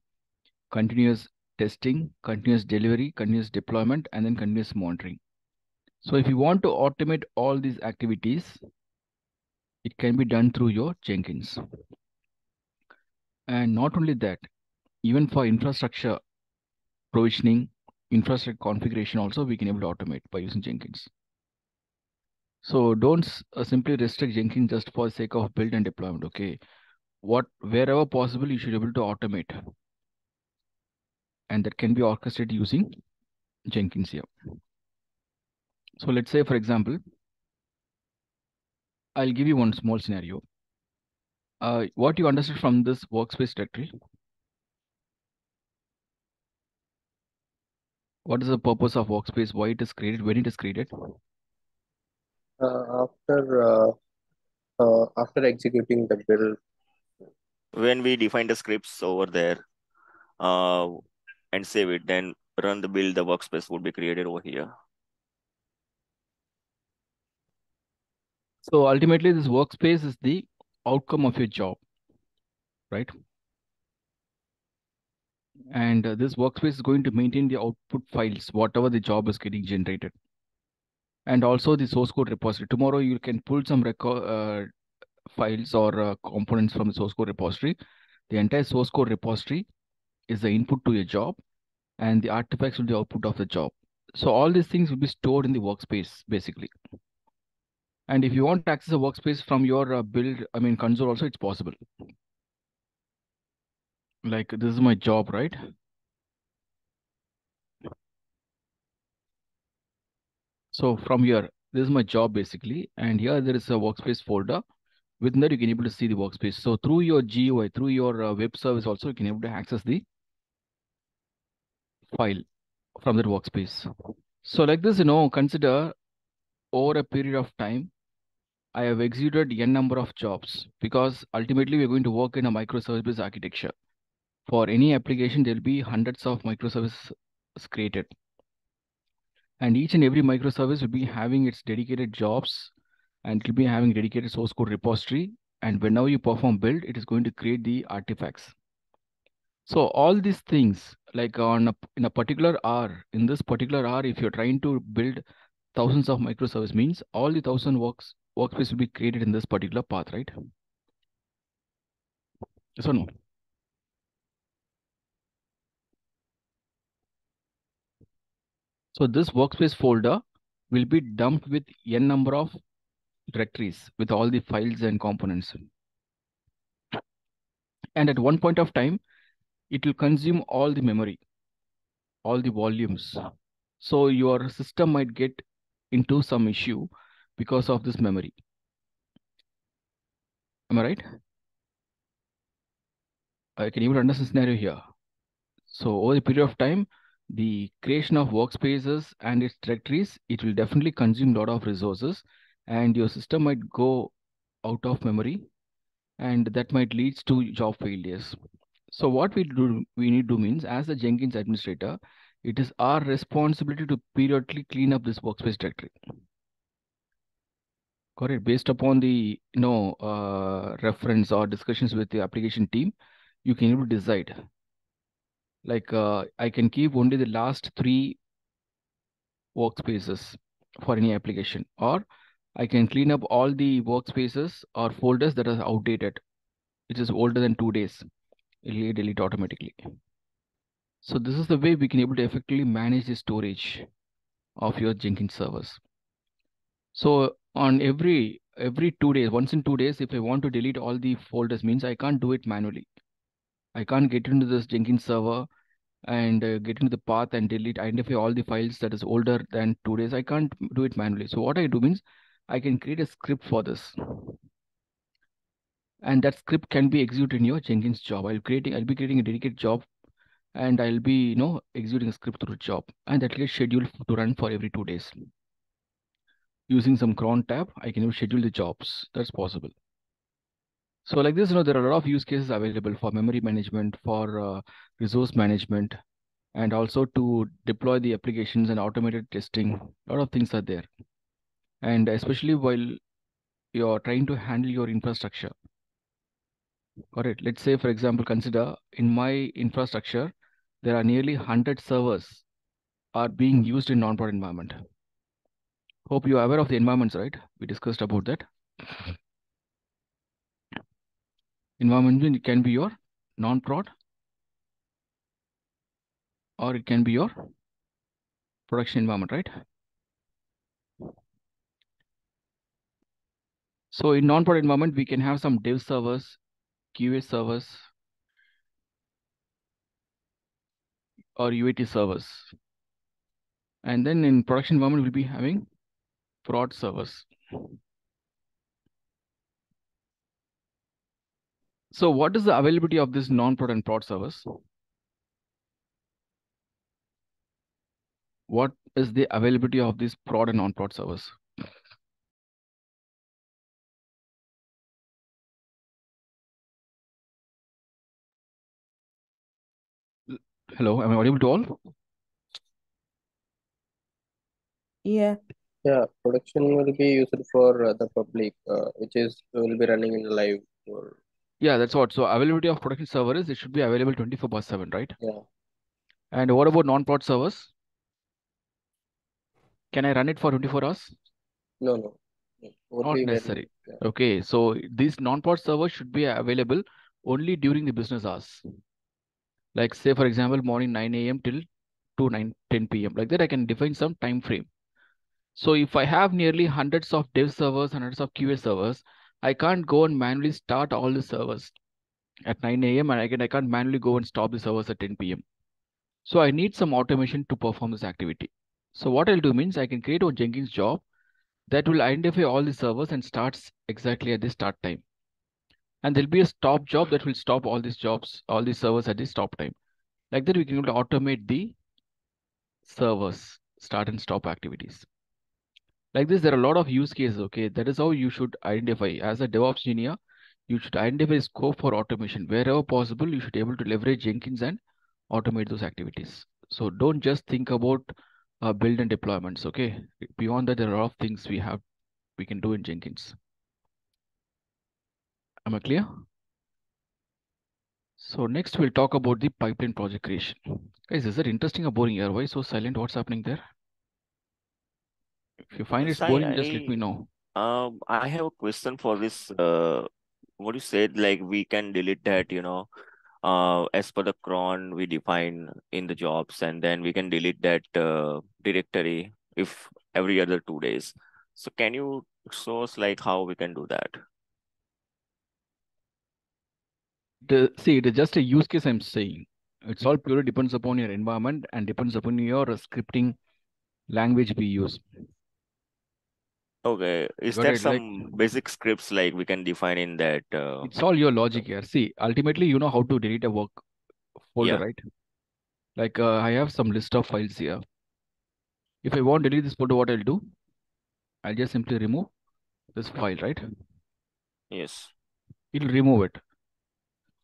continuous testing, continuous delivery, continuous deployment, and then continuous monitoring. So if you want to automate all these activities, it can be done through your Jenkins. And not only that, even for infrastructure provisioning, infrastructure configuration also, we can able to automate by using Jenkins. So don't simply restrict Jenkins just for the sake of build and deployment. Okay. Wherever possible, you should be able to automate. And that can be orchestrated using Jenkins here. So let's say, for example, I'll give you one small scenario. What you understood from this workspace directory? What is the purpose of workspace? Why it is created? When it is created? After executing the build. When we define the scripts over there and save it, then run the build, the workspace would be created over here. So ultimately, this workspace is the outcome of your job, right? And this workspace is going to maintain the output files, whatever the job is getting generated. And also the source code repository. Tomorrow, you can pull some files or components from the source code repository. The entire source code repository is the input to your job, and the artifacts will be the output of the job. So all these things will be stored in the workspace, basically. And if you want to access a workspace from your console also, it's possible. Like this is my job, right? So from here, this is my job basically. And here there is a workspace folder. Within that, you can able to see the workspace. So through your GUI, through your web service also, you can able to access the file from that workspace. So like this, consider over a period of time, I have executed n number of jobs because ultimately we're going to work in a microservice architecture. For any application, there'll be hundreds of microservices created. And each and every microservice will be having its dedicated jobs, and it will be having dedicated source code repository. And whenever you perform build, it is going to create the artifacts. So all these things, like in a particular hour, in this particular hour, if you're trying to build thousands of microservices, means all the 1,000 workspace will be created in this particular path, right? Yes or no? So this workspace folder will be dumped with n number of directories with all the files and components. And at one point of time, it will consume all the memory, all the volumes. So your system might get into some issue because of this memory. Am I right? I can even understand scenario here. So over the period of time, the creation of workspaces and its directories, it will definitely consume a lot of resources, and your system might go out of memory, and that might lead to job failures. So what we need to do means, as a Jenkins administrator, it is our responsibility to periodically clean up this workspace directory. Correct. Based upon the reference or discussions with the application team, you can able to decide. Like I can keep only the last 3 workspaces for any application, or I can clean up all the workspaces or folders that are outdated, which is older than 2 days. It will delete automatically. So this is the way we can able to effectively manage the storage of your Jenkins servers. So on every 2 days, once in 2 days, if I want to delete all the folders, means I can't do it manually. I can't get into this Jenkins server and get into the path and identify all the files that is older than 2 days. I can't do it manually. So what I do means I can create a script for this. And that script can be executed in your Jenkins job. I'll be creating a dedicated job and I'll be, executing a script through the job, and that gets scheduled to run for every 2 days. Using some cron tab, I can schedule the jobs. That's possible. So like this, there are a lot of use cases available for memory management, for resource management, and also to deploy the applications and automated testing. A lot of things are there. And especially while you're trying to handle your infrastructure. Got it. Let's say, for example, consider in my infrastructure, there are nearly 100 servers are being used in non-prod environment. Hope you are aware of the environments, right? We discussed about that. Environment can be your non-prod, or it can be your production environment, right? So in non-prod environment, we can have some dev servers, QA servers, or UAT servers. And then in production environment, we'll be having prod servers. So what is the availability of this non-prod and prod servers? What is the availability of these prod and non-prod servers? Hello, am I audible to all? Yeah. Yeah, production will be used for the public, which will be running in live. Or, Yeah, that's what. So availability of production servers, it should be available 24/7, right? yeah. And what about non-prod servers? Can I run it for 24 hours? No. Not Only when, necessary. yeah. Okay, so these non-prod servers should be available only during the business hours. Like say, for example, morning 9 a.m. till to 10 p.m. Like that, I can define some time frame. So if I have nearly hundreds of dev servers, hundreds of QA servers, I can't go and manually start all the servers at 9 a.m. and I can't manually go and stop the servers at 10 p.m. So I need some automation to perform this activity. So what I'll do means I can create a Jenkins job that will identify all the servers and starts exactly at the start time. And there'll be a stop job that will stop all these jobs, all these servers at the stop time. Like that, we can automate the servers start and stop activities. Like this, there are a lot of use cases. Okay, that is how you should identify as a DevOps engineer. You should identify scope for automation wherever possible. You should be able to leverage Jenkins and automate those activities. So don't just think about build and deployments. Okay, beyond that, there are a lot of things we can do in Jenkins. Am I clear? So next we'll talk about the pipeline project creation. Guys, is that interesting or boring here? Why so silent? What's happening there? If you find Yes, it's boring, just let me know. I have a question for this. What you said, like we can delete that, as per the cron we define in the jobs, and then we can delete that directory if every other 2 days. So can you show us like how we can do that? See, it is just a use case I'm saying. It's all purely depends upon your environment and depends upon your scripting language we use. Okay, is Got there it? Like some basic scripts like we can define in that? it's all your logic here. See, ultimately, you know how to delete a work folder, Yeah. right? Like I have some list of files here. If I want to delete this folder, what I'll do? I'll just simply remove this file, right? Yes. It'll remove it.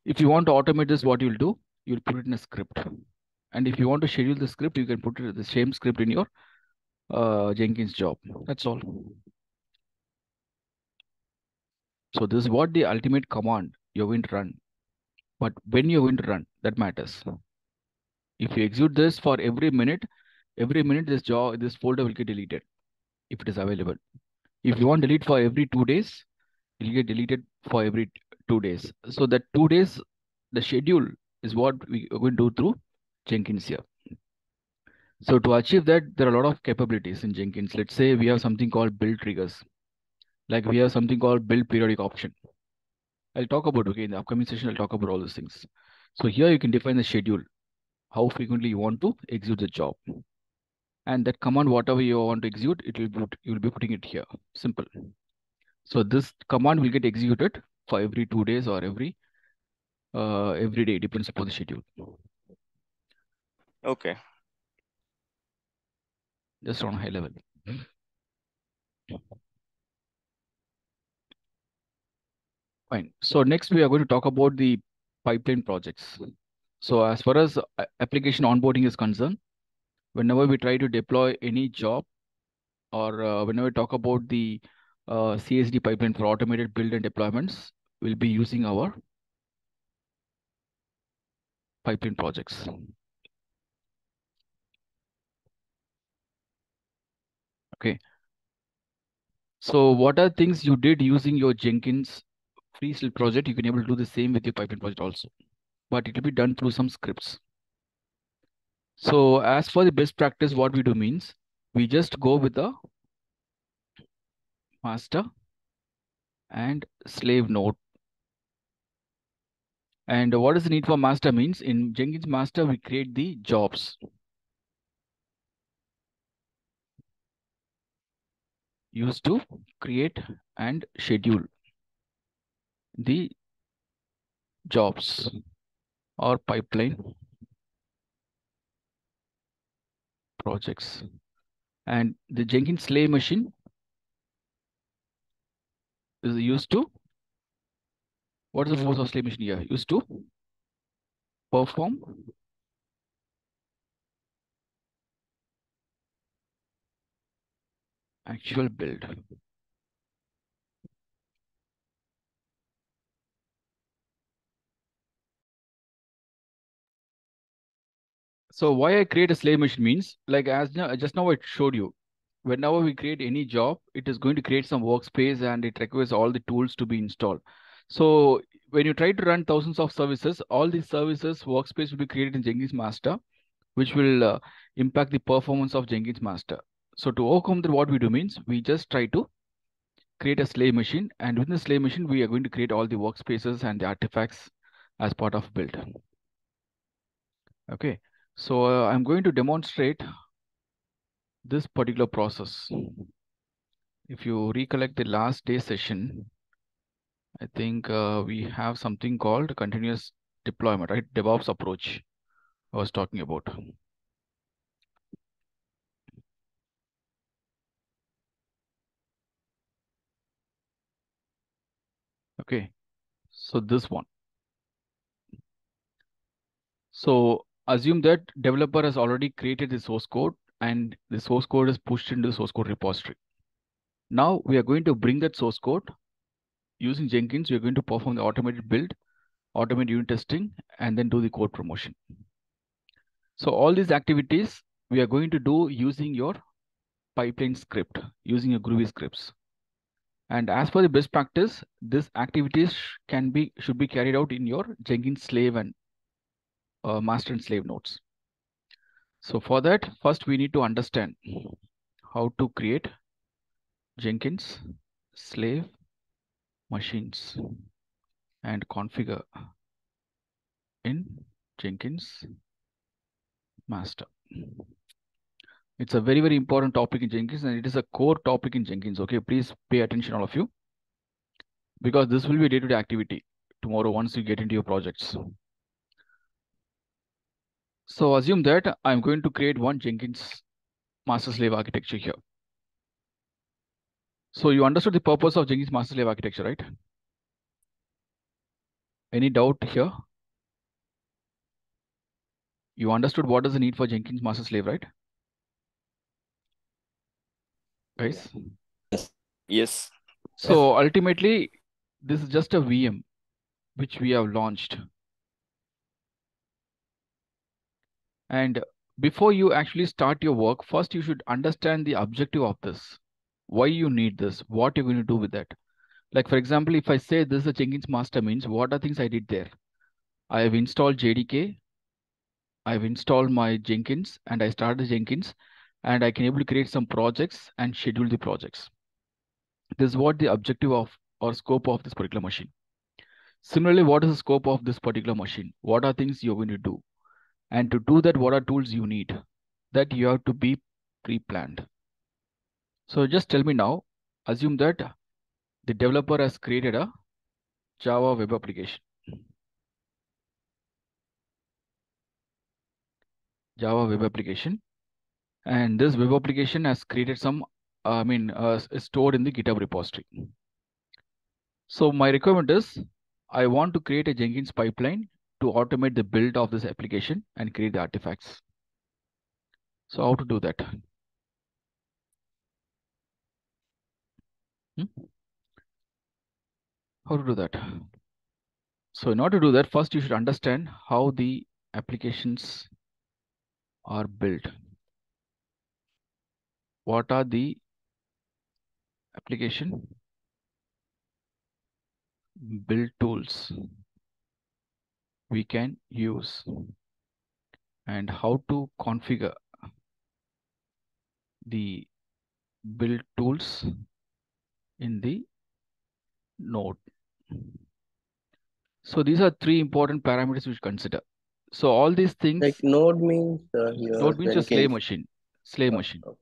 If you want to automate this, what you'll do? You'll put it in a script. And if you want to schedule the script, you can put it the same script in your Jenkins job. That's all. So this is what the ultimate command you're going to run. But when you're going to run, that matters. If you execute this for every minute this folder will get deleted if it is available. If you want delete for every 2 days, it will get deleted for every 2 days. So that 2 days, the schedule is what we are going to do through Jenkins here. So to achieve that, there are a lot of capabilities in Jenkins. Let's say we have something called build triggers. Like we have something called build periodic option. I'll talk about, okay, in the upcoming session, I'll talk about all those things. So here you can define the schedule, how frequently you want to execute the job. And that command, whatever you want to execute, you'll be putting it here. Simple. So this command will get executed for every 2 days or every day, depends upon the schedule. Okay. Just on a high level. Fine. So next we are going to talk about the pipeline projects. So as far as application onboarding is concerned, whenever we try to deploy any job or whenever we talk about the CSD pipeline for automated build and deployments, we'll be using our pipeline projects. Okay. So what are things you did using your Jenkins freestyle project? You can able to do the same with your pipeline project also, but it will be done through some scripts. So as for the best practice, what we do means we just go with the master and slave node. And what is the need for master means in Jenkins master, we create the jobs. Used to create and schedule the jobs or pipeline projects. And the Jenkins slave machine is used to, what is the purpose of slave machine here? Used to perform actual build. So why I create a slave machine means, like as just now I showed you, whenever we create any job, it is going to create some workspace and it requires all the tools to be installed. So when you try to run thousands of services, all these services workspace will be created in Jenkins master, which will impact the performance of Jenkins master. So to overcome that, what we do means we just try to create a slave machine, and within the slave machine, we are going to create all the workspaces and the artifacts as part of build. Okay, so I'm going to demonstrate this particular process. If you recollect the last day session, I think we have something called continuous deployment, right? DevOps approach I was talking about. Okay, so this one. So assume that developer has already created the source code and the source code is pushed into the source code repository. Now we are going to bring that source code using Jenkins. We are going to perform the automated build, automate unit testing, and then do the code promotion. So all these activities we are going to do using your pipeline script, using your Groovy scripts. And as per the best practice, these activities should be carried out in your Jenkins slave and master and slave nodes. So for that, first we need to understand how to create Jenkins slave machines and configure in Jenkins master. It's a very, very important topic in Jenkins, and it is a core topic in Jenkins. Okay, please pay attention, all of you, because this will be a day-to-day activity tomorrow once you get into your projects. So assume that I'm going to create one Jenkins master slave architecture here. So you understood the purpose of Jenkins master slave architecture, right? Any doubt here? You understood what is the need for Jenkins master slave, right? Guys? Yes. Yes. So ultimately, this is just a VM which we have launched. And before you actually start your work, first you should understand the objective of this. Why you need this, what you're going to do with that. Like for example, if I say this is a Jenkins master means, what are things I did there? I have installed JDK, I've installed my Jenkins and I started Jenkins and I can able to create some projects and schedule the projects. This is what the objective of or scope of this particular machine. Similarly, what is the scope of this particular machine? What are things you're going to do? And to do that, what are tools you need? That you have to be pre-planned. So just tell me now, assume that the developer has created a Java web application. Java web application, and this web application has created some, is stored in the GitHub repository. So my requirement is, I want to create a Jenkins pipeline to automate the build of this application and create the artifacts. So how to do that? How to do that? So in order to do that, first you should understand how the applications are built. What are the application build tools we can use, and how to configure the build tools in the node. So these are three important parameters we should consider. So all these things. Like node means here Node means a slave machine. Slave machine. Okay.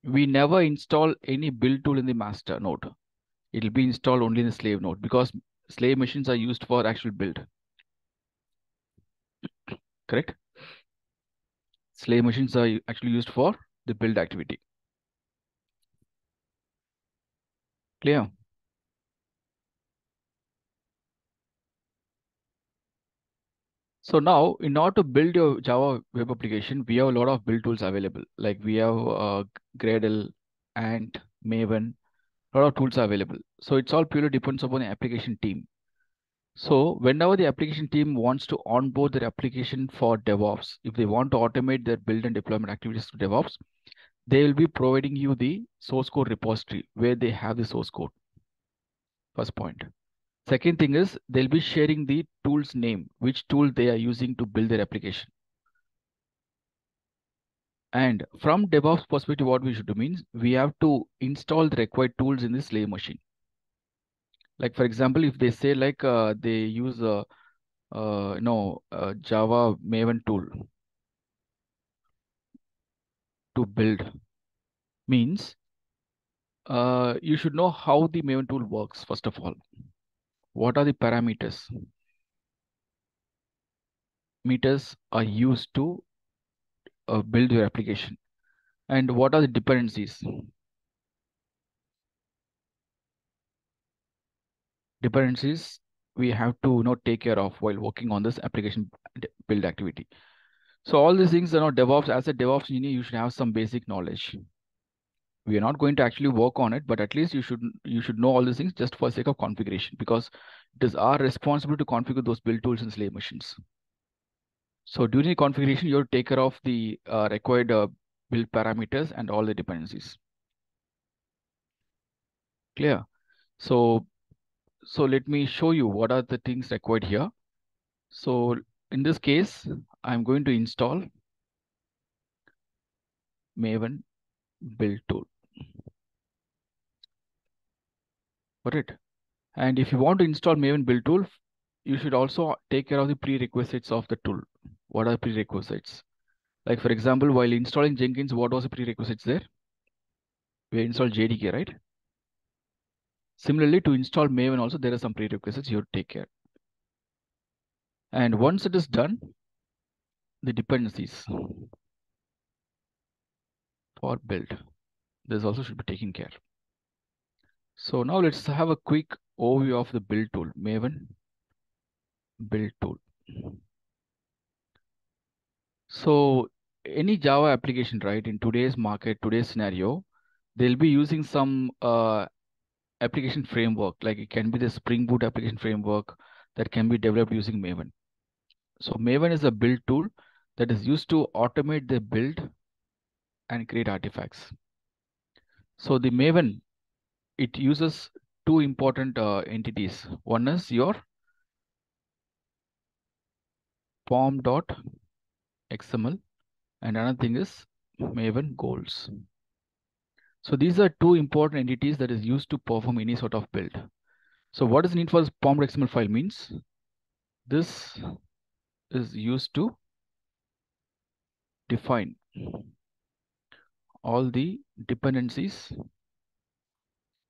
We never install any build tool in the master node. It will be installed only in the slave node, because slave machines are used for actual build. Correct? Slave machines are actually used for the build activity. Clear? So now, in order to build your Java web application, we have a lot of build tools available. Like we have Gradle, Ant, Maven, a lot of tools are available. So it's all purely depends upon the application team. So whenever the application team wants to onboard their application for DevOps, if they want to automate their build and deployment activities to DevOps, they will be providing you the source code repository where they have the source code. First point. Second thing is, they'll be sharing the tool's name, which tool they are using to build their application. And from DevOps perspective, what we should do means we have to install the required tools in the slave machine. Like for example, if they say like they use Java Maven tool to build, means you should know how the Maven tool works. First of all, what are the parameters? Meters are used to build your application, and what are the dependencies? Dependencies we have to take care of while working on this application build activity. So all these things, DevOps, as a DevOps engineer, you should have some basic knowledge. We are not going to actually work on it, but at least you should know all these things just for the sake of configuration, because it is our responsibility to configure those build tools in slave machines. So during the configuration, you have to take care of the required build parameters and all the dependencies. Clear? So let me show you what are the things required here. So in this case, I'm going to install Maven build tool. Got it? And if you want to install Maven build tool, you should also take care of the prerequisites of the tool. What are the prerequisites? Like for example, while installing Jenkins, what was the prerequisites there? We installed JDK, right? Similarly, to install Maven also, there are some prerequisites you have to take care. And once it is done, the dependencies for build, this also should be taken care. So now let's have a quick overview of the build tool, Maven build tool. So any Java application, right, in today's market, today's scenario, they'll be using some application framework, like it can be the Spring Boot application framework that can be developed using Maven. So Maven is a build tool that is used to automate the build and create artifacts. So the Maven, it uses two important entities. One is your pom.xml and another thing is Maven goals. So these are two important entities that is used to perform any sort of build. So what is need for this pom.xml file means this is used to define all the dependencies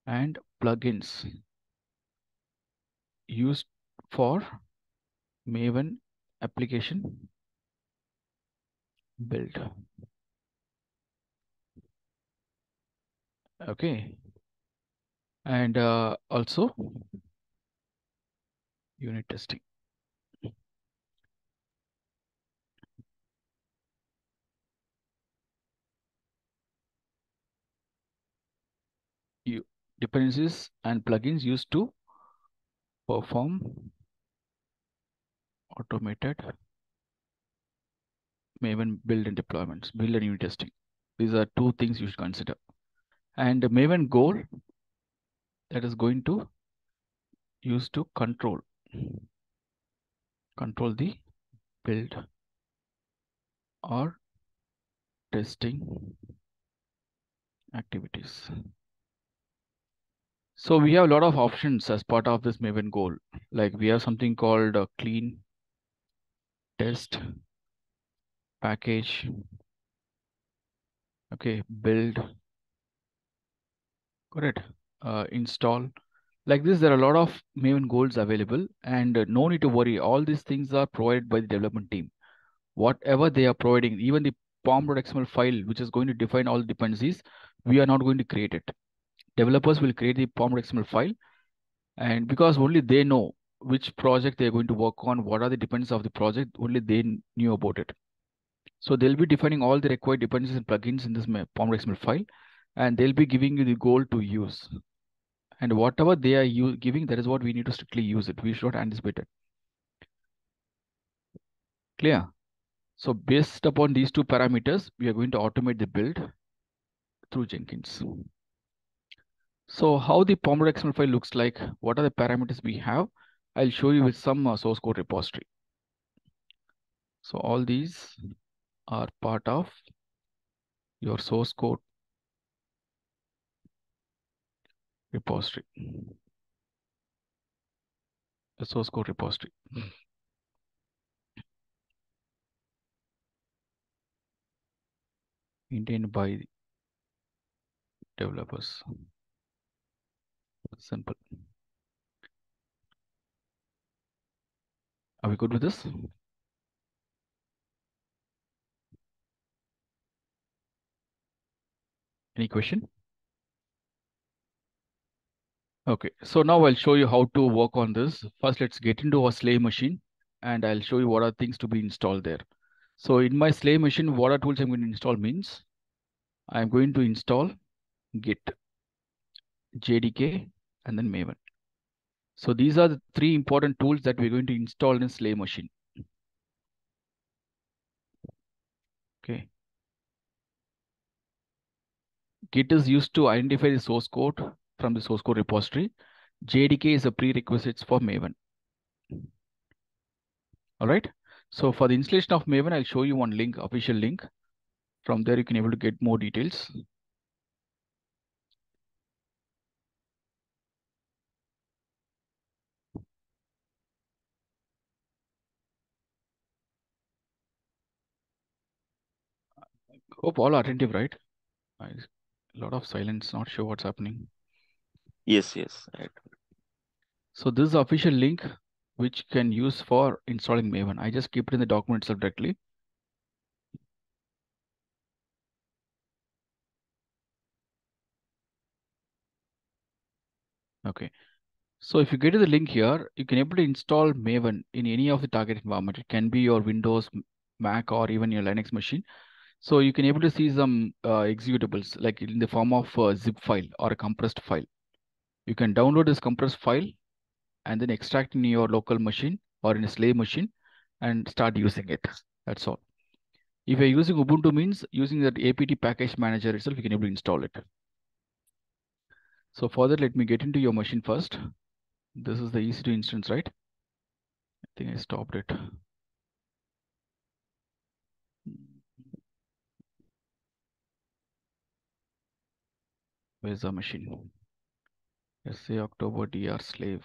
and plugins used for Maven application build. Okay. And also unit testing. Dependencies and plugins used to perform automated Maven build and deployments, build and unit testing. These are two things you should consider. And the Maven goal that is going to use to control the build or testing activities. So we have a lot of options as part of this Maven goal. Like we have something called a clean test package. Okay, build, correct. Install. Like this, there are a lot of Maven goals available, and no need to worry. All these things are provided by the development team. Whatever they are providing, even the pom.xml file, which is going to define all the dependencies, we are not going to create it. Developers will create the pom.xml file, and because only they know which project they are going to work on, what are the dependencies of the project, only they knew about it. So they'll be defining all the required dependencies and plugins in this pom.xml file, and they'll be giving you the goal to use. And whatever they are giving, that is what we need to strictly use it. We should not anticipate it. Clear? So based upon these two parameters, we are going to automate the build through Jenkins. So how the pom.xml file looks like, what are the parameters we have? I'll show you with some source code repository. So all these are part of your source code repository. The source code repository. Maintained by developers. Simple. Are we good with this? Any question? Okay, so now I'll show you how to work on this. First, let's get into our slave machine, and I'll show you what are things to be installed there. So in my slave machine, what are tools I'm going to install means I'm going to install Git, JDK, and then Maven. So these are the three important tools that we're going to install in a slave machine. Okay. Git is used to identify the source code from the source code repository. JDK is a prerequisite for Maven. All right. So for the installation of Maven, I'll show you one link, official link. From there, you can able to get more details. Hope all are attentive, right? A lot of silence, not sure what's happening. Yes, yes. Right. So this is the official link which can use for installing Maven. I just keep it in the document itself directly. Okay. So if you get to the link here, you can able to install Maven in any of the target environment. It can be your Windows, Mac, or even your Linux machine. So you can able to see some executables like in the form of a zip file or a compressed file. You can download this compressed file and then extract in your local machine or in a slave machine and start using it. That's all. If you're using Ubuntu means using that apt package manager itself, you can able to install it. So for that, let me get into your machine first. This is the EC2 instance, right? I think I stopped it. Where's the machine? SA October DR slave.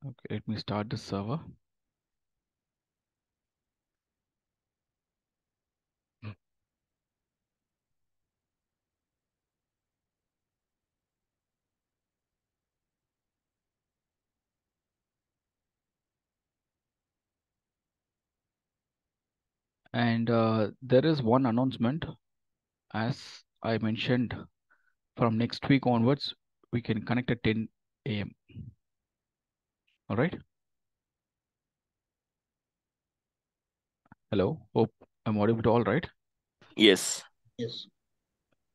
Okay, let me start the server. And there is one announcement, as I mentioned, from next week onwards, we can connect at 10 a.m. All right. Hello. Hope I'm audible to all, right? Yes. Yes.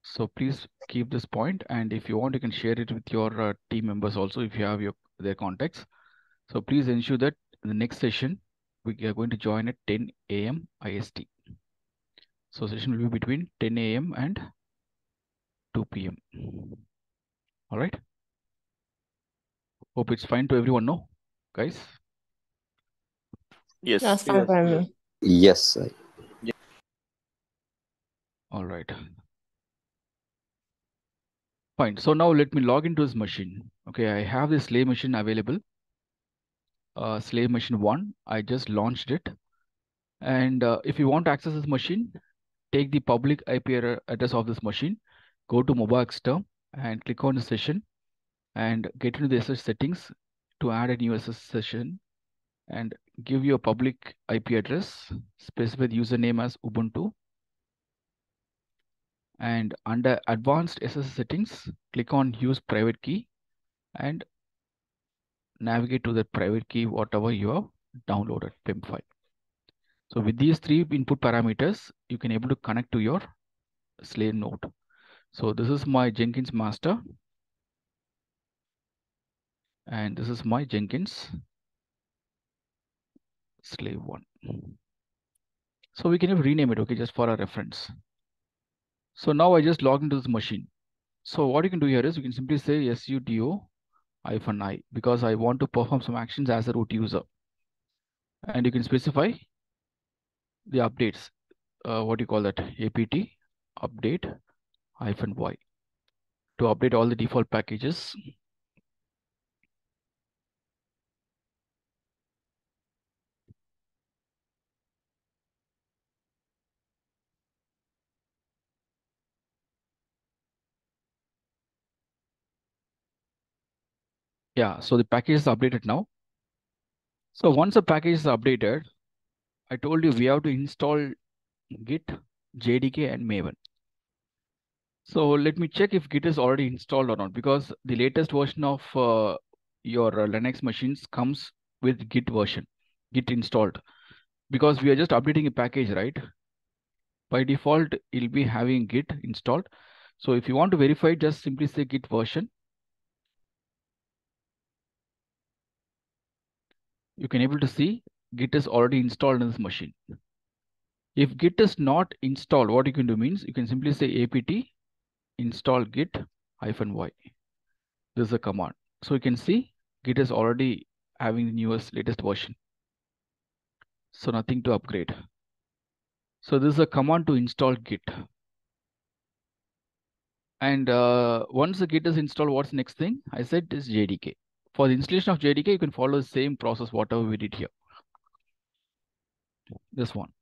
So please keep this point, and if you want, you can share it with your team members also if you have their contacts. So please ensure that in the next session we are going to join at 10 a.m. IST. So session will be between 10 a.m. and 2 p.m. All right. Hope it's fine to everyone, no, guys? Yes. That's fine by me. Yes, sir. All right. Fine. So now let me log into this machine. Okay, I have this slave machine available. Slave machine 1. I just launched it. And if you want to access this machine, take the public IP address of this machine, go to mobile XTerm and click on the session and get into the SS settings to add a new SS session and give your public IP address, specify the username as Ubuntu. And under advanced SS settings, click on use private key and navigate to that private key, whatever you have downloaded PIM file. So with these 3 input parameters, you can able to connect to your slave node. So this is my Jenkins master. And this is my Jenkins slave 1. So we can even rename it, okay, just for our reference. So now I just log into this machine. So what you can do here is you can simply say sudo-i because I want to perform some actions as a root user. And you can specify the updates. What do you call that? apt update-y to update all the default packages. Yeah, so the package is updated now. So once the package is updated, I told you we have to install Git, JDK, and Maven. So let me check if Git is already installed or not, because the latest version of your Linux machines comes with Git version, Git installed, because we are just updating a package, right? By default, it'll be having Git installed. So if you want to verify, just simply say Git version. You can able to see Git is already installed in this machine. If Git is not installed, what you can do means you can simply say apt install git -y. This is a command. So you can see Git is already having the newest latest version. So nothing to upgrade. So this is a command to install Git. And once the Git is installed, what's the next thing? I said is JDK. For the installation of JDK, you can follow the same process, whatever we did here. This one.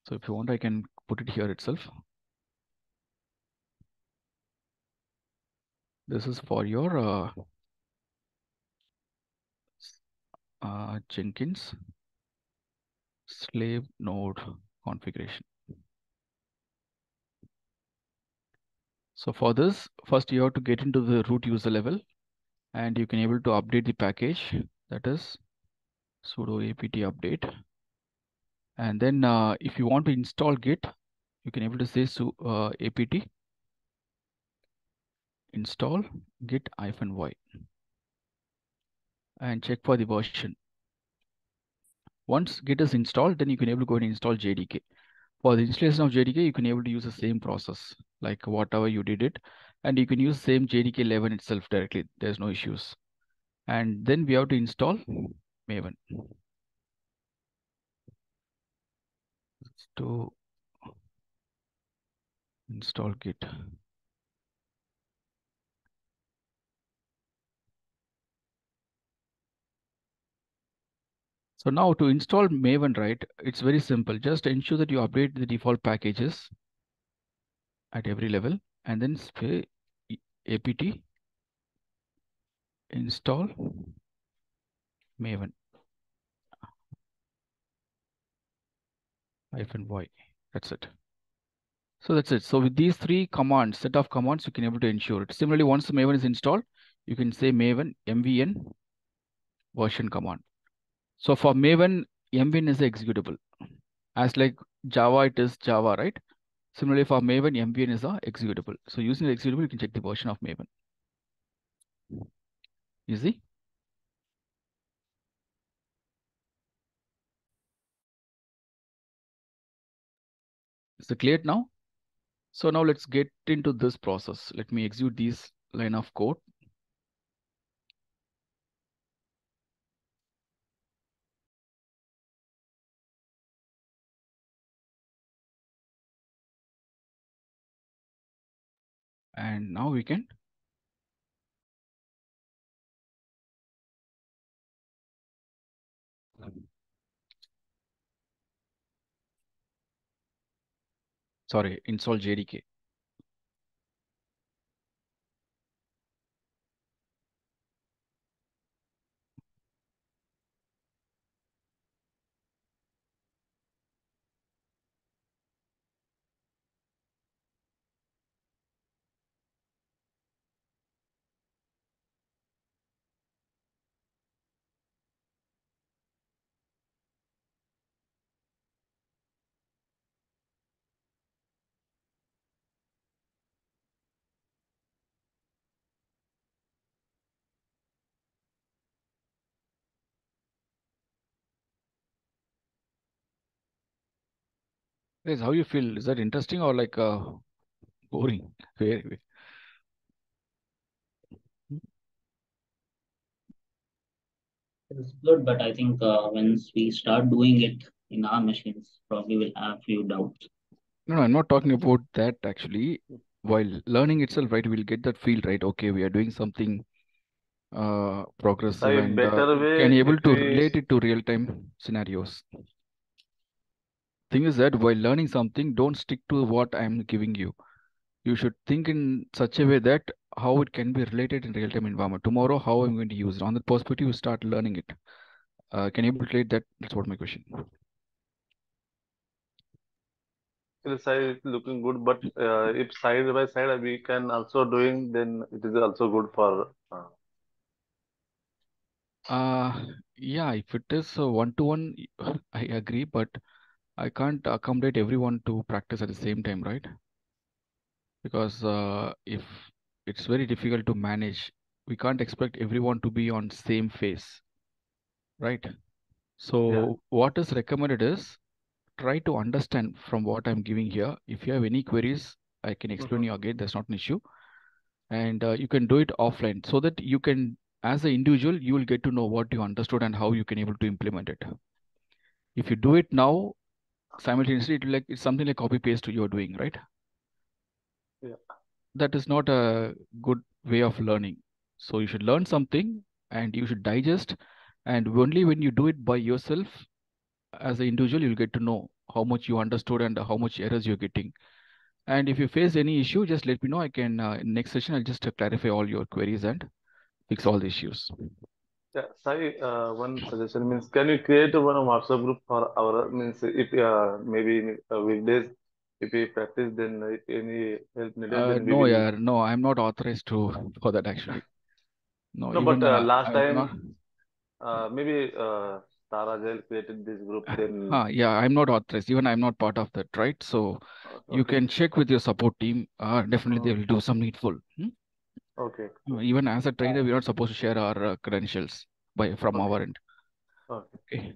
So if you want, I can put it here itself. This is for your Jenkins slave node configuration. So for this, first you have to get into the root user level and you can able to update the package, that is sudo apt update. And then if you want to install Git, you can able to say apt install git -y and check for the version. Once Git is installed, then you can able to go and install JDK. For the installation of JDK, you can able to use the same process, like whatever you did it, and you can use same JDK 11 itself directly. There's no issues. And then we have to install Maven. To install Git. So now to install Maven, right, it's very simple. Just ensure that you update the default packages at every level and then say apt install Maven. -y. That's it. So that's it. So with these three commands, set of commands, you can able to ensure it. Similarly, once the Maven is installed, you can say Maven mvn version command. So for Maven, mvn is the executable. As like Java, it is Java, right? Similarly, for Maven, mvn is a executable. So using the executable, you can check the version of Maven. Easy. Is it clear now? So now let's get into this process. Let me execute these line of code. And now we can install JDK. Guys, how you feel? Is that interesting or like boring? Very. It's good, but I think once we start doing it in our machines, probably we'll have few doubts. No, I'm not talking about that actually. While learning itself, right, we'll get that feel, right? Okay, we are doing something progressive Sai, and better way can able if to we relate it to real-time scenarios. Thing is that while learning something, don't stick to what I'm giving you. You should think in such a way that how it can be related in real-time environment. Tomorrow, how I'm going to use it. On that perspective, you start learning it. Can you able to relate that? That's what my question. the side is looking good, but if side by side we can also doing, then it is also good for. Yeah, if it is one-to-one, I agree, but I can't accommodate everyone to practice at the same time, right? Because if it's very difficult to manage, we can't expect everyone to be on same phase, right? So what is recommended is try to understand from what I'm giving here. If you have any queries, I can explain you again. That's not an issue. And you can do it offline so that you can, as an individual, you will get to know what you understood and how you can able to implement it. If you do it now, simultaneously, it's something like copy paste you're doing, right? Yeah. That is not a good way of learning. So you should learn something and you should digest. And only when you do it by yourself as an individual, you'll get to know how much you understood and how much errors you're getting. And if you face any issue, just let me know. I can, in next session, I'll just clarify all your queries and fix all the issues. Yeah, Sai, one suggestion means, can you create one WhatsApp group for our means if maybe in weekdays if we practice, then any help needed, then we No, will. yeah, no, I'm not authorized to for that actually. No, No, but even last I'm not. time maybe Tara Jail created this group, then. Yeah, I'm not authorized. Even I'm not part of that, right? So you Okay. can check with your support team. Definitely they will do some needful. Okay. Even as a trainer, we're not supposed to share our credentials from Okay. our end. Okay.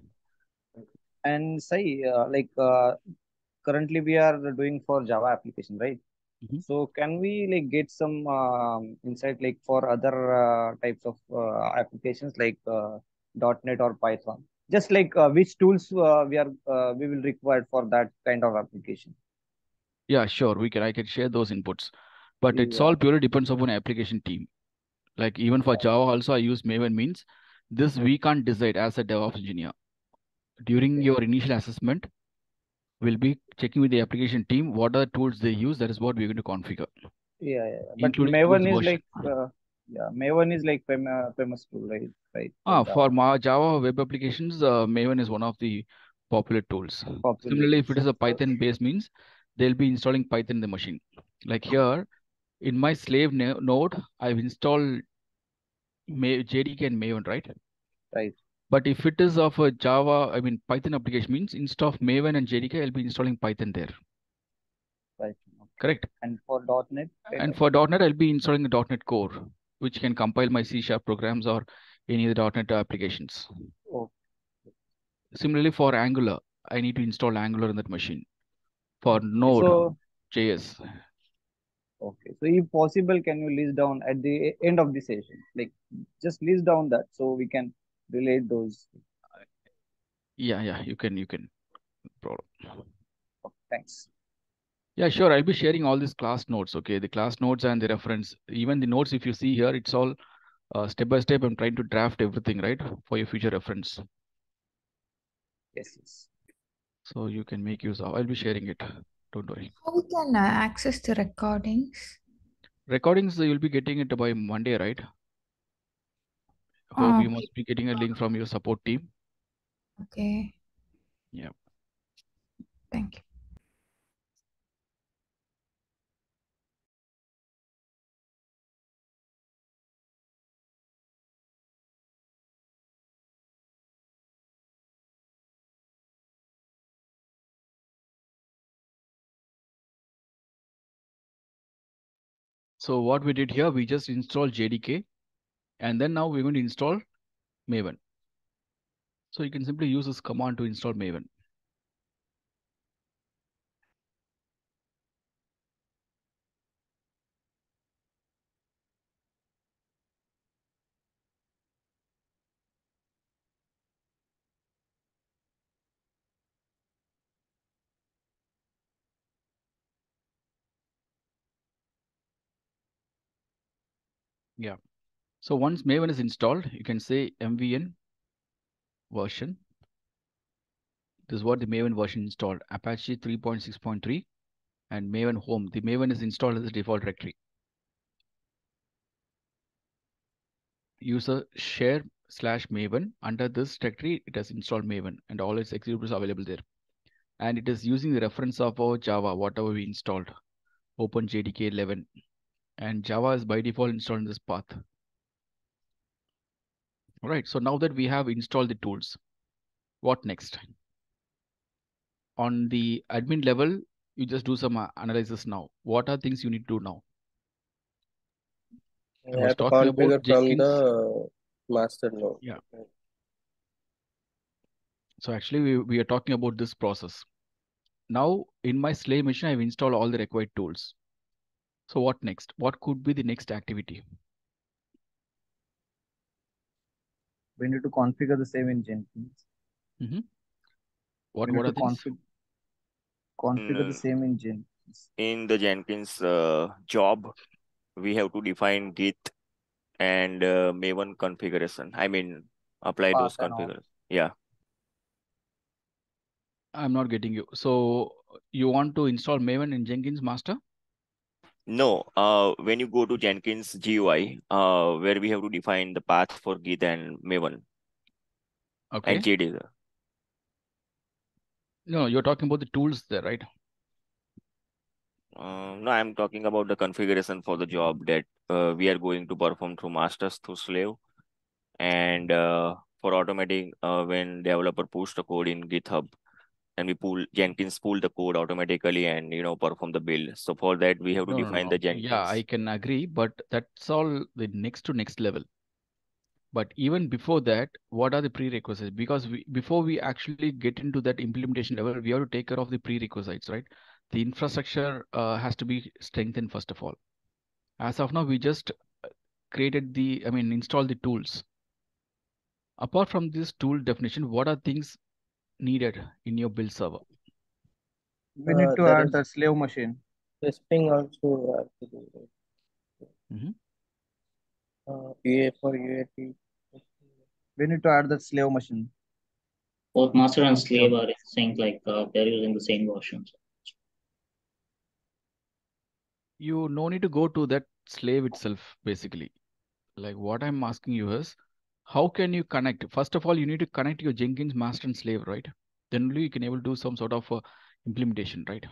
And say, currently we are doing for Java application, right? So can we like get some insight like for other types of applications like .NET or Python? Just like which tools we will require for that kind of application. Yeah, sure. I can share those inputs, but it's Yeah. all purely depends upon application team. Like even for Java also, I use Maven means this we can't decide as a DevOps engineer. During your initial assessment, we'll be checking with the application team what are the tools they use. That is what we're going to configure. Yeah. But Including tools Maven is version. like Maven is like famous tool, right? Right. For my Java web applications, Maven is one of the popular tools. Popular Similarly, if it tools. is a Python base means they'll be installing Python in the machine. Like here in my slave node, I've installed JDK and Maven, right? Right. But if it is of a Java, I mean Python application means instead of Maven and JDK, I'll be installing Python there. Right. Okay. Correct. And for .NET? And for .NET, I'll be installing the .NET Core, which can compile my C# programs or any other .NET applications. Oh. Similarly, for Angular, I need to install Angular in that machine. For Node, So, JS. okay. So if possible, can you list down at the end of the session? Like just list down that so we can relate those. Yeah, you can. Problem. Okay, thanks. Yeah, sure. I'll be sharing all these class notes. Okay, the class notes and the reference, even the notes. If you see here, it's all step by step. I'm trying to draft everything right for your future reference. Yes. So you can make use of. I'll be sharing it. Don't worry. How we can access the recordings? Recordings you'll be getting it by Monday, right? Hope you must be getting a link from your support team. Okay. Yeah. Thank you. So what we did here, we just installed JDK, and then now we're going to install Maven. So you can simply use this command to install Maven. Yeah. So once Maven is installed, you can say MVN version. This is what the Maven version installed. Apache 3.6.3 and Maven home. The Maven is installed as the default directory. User share /Maven. Under this directory, it has installed Maven and all its executables are available there. And it is using the reference of our Java, whatever we installed, OpenJDK 11. And Java is by default installed in this path. All right, so now that we have installed the tools, what next? On the admin level, you just do some analysis now. What are things you need to do now? You have to configure from Jenkins. the master node. Yeah. So actually, we are talking about this process. Now, in my slave machine, I've installed all the required tools. So what next? What could be the next activity? We need to configure the same in Jenkins. Mm-hmm. What We need are to things? configure the same in Jenkins. In the Jenkins job, we have to define Git and Maven configuration. I mean, apply those configurations. Yeah. I'm not getting you. So you want to install Maven in Jenkins master? No, when you go to Jenkins GUI, where we have to define the path for Git and Maven. Okay. And JD. No, you're talking about the tools there, right? No, I'm talking about the configuration for the job that we are going to perform through masters through slave, and for automating when developer push the code in GitHub, and we Jenkins pull the code automatically and perform the build. So for that we have to define the Jenkins. Yeah, I can agree, but that's all the next level. But even before that, what are the prerequisites? Because before we actually get into that implementation level, we have to take care of the prerequisites, right? The infrastructure has to be strengthened first of all. As of now, we just installed the tools. Apart from this tool definition, what are things needed in your build server? We need to add the slave machine. Testing also have to do it. UA for UAT. We need to add the slave machine. Both master and slave are in sync, like they're using the same versions. You no need to go to that slave itself, basically. Like what I'm asking you is, how can you connect? First of all, you need to connect your Jenkins master and slave, right? Then only you can able to do some sort of implementation, right?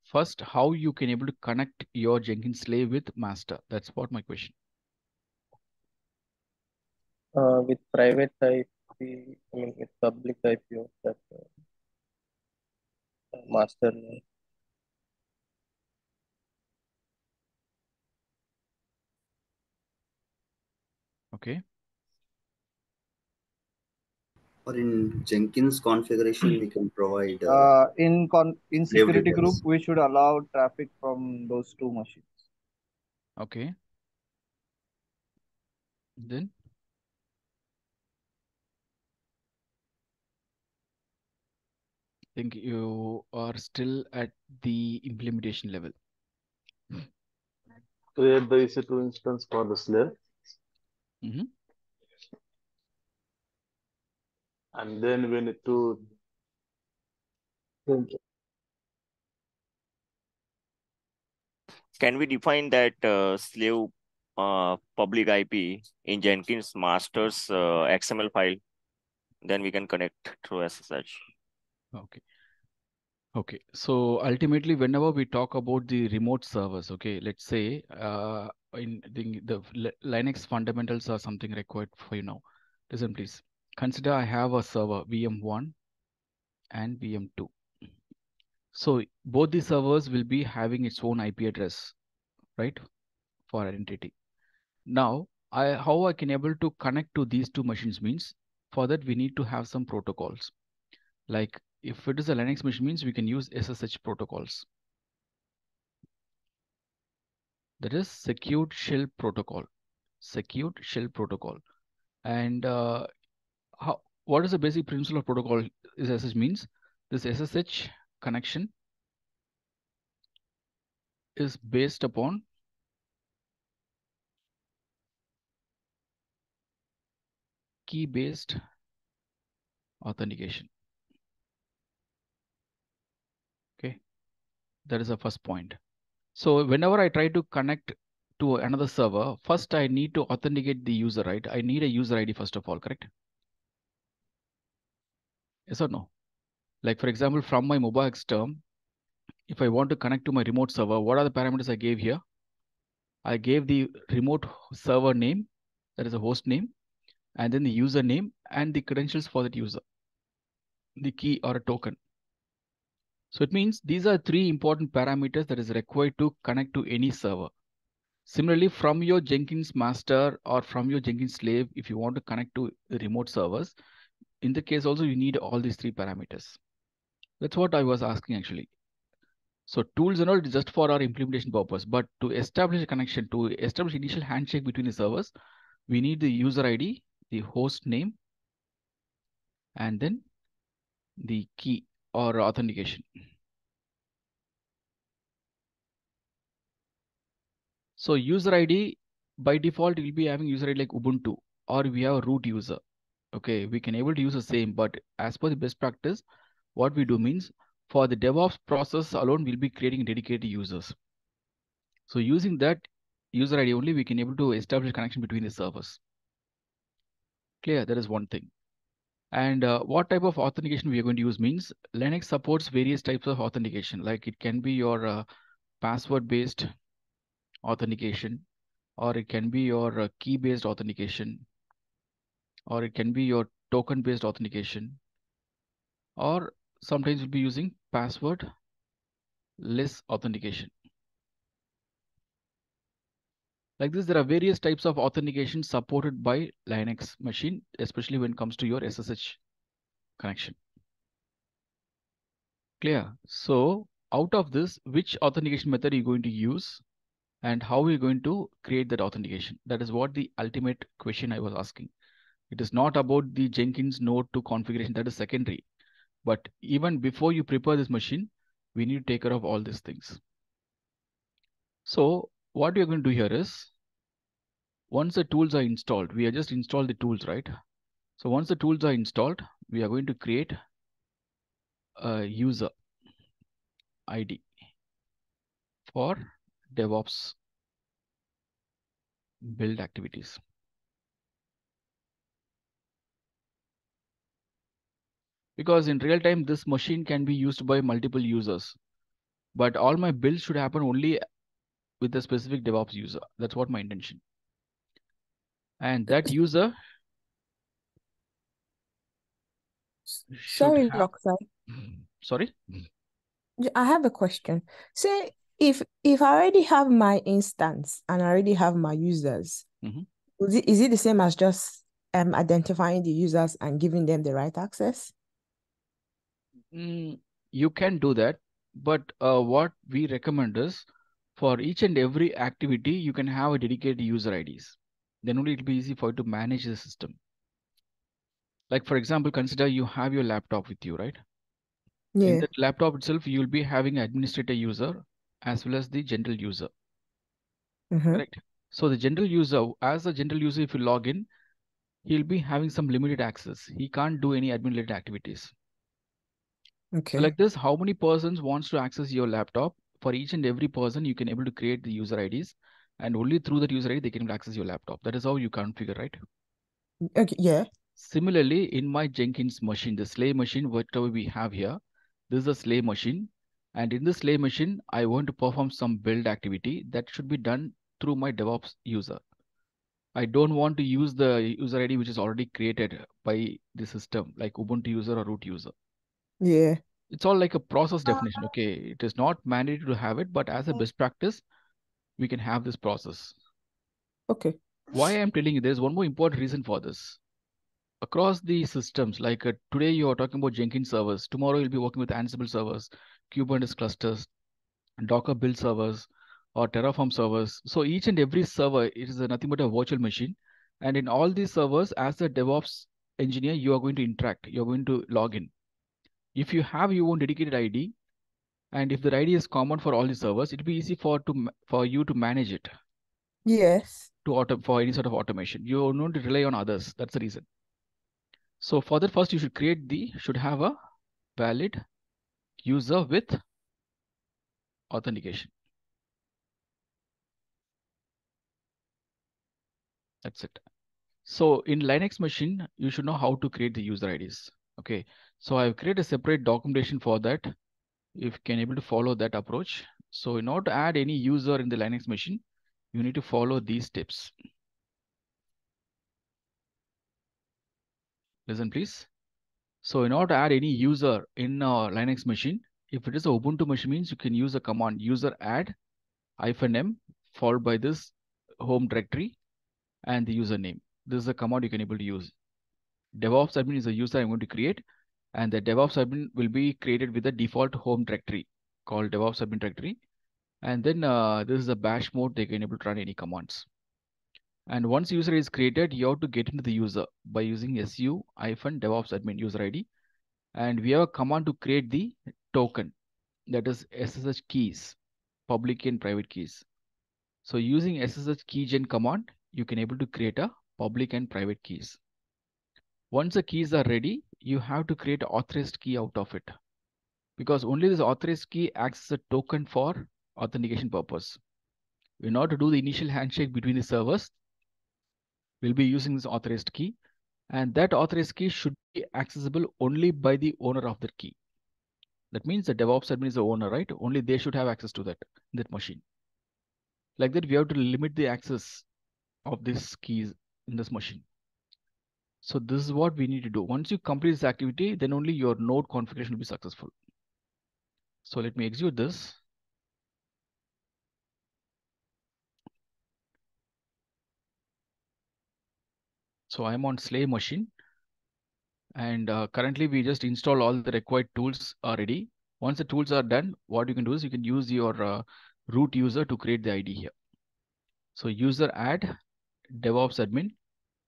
First, how you can able to connect your Jenkins slave with master? That's what my question. With private IP, I mean with public IP of that master node. Okay. Or in Jenkins configuration, we can provide in slave security group, details. we should allow traffic from those two machines. Okay. Then I think you are still at the implementation level. Create the EC2 instance for the slave. Mm-hmm. And then we need to Can we define that slave public IP in Jenkins master's XML file? Then we can connect through SSH. Okay. Okay. So ultimately, whenever we talk about the remote servers, okay, let's say in the Linux fundamentals are something required for you now. Listen, please. Consider I have a server VM1 and VM2. So both the servers will be having its own IP address, right, for identity. Now, how I can able to connect to these two machines means, for that we need to have some protocols. Like if it is a Linux machine means we can use SSH protocols. That is secured shell protocol. Secured shell protocol. And what is the basic principle of protocol is SSH means? This SSH connection is based upon key-based authentication. Okay, that is the first point. So whenever I try to connect to another server, first I need to authenticate the user, right? I need a user ID first of all, correct? Yes or no? Like for example, from my mobile term, if I want to connect to my remote server, what are the parameters I gave here? I gave the remote server name, that is a host name, and then the username and the credentials for that user, the key or a token. So it means these are three important parameters that is required to connect to any server. Similarly, from your Jenkins master or from your Jenkins slave, if you want to connect to the remote servers, in the case also you need all these three parameters. That's what I was asking actually. So tools and all is just for our implementation purpose, but to establish a connection, to establish initial handshake between the servers, we need the user ID, the host name, and then the key or authentication. So user ID by default will be having user ID like Ubuntu, or we have a root user. Okay, we can able to use the same, but as per the best practice, what we do means for the DevOps process alone, we'll be creating dedicated users. So using that user ID only, we can able to establish connection between the servers. Clear, that is one thing. And what type of authentication we are going to use means Linux supports various types of authentication, like it can be your password-based authentication, or it can be your key-based authentication, or it can be your token-based authentication, or sometimes we'll be using passwordless authentication. Like this, there are various types of authentication supported by Linux machine, especially when it comes to your SSH connection. Clear? So out of this, which authentication method are you going to use and how are you going to create that authentication? That is what the ultimate question I was asking. It is not about the Jenkins node to configuration, that is secondary. But even before you prepare this machine, we need to take care of all these things. So what we are going to do here is, once the tools are installed, we are just installed the tools, right? So once the tools are installed, we are going to create a user ID for DevOps build activities. Because in real time, this machine can be used by multiple users. But all my builds should happen only with a specific DevOps user. That's what my intention. And that user should Sorry, have. Doctor. Sorry? I have a question. Say if I already have my instance and I already have my users, is it the same as just identifying the users and giving them the right access? You can do that, but what we recommend is for each and every activity, you can have a dedicated user IDs. Then only it'll be easy for you to manage the system. Like for example, consider you have your laptop with you, right? In Yeah. that laptop itself, you'll be having administrator user as well as the general user. Correct. So the general user, as a general user, if you log in, he'll be having some limited access. He can't do any admin related activities. Okay. So like this, how many persons wants to access your laptop? For each and every person, you can able to create the user IDs, and only through that user ID they can access your laptop. That is how you configure, right? Okay. Yeah. Similarly, in my Jenkins machine, the slave machine, whatever we have here, this is a slave machine. And in the slave machine, I want to perform some build activity that should be done through my DevOps user. I don't want to use the user ID which is already created by the system, like Ubuntu user or root user. Yeah. It's all like a process definition. Okay, it is not mandatory to have it, but as a best practice, we can have this process. Okay. Why I'm telling you, there's one more important reason for this. Across the systems, like today you are talking about Jenkins servers, tomorrow you'll be working with Ansible servers, Kubernetes clusters, Docker build servers, or Terraform servers. So each and every server, it is nothing but a virtual machine. And in all these servers, as a DevOps engineer, you are going to interact, you're going to log in. If you have your own dedicated ID, and if the ID is common for all the servers, it'll be easy for you to manage it. Yes. For any sort of automation. You don't need to rely on others. That's the reason. So for that, first you should have a valid user with authentication. That's it. So in Linux machine, you should know how to create the user IDs. Okay. So I've created a separate documentation for that. If you can able to follow that approach. So in order to add any user in the Linux machine, you need to follow these steps. Listen, please. So in order to add any user in a Linux machine, if it is a Ubuntu machine, means you can use a command user add -m followed by this home directory and the username. This is a command you can able to use. DevOps admin is a user I'm going to create, and the DevOps admin will be created with the default home directory called DevOps admin directory. And then this is a bash mode. They can able to run any commands. And once user is created, you have to get into the user by using su-devops admin user ID. And we have a command to create the token, that is SSH keys, public and private keys. So using SSH keygen command, you can able to create a public and private keys. Once the keys are ready, you have to create an authorized key out of it, because only this authorized key acts as a token for authentication purpose. In order to do the initial handshake between the servers, we'll be using this authorized key, and that authorized key should be accessible only by the owner of the key. That means the DevOps admin is the owner, right? Only they should have access to that machine. Like that, we have to limit the access of these keys in this machine. So this is what we need to do. Once you complete this activity, then only your node configuration will be successful. So let me execute this. So I'm on slave machine, and currently we just install all the required tools already. Once the tools are done, what you can do is you can use your root user to create the ID here. So user add DevOps admin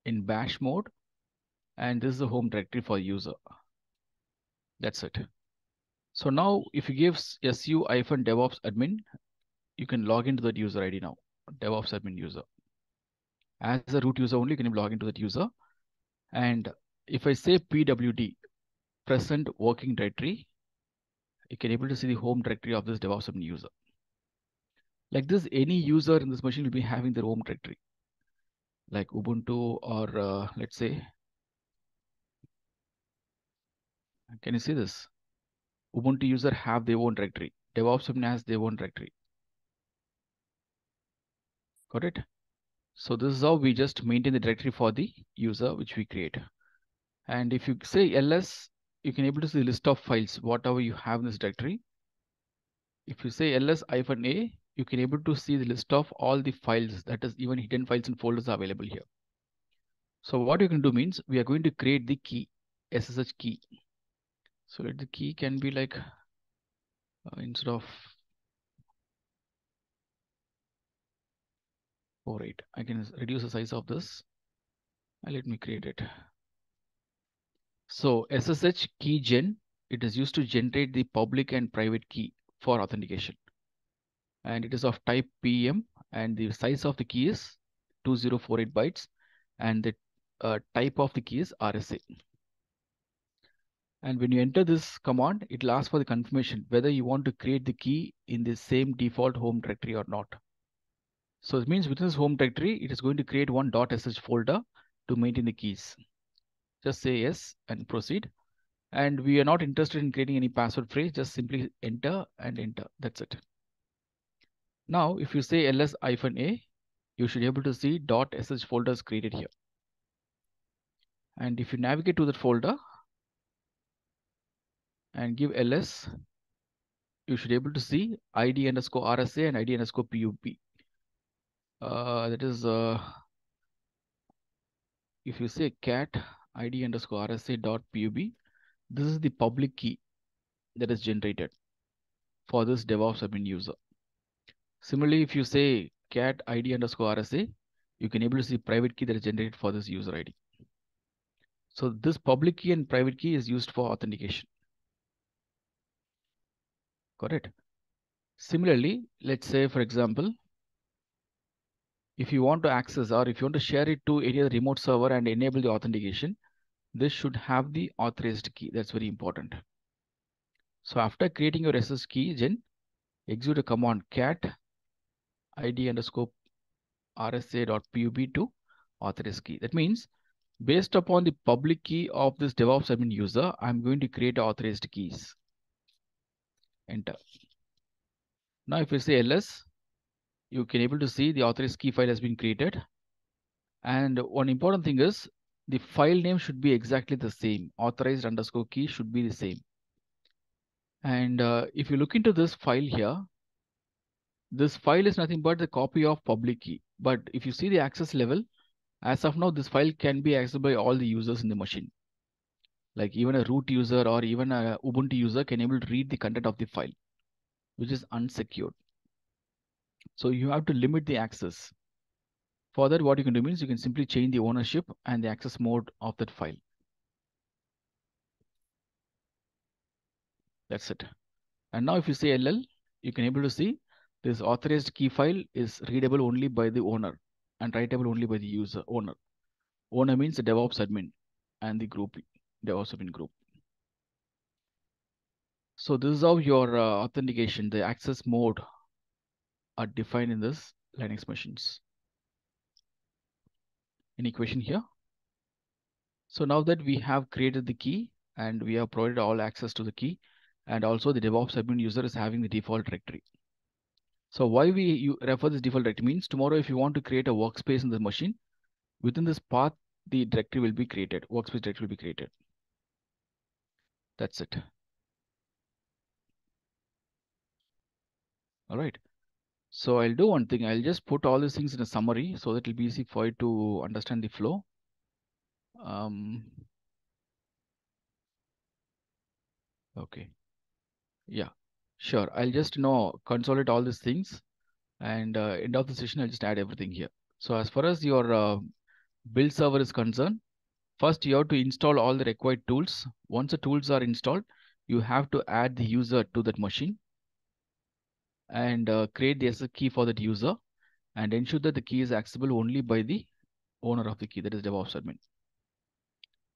in bash mode, and this is the home directory for user. That's it. So now if you give su-devops admin, you can log into that user ID now, DevOps admin user. As a root user only, you can log into that user. And if I say pwd, present working directory, you can able to see the home directory of this DevOps admin user. Like this, any user in this machine will be having their home directory, like Ubuntu or let's say Can you see this? Ubuntu user have their own directory. DevOps admin has their own directory. Got it? So this is how we just maintain the directory for the user which we create. And if you say ls, you can able to see the list of files, whatever you have in this directory. If you say ls-a, you can able to see the list of all the files, that is even hidden files and folders are available here. So what you can do means we are going to create the key, SSH key. So the key can be like instead of 48, I can reduce the size of this and let me create it. So SSH key gen, it is used to generate the public and private key for authentication. And it is of type PEM, and the size of the key is 2048 bytes, and the type of the key is RSA. And when you enter this command, it will ask for the confirmation whether you want to create the key in the same default home directory or not. So it means within this home directory, it is going to create one .sh folder to maintain the keys. Just say yes and proceed. And we are not interested in creating any password phrase, just simply enter and enter. That's it. Now, if you say ls-a, you should be able to see .sh folders created here. And if you navigate to that folder and give ls, you should be able to see id underscore RSA and id underscore PUB. That is, if you say cat id underscore RSA dot PUB, this is the public key that is generated for this DevOps admin user. Similarly, if you say cat id underscore RSA, you can able to see private key that is generated for this user ID. So this public key and private key is used for authentication. Got it? Similarly, let's say, for example, if you want to access or if you want to share it to any other remote server and enable the authentication, this should have the authorized key. That's very important. So after creating your SSH key, then execute a command cat id underscore RSA.pub to authorized key. That means based upon the public key of this DevOps admin user, I'm going to create authorized keys. Enter. Now if you say ls, you can able to see the authorized key file has been created. And one important thing is the file name should be exactly the same. Authorized underscore key should be the same. And if you look into this file here, this file is nothing but the copy of public key. But if you see the access level, as of now, this file can be accessed by all the users in the machine. Like even a root user or even a Ubuntu user can able to read the content of the file, which is unsecured. So you have to limit the access. For that, what you can do means you can simply change the ownership and the access mode of that file. That's it. And now if you say LL, you can able to see this authorized key file is readable only by the owner and writable only by the user owner. Owner means the DevOps admin and the group, DevOps admin group. So this is how your authentication, the access mode are defined in this Linux machines. Any question here? So now that we have created the key and we have provided all access to the key, and also the DevOps admin user is having the default directory. So why we refer this default directory means tomorrow if you want to create a workspace in the machine, within this path, the directory will be created, workspace directory will be created. That's it. All right. So I'll do one thing. I'll just put all these things in a summary so that it'll be easy for you to understand the flow. Okay. Yeah, sure. I'll just consolidate all these things, and end of the session, I'll just add everything here. So as far as your build server is concerned, first you have to install all the required tools. Once the tools are installed, you have to add the user to that machine and create the SSH key for that user and ensure that the key is accessible only by the owner of the key, that is DevOps admin.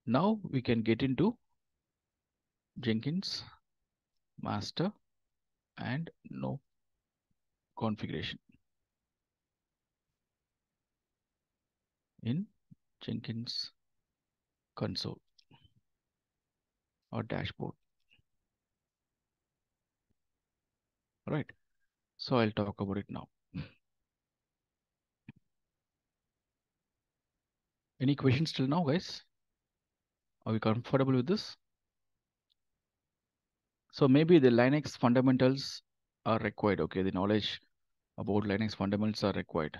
Now we can get into Jenkins master and no configuration in Jenkins console. or dashboard. All right. So I'll talk about it now. Any questions till now, guys? Are we comfortable with this? So maybe the Linux fundamentals are required. Okay, the knowledge about Linux fundamentals are required.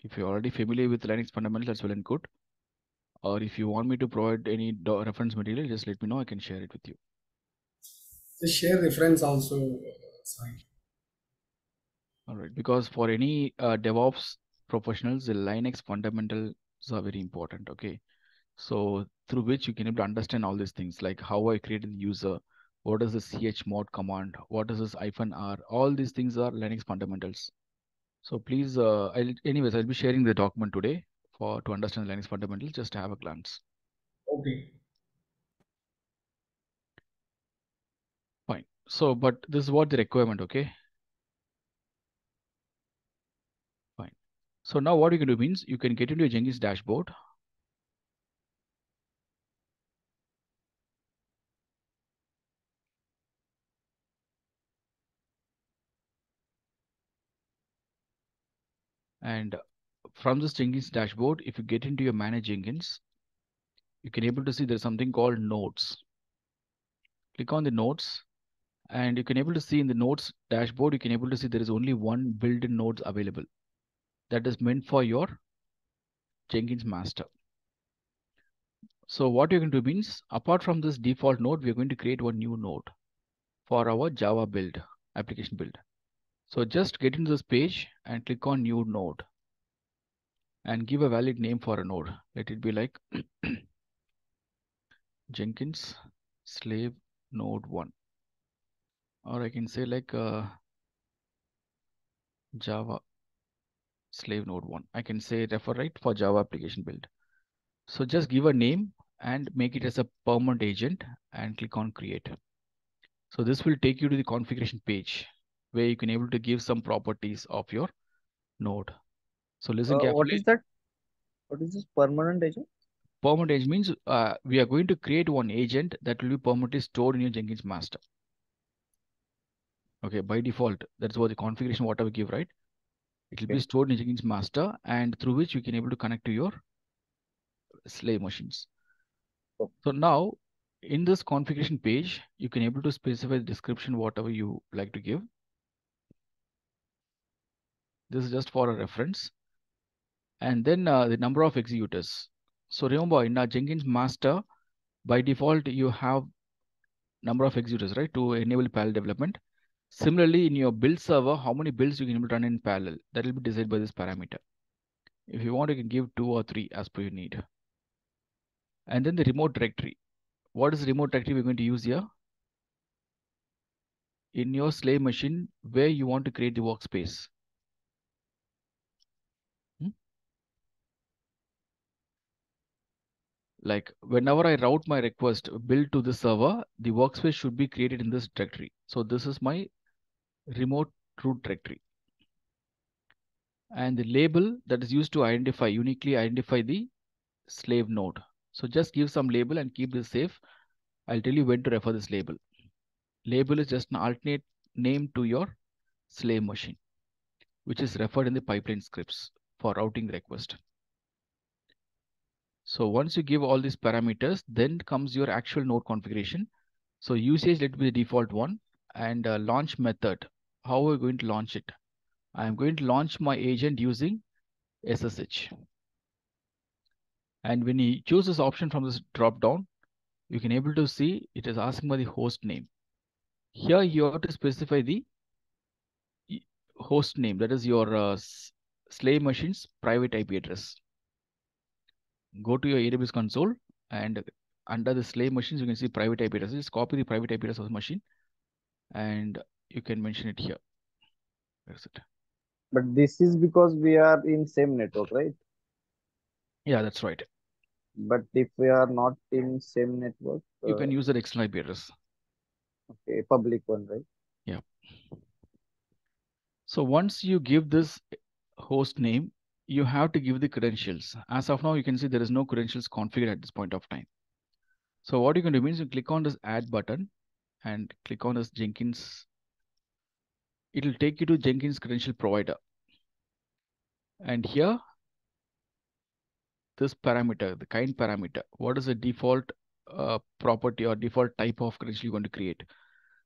If you're already familiar with Linux fundamentals, that's well and good. Or if you want me to provide any reference material, just let me know. I can share it with you. Just share reference also. Sorry. All right, because for any DevOps professionals, the Linux fundamentals are very important. Okay, so through which you can able to understand all these things, like how I created the user, what is the chmod command, what is this -r, all these things are Linux fundamentals. So please, I'll be sharing the document today to understand Linux fundamentals. Just have a glance. Okay. Fine. So, but this is what the requirement. Okay. Fine. So now what you can do means you can get into your Jenkins dashboard. And from this Jenkins dashboard, if you get into your manage Jenkins, you can able to see there's something called nodes. Click on the nodes and you can able to see in the nodes dashboard, you can able to see there is only one built-in nodes available. That is meant for your Jenkins master. So what you're going to do means, apart from this default node, we're going to create one new node for our Java build, application build. So just get into this page and click on new node and give a valid name for a node. Let it be like Jenkins slave node 1. Or I can say like Java slave node 1. I can say refer right for Java application build. So just give a name and make it as a permanent agent and click on create. So this will take you to the configuration page where you can able to give some properties of your node. So listen carefully. What is that? What is this permanent agent? Permanent agent means we are going to create one agent that will be permanently stored in your Jenkins master. Okay, by default, that's what the configuration, whatever we give, right? It will be stored in Jenkins master and through which you can able to connect to your slave machines. So now in this configuration page, you can able to specify the description, whatever you like to give. This is just for a reference. And then the number of executors. So remember in our Jenkins master, by default, you have number of executors, right? To enable parallel development. Similarly, in your build server, how many builds you can able to run in parallel? That will be decided by this parameter. If you want, you can give 2 or 3 as per your need. And then the remote directory. What is the remote directory we're going to use here? In your slave machine, where you want to create the workspace. Like whenever I route my request build to the server, the workspace should be created in this directory. So this is my remote root directory. And the label that is used to uniquely identify the slave node. So just give some label and keep this safe. I'll tell you when to refer this label. Label is just an alternate name to your slave machine, which is referred in the pipeline scripts for routing the request. So once you give all these parameters, then comes your actual node configuration. So usage, let be the default one, and launch method. How are we going to launch it? I'm going to launch my agent using SSH. And when you choose this option from this drop down, you can able to see it is asking for the host name. Here you have to specify the host name, that is your slave machine's private IP address. Go to your AWS console and under the slave machines, you can see private IP address. Just copy the private IP address of the machine and you can mention it here. That's it. But this is because we are in same network, right? Yeah, that's right. But if we are not in same network, you can use the external IP address. Okay, public one, right? Yeah. So once you give this host name, you have to give the credentials. As of now, you can see there is no credentials configured at this point of time. So what you can do means you click on this add button and click on this Jenkins. It will take you to Jenkins credential provider. And here, this parameter, the kind parameter, what is the default property or default type of credential you're going to create?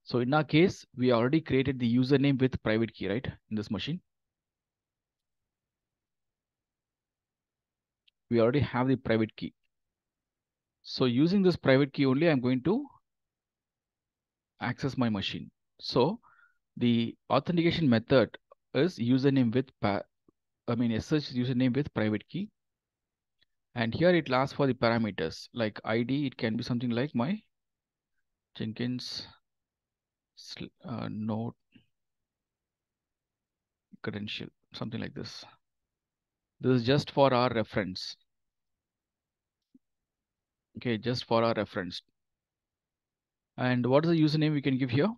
So in our case, we already created the username with private key, right? In this machine. We already have the private key. So using this private key only, I'm going to access my machine. So the authentication method is username with SSH username with private key. And here it asks for the parameters like ID. It can be something like my Jenkins node credential, something like this. This is just for our reference. Okay, just for our reference. And what is the username we can give here?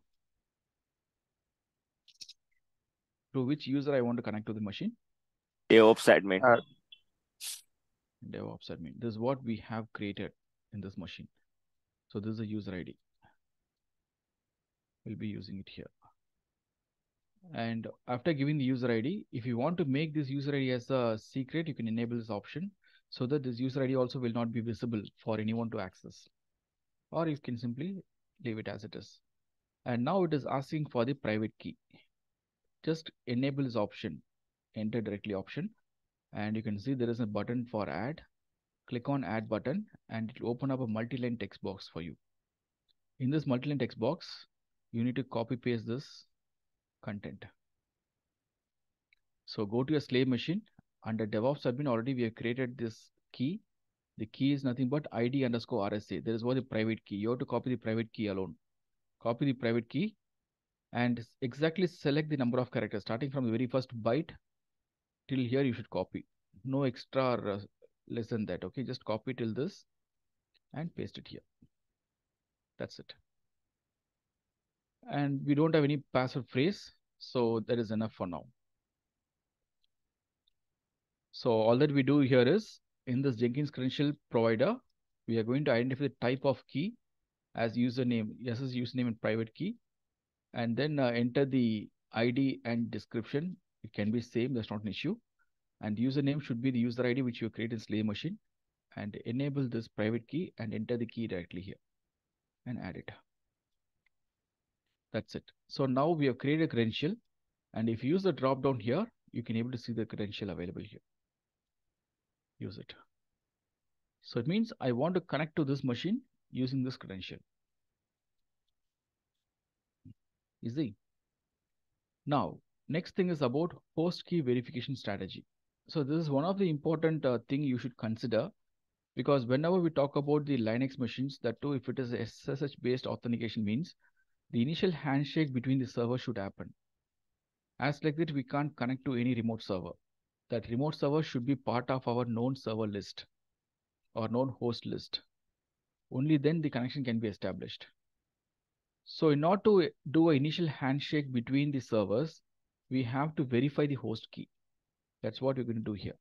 To which user I want to connect to the machine? DevOps admin. DevOps admin. This is what we have created in this machine. So this is a user ID. We'll be using it here. And after giving the user ID, if you want to make this user ID as a secret, you can enable this option so that this user ID also will not be visible for anyone to access. Or you can simply leave it as it is. And now it is asking for the private key. Just enable this option, enter directly option. And you can see there is a button for add. Click on add button and it will open up a multi-line text box for you. In this multi-line text box, you need to copy paste this content. So go to your slave machine. Under DevOps admin, already we have created this key. The key is nothing but ID underscore RSA. There is what the private key. You have to copy the private key alone. Copy the private key and exactly select the number of characters starting from the very first byte till here. You should copy. No extra less than that. Okay, just copy till this and paste it here. That's it. And we don't have any password phrase, so that is enough for now. So all that we do here is in this Jenkins credential provider, we are going to identify the type of key as username, yes, as username and private key, and then enter the ID and description. It can be same, that's not an issue. And username should be the user ID which you create in slave machine, and enable this private key and enter the key directly here and add it. That's it. So now we have created a credential, and if you use the drop down here, you can able to see the credential available here. Use it. So it means I want to connect to this machine using this credential. Easy. Now, next thing is about host key verification strategy. So this is one of the important thing you should consider, because whenever we talk about the Linux machines, that too, if it is SSH based authentication, means the initial handshake between the server should happen. As like that, we can't connect to any remote server. That remote server should be part of our known server list or known host list. Only then the connection can be established. So in order to do an initial handshake between the servers, we have to verify the host key. That's what we're going to do here.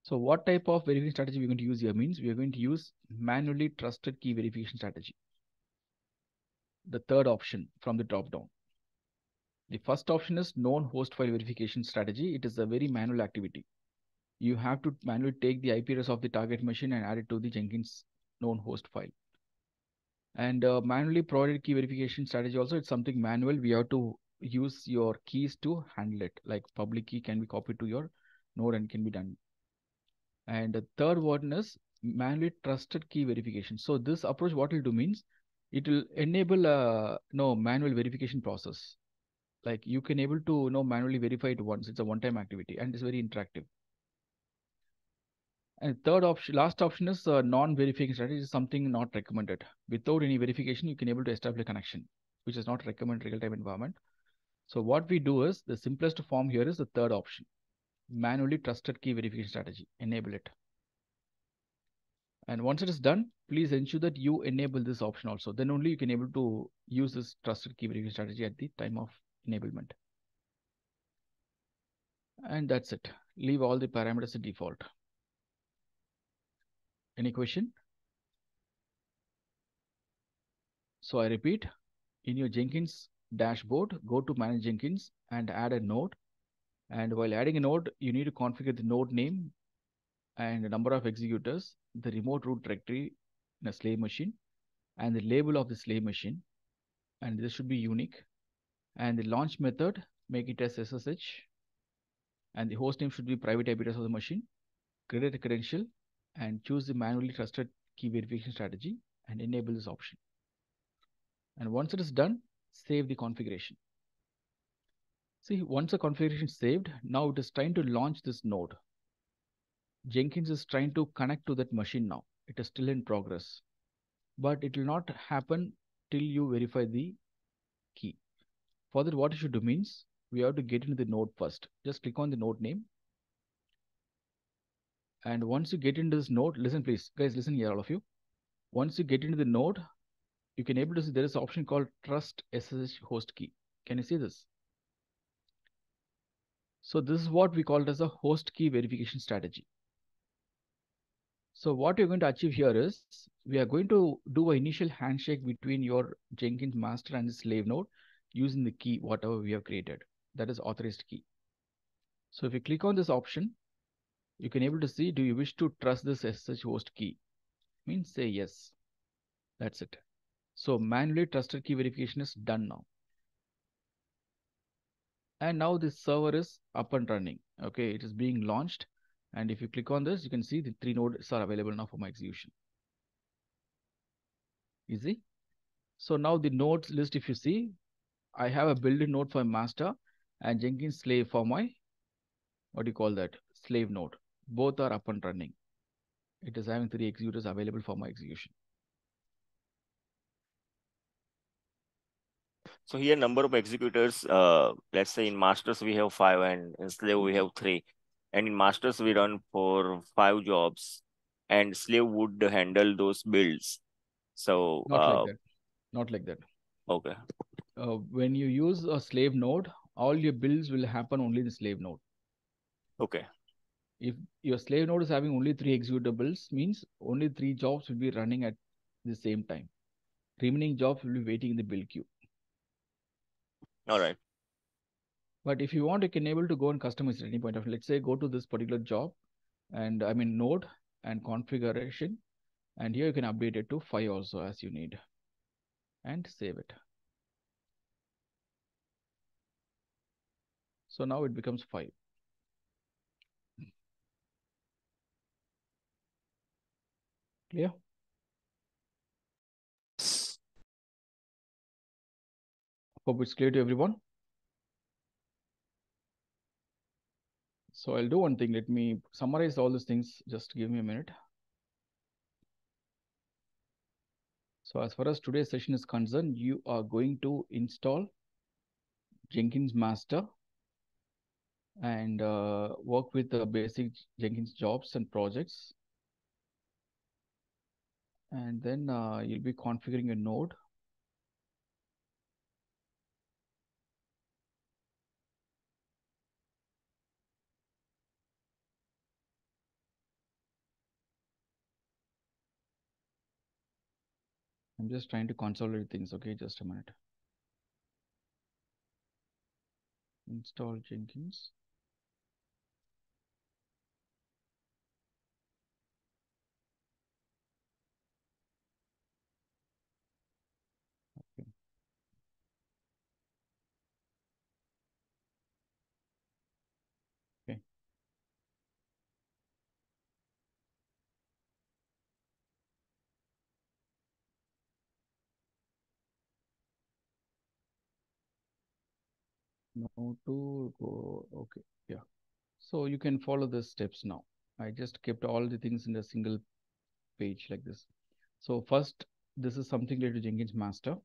So what type of verification strategy we're going to use here means we are going to use manually trusted key verification strategy. The third option from the drop down. The first option is known host file verification strategy. It is a very manual activity. You have to manually take the IP address of the target machine and add it to the Jenkins known host file. And manually provided key verification strategy also, it's something manual. We have to use your keys to handle it. Like public key can be copied to your node and can be done. And the third one is manually trusted key verification. So this approach, what will do means it will enable a manual verification process. Like you can able to manually verify it once. It's a one-time activity and it's very interactive. And third option, last option is non-verification strategy, is something not recommended. Without any verification, you can able to establish a connection, which is not recommended real-time environment. So what we do is the simplest form here is the third option, manually trusted key verification strategy. Enable it. And once it is done, please ensure that you enable this option also. Then only you can able to use this trusted key verification strategy at the time of enablement. And that's it. Leave all the parameters at default. Any question? So I repeat, in your Jenkins dashboard, go to Manage Jenkins and add a node. And while adding a node, you need to configure the node name and the number of executors, the remote root directory in a slave machine, and the label of the slave machine. And this should be unique. And the launch method, make it as SSH. And the host name should be private IP address of the machine. Create a credential and choose the manually trusted key verification strategy and enable this option. And once it is done, save the configuration. See, once the configuration is saved, now it is trying to launch this node. Jenkins is trying to connect to that machine now. It is still in progress, but it will not happen till you verify the key. For that, what you should do means we have to get into the node first. Just click on the node name. And once you get into this node, listen please, guys, listen here, all of you. Once you get into the node, you can able to see there is an option called Trust SSH Host Key. Can you see this? So this is what we call it as a host key verification strategy. So what you're going to achieve here is we are going to do an initial handshake between your Jenkins master and the slave node using the key, whatever we have created. That is authorized key. So if you click on this option, you can able to see, do you wish to trust this SSH host key? Means say yes. That's it. So manually trusted key verification is done now. And now this server is up and running. Okay, it is being launched. And if you click on this, you can see the 3 nodes are available now for my execution. Easy. So now the nodes list, if you see, I have a built-in node for master and Jenkins slave for my, what do you call that? Slave node. Both are up and running. It is having 3 executors available for my execution. So here number of executors, let's say in masters we have 5 and in slave we have 3. And in masters we run for 5 jobs and slave would handle those builds. So not like that. Not like that. Okay. When you use a slave node, all your builds will happen only in the slave node. Okay. If your slave node is having only 3 executables, means only 3 jobs will be running at the same time. Remaining jobs will be waiting in the build queue. All right. But if you want, you can able to go and customize at any point of, let's say, go to this particular job and node and configuration. And here you can update it to 5 also as you need and save it. So now it becomes 5. Clear? Hope it's clear to everyone. So I'll do one thing. Let me summarize all these things. Just give me a minute. So as far as today's session is concerned, you are going to install Jenkins master and work with the basic Jenkins jobs and projects. And then you'll be configuring a node. I'm just trying to consolidate things. Okay, just a minute. Install Jenkins. Okay. Okay. No to go. Okay. Yeah. So you can follow the steps now. I just kept all the things in a single page like this. So first, this is something related to Jenkins master.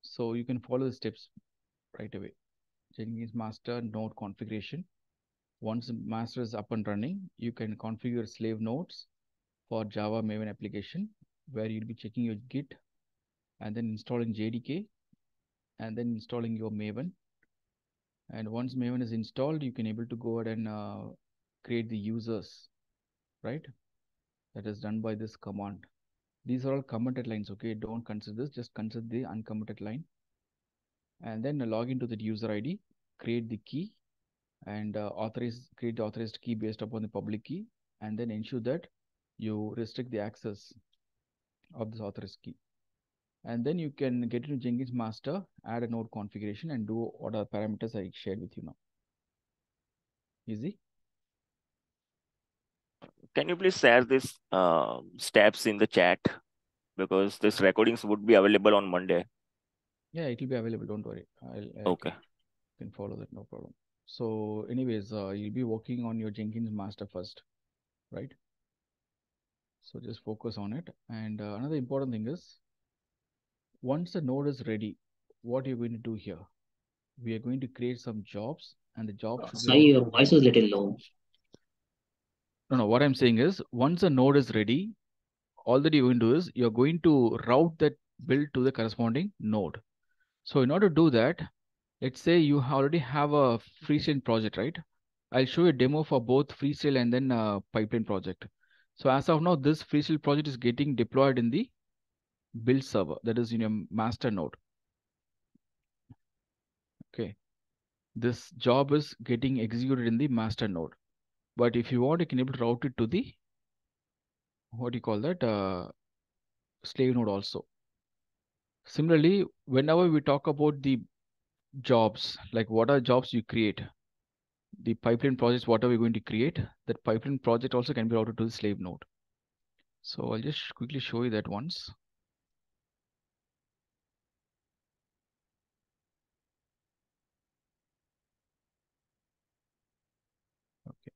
So you can follow the steps right away. Jenkins master node configuration. Once master is up and running, you can configure slave nodes for Java Maven application, where you'll be checking your Git and then installing JDK and then installing your Maven. And once Maven is installed, you can able to go ahead and create the users, right? That is done by this command, These are all commented lines, okay? Don't consider this, just consider the uncommented line. And then log into the user ID, create the key, and create the authorized key based upon the public key, and then ensure that you restrict the access of this authorized key. And then you can get into Jenkins master, add a node configuration, and do what are parameters I shared with you now. Easy. Can you please share these steps in the chat, because these recordings would be available on Monday? Yeah, it will be available. Don't worry. Okay. Can follow that, no problem. So, anyways, you'll be working on your Jenkins master first, right? So just focus on it. And another important thing is, once the node is ready, what you're going to do here? We are going to create some jobs, and the jobs should Sai, be. your voice is little low. No, what I'm saying is, once a node is ready, all that you're going to do is you're going to route that build to the corresponding node. So in order to do that, let's say you already have a freestyle project, right? I'll show you a demo for both freestyle and then pipeline project. So as of now, this freestyle project is getting deployed in the build server, that is in your master node. Okay. This job is getting executed in the master node. But if you want, you can able to route it to the, what do you call that, slave node also. Similarly, whenever we talk about the jobs, like what are jobs you create, the pipeline projects, what are we going to create, that pipeline project also can be routed to the slave node. So I'll just quickly show you that once. Okay.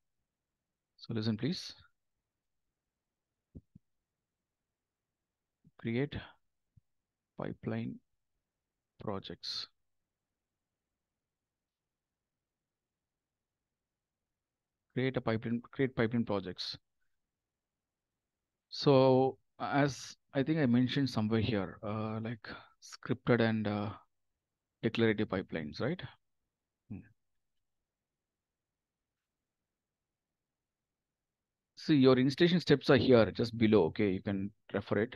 So listen, please. Create pipeline projects. Create pipeline projects. So as I think I mentioned somewhere here, like scripted and declarative pipelines, right? See, your installation steps are here just below. Okay, you can refer it.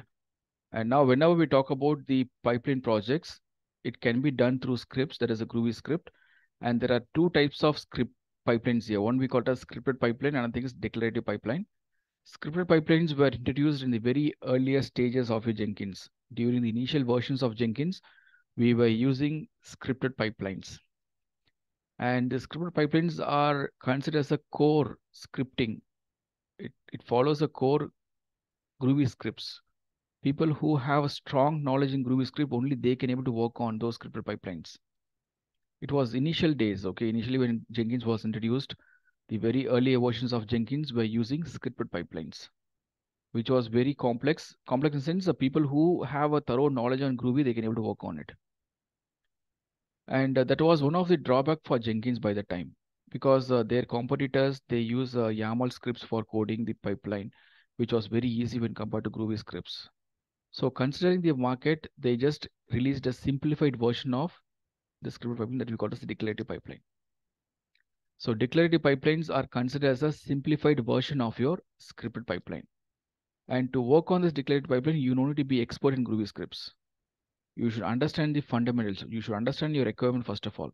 And now whenever we talk about the pipeline projects, it can be done through scripts. That is a Groovy script. And there are two types of script pipelines here. One we call it as scripted pipeline, another thing is declarative pipeline. Scripted pipelines were introduced in the very earlier stages of your Jenkins. During the initial versions of Jenkins, we were using scripted pipelines. And the scripted pipelines are considered as a core scripting. It follows a core Groovy scripts. People who have a strong knowledge in Groovy script, only they can able to work on those scripted pipelines. It was initial days, okay? Initially when Jenkins was introduced, the very early versions of Jenkins were using scripted pipelines, which was very complex. Complex in the sense the people who have a thorough knowledge on Groovy, they can able to work on it. And that was one of the drawback for Jenkins by the time, because their competitors, they use YAML scripts for coding the pipeline, which was very easy when compared to Groovy scripts. So considering the market, they just released a simplified version of the scripted pipeline that we call as the declarative pipeline. So declarative pipelines are considered as a simplified version of your scripted pipeline. And to work on this declarative pipeline, you don't need to be expert in Groovy scripts. You should understand the fundamentals. You should understand your requirement first of all.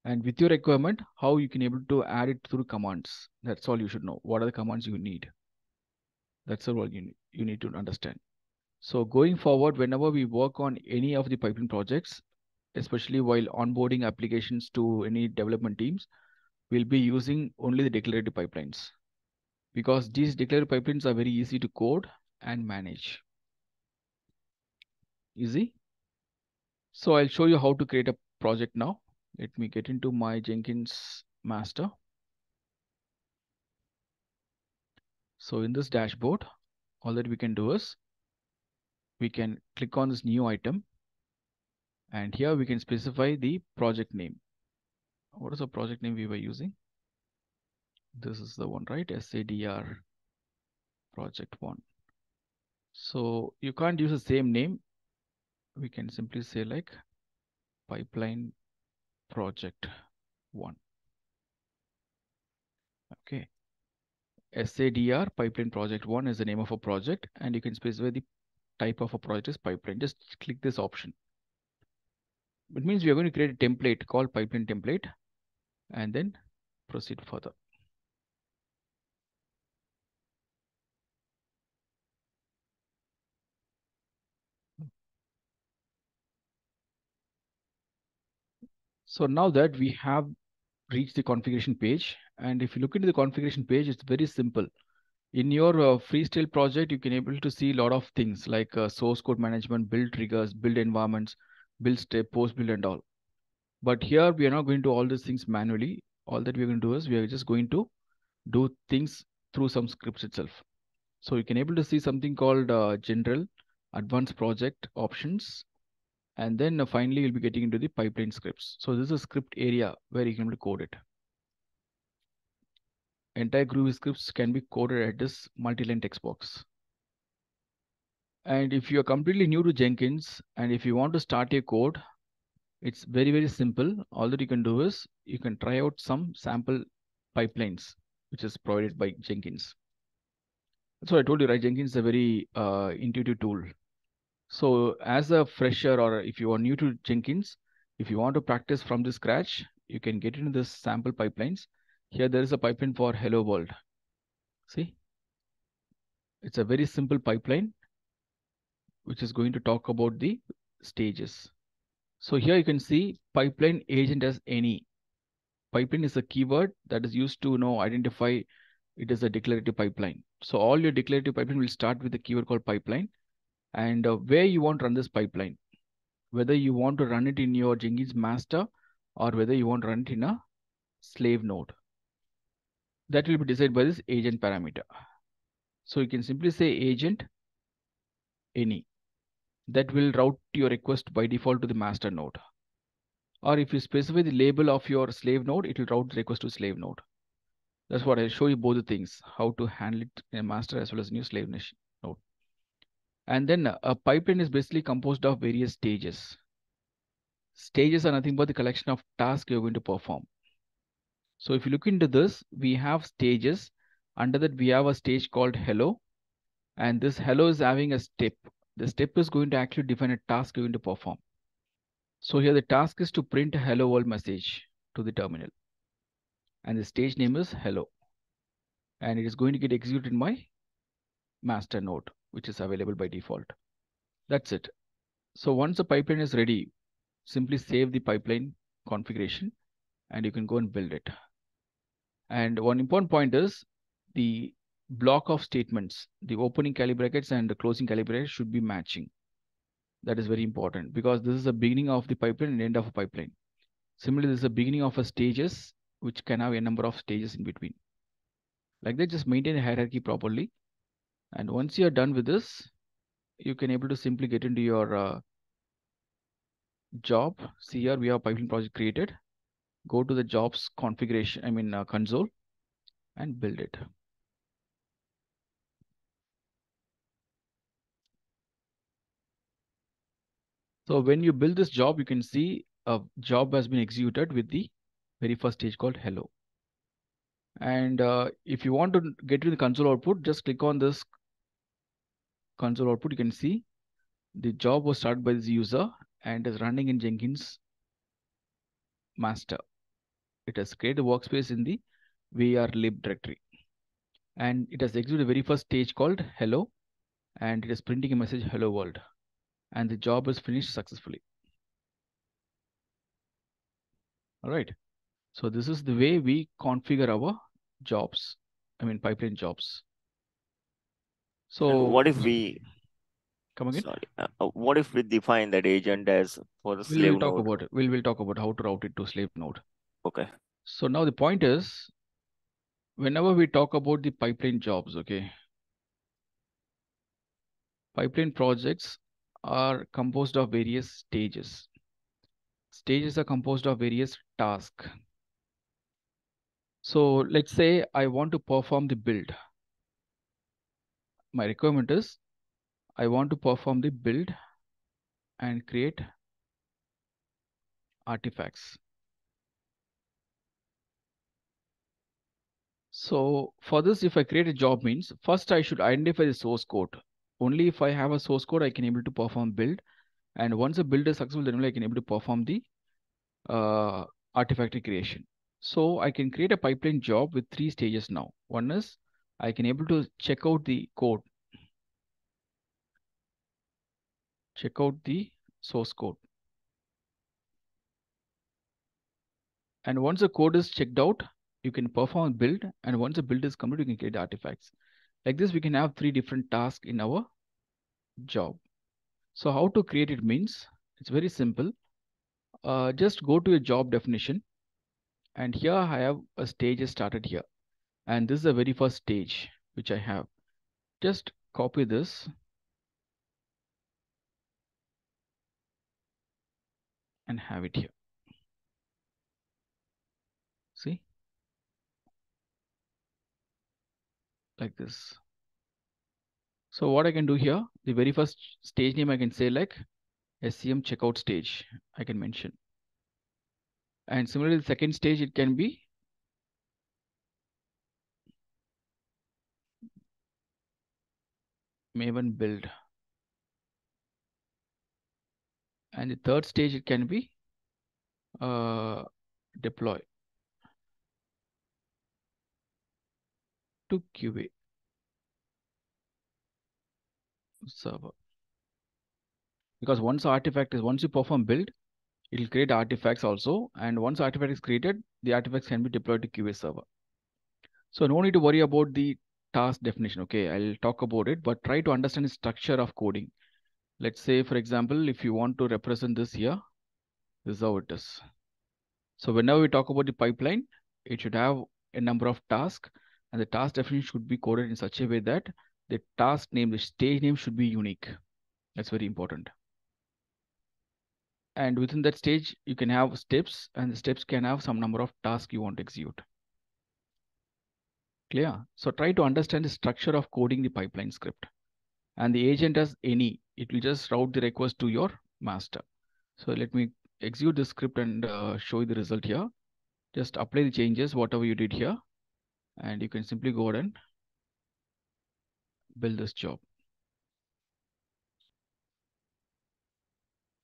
And with your requirement, how you can able to add it through commands. That's all you should know. What are the commands you need? That's all you need to understand. So going forward, whenever we work on any of the pipeline projects, especially while onboarding applications to any development teams, we'll be using only the declarative pipelines, because these declarative pipelines are very easy to code and manage. Easy. So I'll show you how to create a project now. Let me get into my Jenkins master. So in this dashboard, all that we can do is we can click on this new item, and here we can specify the project name. What is the project name we were using? This is the one, right? SADR project 1. So you can't use the same name. We can simply say like pipeline project 1. Okay. SADR pipeline project 1 is the name of a project, and you can specify the type of a project is pipeline. Just click this option. It means we are going to create a template called pipeline template and then proceed further. So now that we have reached the configuration page, and if you look into the configuration page, it's very simple. In your freestyle project, you can able to see a lot of things like source code management, build triggers, build environments, build step, post build and all. But here we are not going to do all these things manually. All that we're going to do is we are just going to do things through some scripts itself. So you can able to see something called general, advanced project options. And then finally, you'll be getting into the pipeline scripts. So this is a script area where you can able to code it. Entire Groovy scripts can be coded at this multi-line text box. And if you are completely new to Jenkins, and if you want to start your code, it's very, very simple. All that you can do is you can try out some sample pipelines, which is provided by Jenkins. So I told you, right? Jenkins is a very intuitive tool. So as a fresher, or if you are new to Jenkins, if you want to practice from the scratch, you can get into this sample pipelines. Here there is a pipeline for Hello World. See, it's a very simple pipeline, which is going to talk about the stages. So here you can see pipeline agent as any. Pipeline is a keyword that is used to identify it as a declarative pipeline. So all your declarative pipeline will start with the keyword called pipeline, and where you want to run this pipeline, whether you want to run it in your Jenkins master or whether you want to run it in a slave node. That will be decided by this agent parameter. So you can simply say agent any. That will route your request by default to the master node. Or if you specify the label of your slave node, it will route the request to slave node. That's what I'll show you both the things, how to handle it in a master as well as new slave node. And then a pipeline is basically composed of various stages. Stages are nothing but the collection of tasks you're going to perform. So if you look into this, we have stages. Under that, we have a stage called hello. And this hello is having a step. The step is going to actually define a task you're going to perform. So here the task is to print a hello world message to the terminal. And the stage name is hello. And it is going to get executed in my master node, which is available by default. That's it. So once the pipeline is ready, simply save the pipeline configuration and you can go and build it. And one important point is the block of statements, the opening curly brackets and the closing curly brackets should be matching. That is very important because this is the beginning of the pipeline and end of a pipeline. Similarly, this is the beginning of a stages, which can have a number of stages in between. Like that, just maintain the hierarchy properly. And once you are done with this, you can able to simply get into your job. See here, we have a pipeline project created. Go to the jobs configuration, console, and build it. So when you build this job, you can see a job has been executed with the very first stage called hello. And if you want to get to the console output, just click on this console output. You can see the job was started by this user and is running in Jenkins master. It has created a workspace in the var lib directory. And it has executed the very first stage called hello. And it is printing a message hello world. And the job is finished successfully. All right. So this is the way we configure our jobs. Pipeline jobs. So and what if we come again? Sorry. What if we define that agent as for the slave We'll talk node? about it. We'll talk about how to route it to slave node. Okay. So now the point is, whenever we talk about the pipeline jobs, okay, pipeline projects are composed of various stages. Stages are composed of various tasks. So let's say I want to perform the build. My requirement is I want to perform the build and create artifacts. So for this, if I create a job means, first I should identify the source code. Only if I have a source code, I can able to perform build. And once a build is successful, then only I can able to perform the artifact creation. So I can create a pipeline job with 3 stages now. One is I can able to check out the code. Check out the source code. And once the code is checked out, you can perform a build. And once the build is complete, you can create the artifacts. Like this, we can have 3 different tasks in our job. So how to create it means, it's very simple. Just go to a job definition. And here I have a stage started here. And this is the very first stage which I have. Just copy this and have it here. See? Like this. So what I can do here, the very first stage name I can say like SCM checkout stage, I can mention. And similarly, the second stage, it can be Maven build. And the third stage, it can be deploy to QA server. Because once you perform build, it will create artifacts also. And once artifact is created, the artifacts can be deployed to QA server. So no need to worry about the task definition. Okay, I'll talk about it, but try to understand the structure of coding. Let's say, for example, if you want to represent this here, this is how it is. So whenever we talk about the pipeline, it should have a number of tasks, and the task definition should be coded in such a way that the task name, the stage name should be unique. That's very important. And within that stage, you can have steps, and the steps can have some number of tasks you want to execute. Clear? So try to understand the structure of coding the pipeline script. And the agent as any, it will just route the request to your master. So let me execute the script and show you the result here. Just apply the changes, whatever you did here, and you can simply go ahead and build this job.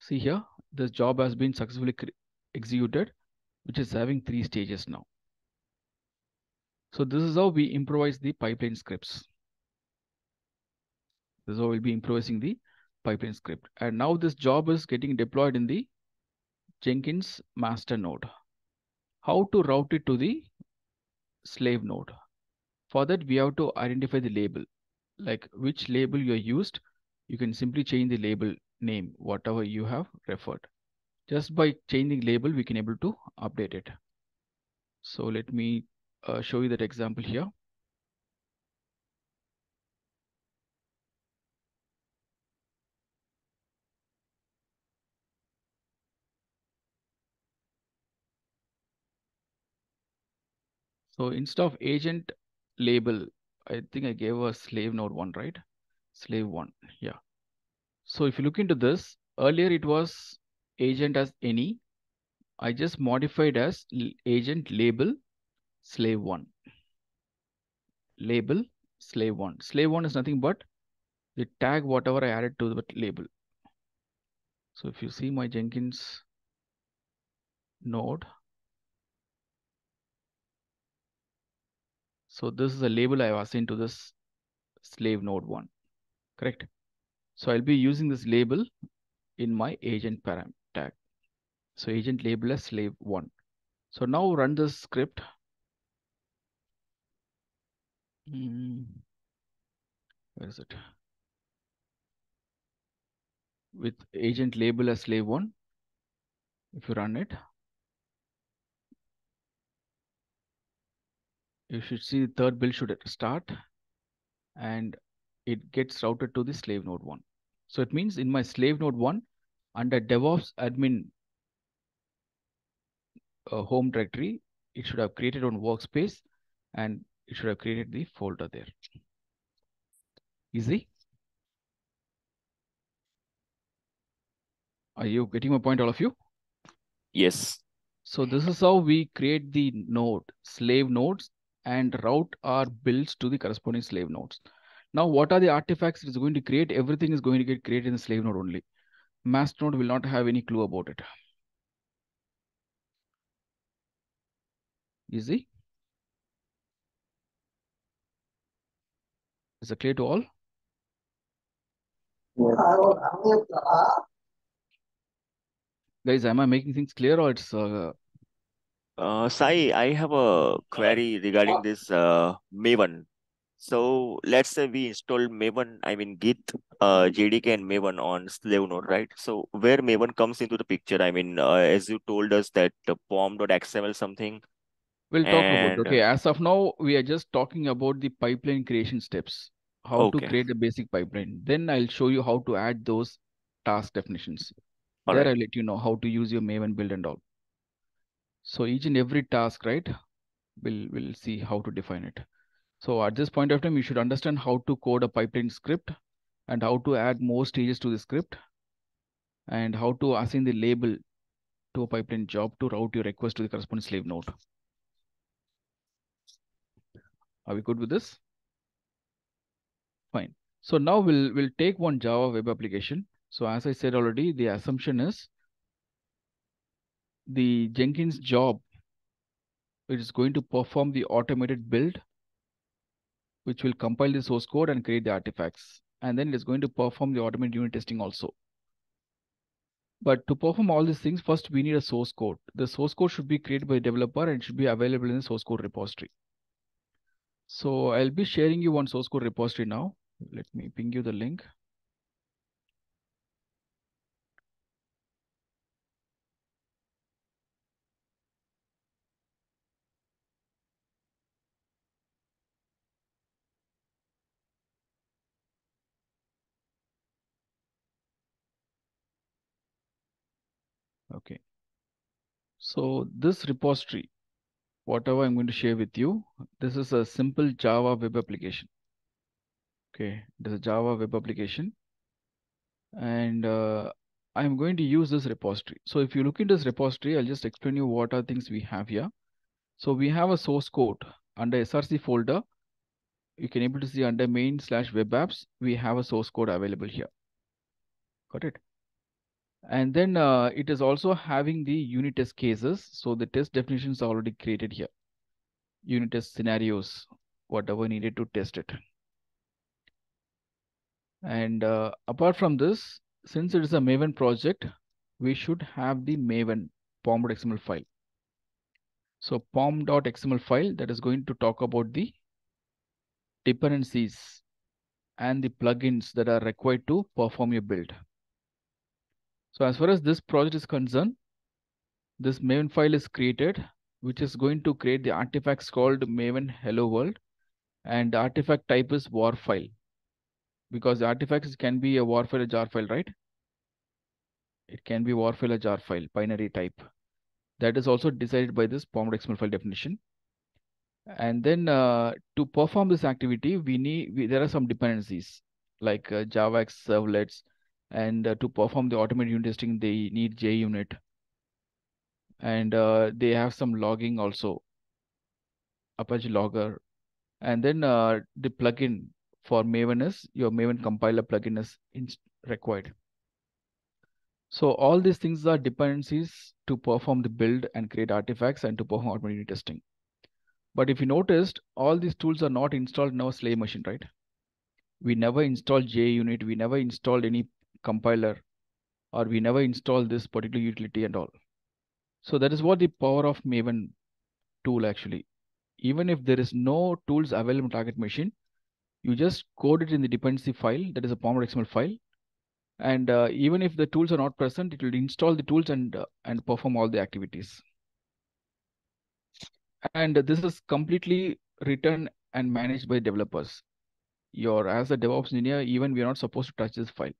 See here, this job has been successfully executed, which is having 3 stages now. So this is how we improvise the pipeline scripts. This is how we'll be improvising the pipeline script. And now this job is getting deployed in the Jenkins master node. How to route it to the slave node? For that, we have to identify the label, like which label you used. You can simply change the label name, whatever you have referred. Just by changing label, we can able to update it. So let me show you that example here. So instead of agent label, I think I gave a slave node 1, right? Slave 1, yeah. So if you look into this, earlier it was agent as any. I just modified as agent label slave 1. Label slave 1. Slave 1 is nothing but the tag whatever I added to the label. So if you see my Jenkins node, so this is a label I have assigned to this slave node 1, correct? So I'll be using this label in my agent param tag. So agent label as slave 1. So now run this script. Where is it? With agent label as slave 1, if you run it, you should see the third build should start and it gets routed to the slave node 1. So it means in my slave node 1 under DevOps admin home directory, it should have created on workspace and it should have created the folder there. Easy? Are you getting my point, all of you? Yes. So this is how we create the node, slave nodes and route our builds to the corresponding slave nodes. Now, what are the artifacts it is going to create? Everything is going to get created in the slave node only. Master node will not have any clue about it. Easy? Is it clear to all? Guys, am I making things clear or it's Sai, I have a query regarding this Maven. So let's say we install Maven, I mean Git, JDK and Maven on slave node, right? So where Maven comes into the picture, I mean, as you told us that the pom.xml something. we'll talk about it. Okay, as of now, we are just talking about the pipeline creation steps, how to create a basic pipeline. Then I'll show you how to add those task definitions. There I'll let you know how to use your Maven build and all. So each and every task, right, we'll see how to define it. So at this point of time, you should understand how to code a pipeline script and how to add more stages to the script and how to assign the label to a pipeline job to route your request to the corresponding slave node. Are we good with this? Fine. So now we'll take one Java web application. So as I said already, the assumption is the Jenkins job, it is going to perform the automated build, which will compile the source code and create the artifacts. And then it is going to perform the automated unit testing also. But to perform all these things, first we need a source code. The source code should be created by a developer and should be available in the source code repository. So I'll be sharing you one source code repository now. Let me ping you the link. Okay. So this repository, whatever I'm going to share with you, this is a simple Java web application. Okay, this is a Java web application. And I'm going to use this repository. So if you look into this repository, I'll just explain you what are things we have here. So we have a source code under SRC folder. You can able to see under main/web apps, we have a source code available here. Got it? And then it is also having the unit test cases. So the test definitions are already created here. Unit test scenarios, whatever needed to test it. And apart from this, since it is a Maven project, we should have the Maven pom.xml file. So pom.xml file that is going to talk about the dependencies and the plugins that are required to perform your build. So as far as this project is concerned, this Maven file is created, which is going to create the artifacts called Maven Hello World, and the artifact type is war file, because the artifacts can be a war file or jar file, right? It can be war file or jar file, binary type. That is also decided by this pom.xml file definition. And then to perform this activity, there are some dependencies like JavaX servlets, and to perform the automated unit testing, they need JUnit, and they have some logging also, Apache Logger, and then the plugin for Maven is your Maven compiler plugin is required. So all these things are dependencies to perform the build and create artifacts and to perform automated unit testing. But if you noticed, all these tools are not installed in our slave machine, right? We never installed JUnit, we never installed any compiler, or we never installed this particular utility and all. So that is what the power of Maven tool actually. Even if there is no tools available in target machine, you just code it in the dependency file, that is a pom.xml file. And even if the tools are not present, it will install the tools and perform all the activities. And this is completely written and managed by developers. As a DevOps engineer, even we are not supposed to touch this file.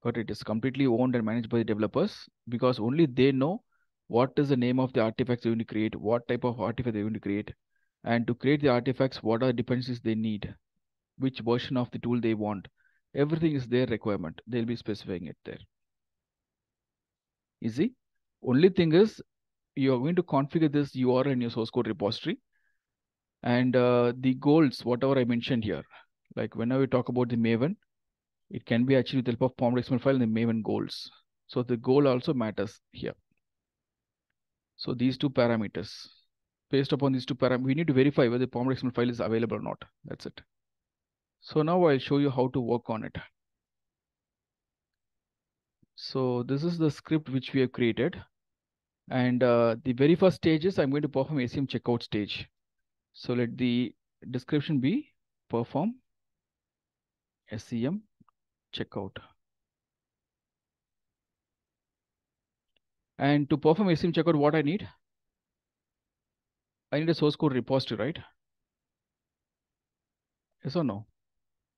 But it is completely owned and managed by the developers, because only they know what is the name of the artifacts they're going to create, what type of artifact they're going to create, and to create the artifacts, what are the dependencies they need, which version of the tool they want. Everything is their requirement. They'll be specifying it there. Easy. Only thing is, you are going to configure this URL in your source code repository. And the goals, whatever I mentioned here, like whenever we talk about the Maven, it can be actually with the help of POM.xml file and the Maven goals. So the goal also matters here. So these two parameters, based upon these two parameters, we need to verify whether the POM.xml file is available or not. That's it. So now I'll show you how to work on it. So this is the script which we have created. And the very first stage is I'm going to perform ACM checkout stage. So let the description be perform SCM checkout. And to perform ACM checkout, what I need? I need a source code repository, right? Yes or no?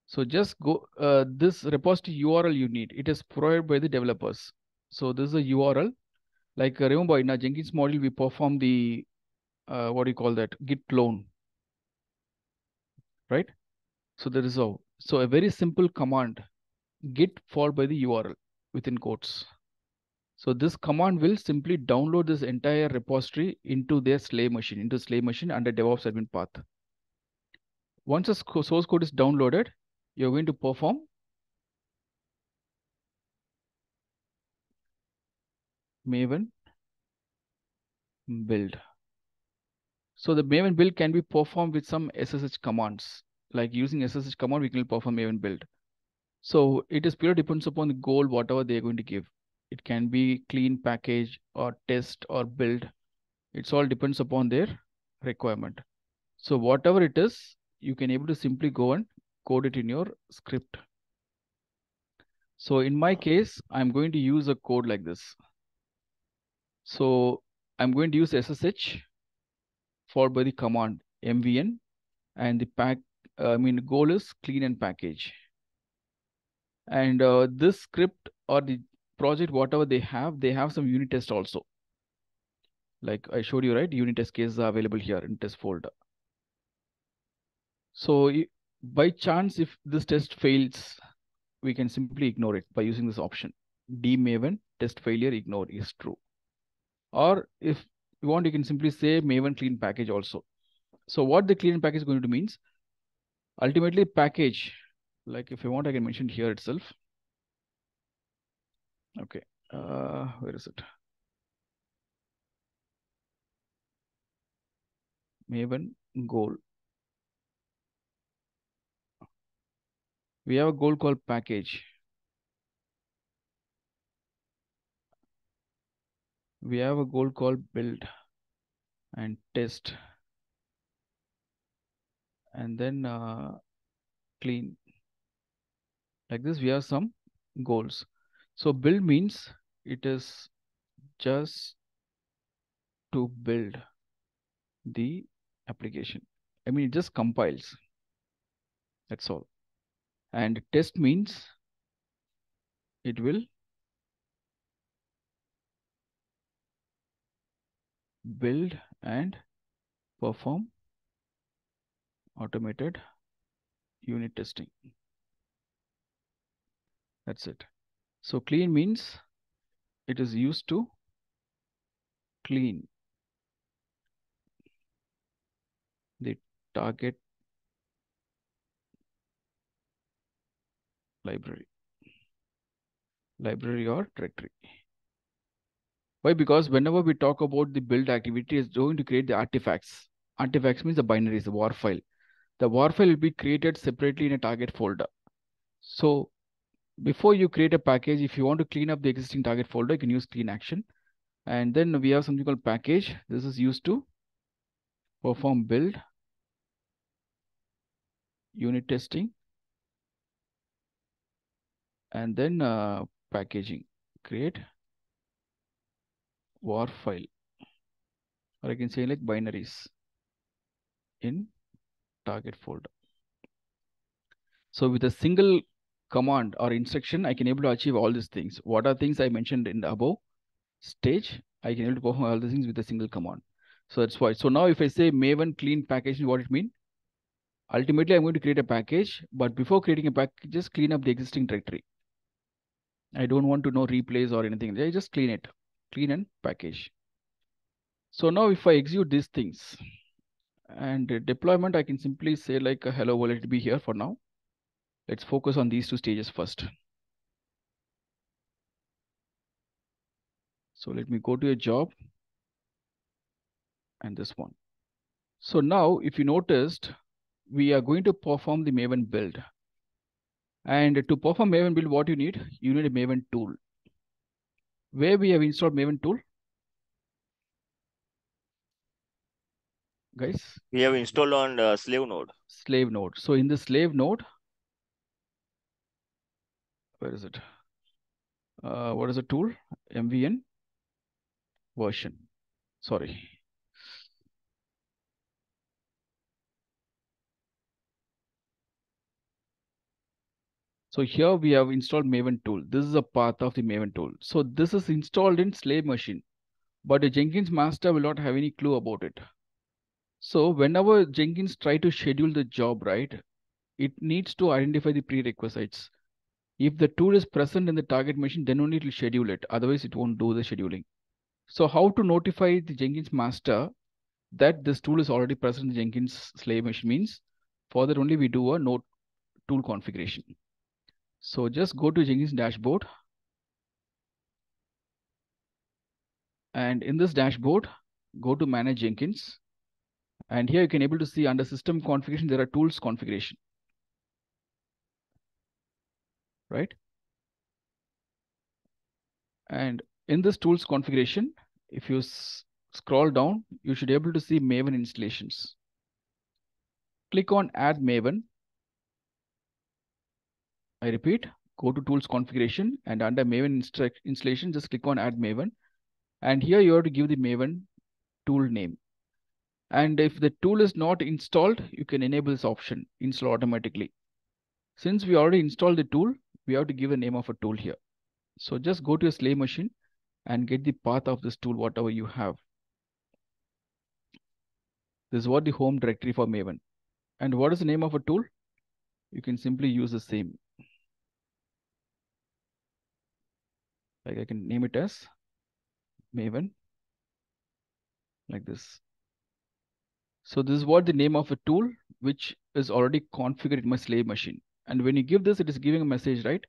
So just go, this repository URL you need, it is provided by the developers. So this is a URL. Like remember in our Jenkins module, we perform the, what do you call that? Git clone, right? So there is a very simple command, git followed by the URL within quotes. So this command will simply download this entire repository into their slave machine, under DevOps admin path. Once a source code is downloaded, you're going to perform Maven build. So the Maven build can be performed with some SSH commands. Like using SSH command, we can perform Maven build. So it is purely depends upon the goal, whatever they're going to give. It can be clean package or test or build. It's all depends upon their requirement. So whatever it is, you can able to simply go and code it in your script. So in my case, I'm going to use a code like this. So I'm going to use SSH followed by the command mvn, and the goal is clean and package. And this script or the project, whatever they have some unit test also. Like I showed you, right? Unit test cases are available here in test folder. So by chance, if this test fails, we can simply ignore it by using this option. Dmaven test failure ignore is true. Or if you want, you can simply say Maven clean package also. So what the clean package is going to means, ultimately package, like if you want, I can mention here itself. Okay, where is it? Maven goal. We have a goal called package. We have a goal called build and test, and then clean. Like this, we have some goals. So build means it is just to build the application. I mean, it just compiles. That's all. And test means it will build and perform automated unit testing. That's it. So clean means it is used to clean the target library or directory. Why? Because whenever we talk about the build activity, is going to create the artifacts. Artifacts means the binaries, the war file. The war file will be created separately in a target folder. So before you create a package, if you want to clean up the existing target folder, you can use clean action. And then we have something called package. This is used to perform build, unit testing, and then packaging. Create war file, or I can say like binaries in target folder. So with a single command or instruction, I can able to achieve all these things. What are things I mentioned in the above stage? I can able to perform all these things with a single command. So that's why. So now if I say Maven clean package, what it mean? Ultimately, I'm going to create a package, but before creating a package, just clean up the existing directory. I don't want to know replace or anything. I just clean it, clean and package. So now if I execute these things and deployment, I can simply say like, hello, will it be here for now? Let's focus on these two stages first. So let me go to a job and this one. So now if you noticed, we are going to perform the Maven build. And to perform Maven build, what you need a Maven tool. Where we have installed Maven tool? Guys? We have installed on slave node. Slave node. So in the slave node, where is it? What is the tool? MVN version. Sorry. So here we have installed Maven tool. This is a path of the Maven tool. So this is installed in slave machine, but the Jenkins master will not have any clue about it. So whenever Jenkins try to schedule the job, right, it needs to identify the prerequisites. If the tool is present in the target machine, then only it will schedule it. Otherwise, it won't do the scheduling. So how to notify the Jenkins master that this tool is already present in the Jenkins slave machine means for that only we do a node tool configuration. So just go to Jenkins dashboard. And in this dashboard, go to manage Jenkins. And here you can able to see under system configuration, there are tools configuration. Right? And in this tools configuration, if you scroll down, you should be able to see Maven installations. Click on add Maven. I repeat, go to tools configuration and under Maven installation, just click on add Maven. And here you have to give the Maven tool name. And if the tool is not installed, you can enable this option, install automatically. Since we already installed the tool, we have to give a name of a tool here. So just go to a slave machine and get the path of this tool, whatever you have. This is what the home directory for Maven. And what is the name of a tool? You can simply use the same. Like I can name it as Maven, like this. So this is what the name of a tool, which is already configured in my slave machine. And when you give this, it is giving a message, right?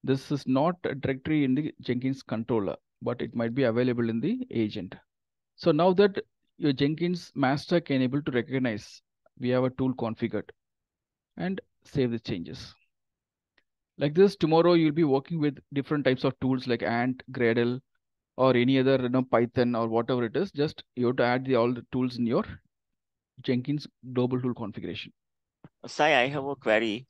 This is not a directory in the Jenkins controller, but it might be available in the agent. So now that your Jenkins master can able to recognize we have a tool configured and save the changes. Like this, tomorrow you'll be working with different types of tools like Ant, Gradle, or any other Python or whatever it is. Just you have to add all the tools in your Jenkins global tool configuration. Sai, I have a query.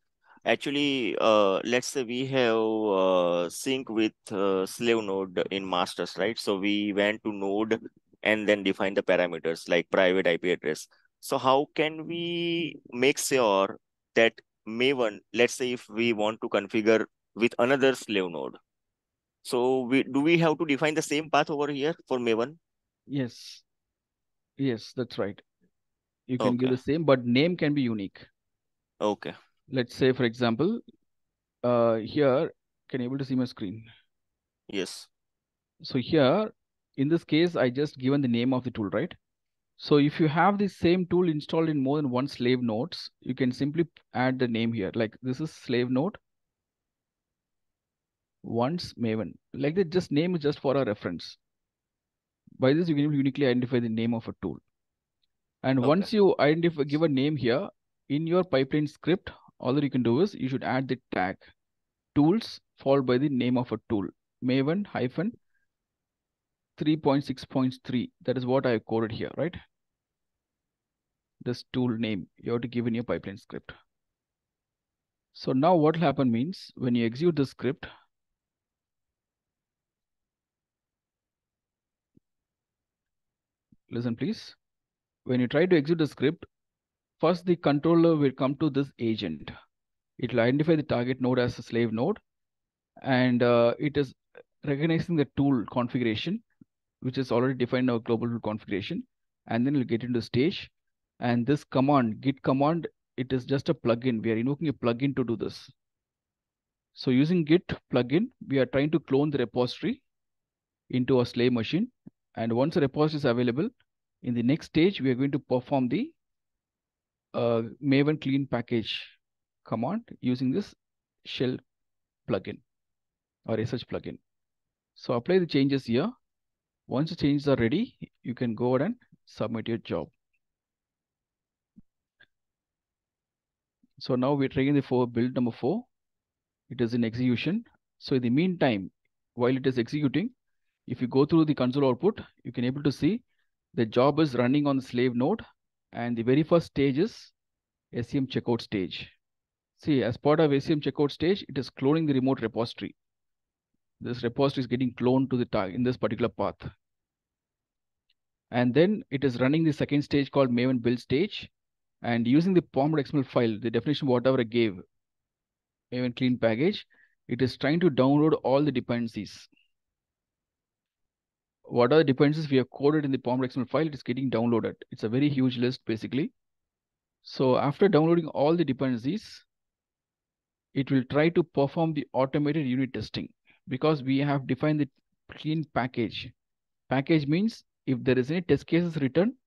Actually, let's say we have sync with slave node in masters, right? So we went to node and then define the parameters like private IP address. So how can we make sure that Maven, let's say if we want to configure with another slave node, so do we have to define the same path over here for Maven? Yes. Yes, that's right. You can give the same, but name can be unique. Okay. Let's say, for example, here, can you able to see my screen? Yes. So here, in this case, I just given the name of the tool, right? So if you have the same tool installed in more than one slave nodes, you can simply add the name here. Like this is slave node once Maven. Like that, just name is just for a reference. By this, you can uniquely identify the name of a tool. And once you give a name here in your pipeline script, all that you can do is you should add the tag tools followed by the name of a tool, Maven hyphen 3.6.3. That is what I coded here, right? This tool name you have to give in your pipeline script. So now what will happen means when you execute the script, listen please. When you try to execute the script, first the controller will come to this agent. It will identify the target node as a slave node, and it is recognizing the tool configuration, which is already defined in our global tool configuration, and then we'll get into stage. And this command, git command, it is just a plugin. We are invoking a plugin to do this. So using git plugin, we are trying to clone the repository into a slave machine. And once the repository is available, In the next stage, we are going to perform the Maven clean package command using this shell plugin or SH plugin. So apply the changes here. Once the changes are ready, you can go ahead and submit your job. So now we're trying the build number 4. It is in execution. So in the meantime, while it is executing, if you go through the console output, you can able to see the job is running on the slave node, and the very first stage is SCM checkout stage. See, as part of SCM checkout stage, it is cloning the remote repository. This repository is getting cloned to the tag in this particular path. And then it is running the second stage called Maven build stage. And using the pom.xml file, the definition whatever I gave, Maven clean package, it is trying to download all the dependencies. What are the dependencies we have coded in the pom.xml file? It is getting downloaded. It's a very huge list basically. So after downloading all the dependencies, it will try to perform the automated unit testing because we have defined the clean package. Package means if there is any test cases written,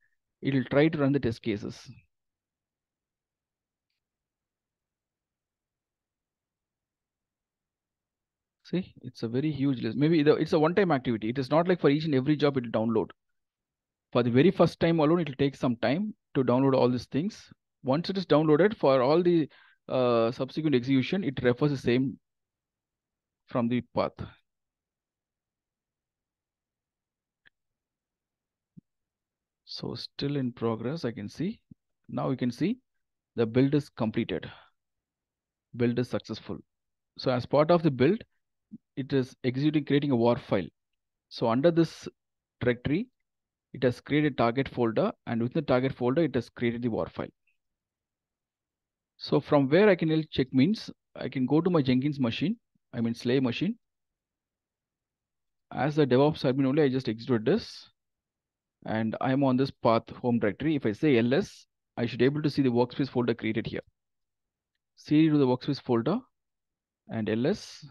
it will try to run the test cases. See, it's a very huge list. Maybe it's a one-time activity. It is not like for each and every job it will download. For the very first time alone, it will take some time to download all these things. Once it is downloaded, for all the subsequent execution, it refers the same from the path. So still in progress, I can see. Now you can see the build is completed. Build is successful. So as part of the build, it is executing, creating a war file. So under this directory, it has created a target folder, and within the target folder, it has created the war file. So from where I can check means I can go to my Jenkins machine, I mean slave machine. As a DevOps admin only, I just execute this, and I'm on this path home directory. If I say ls, I should be able to see the workspace folder created here. CD to the workspace folder, and ls,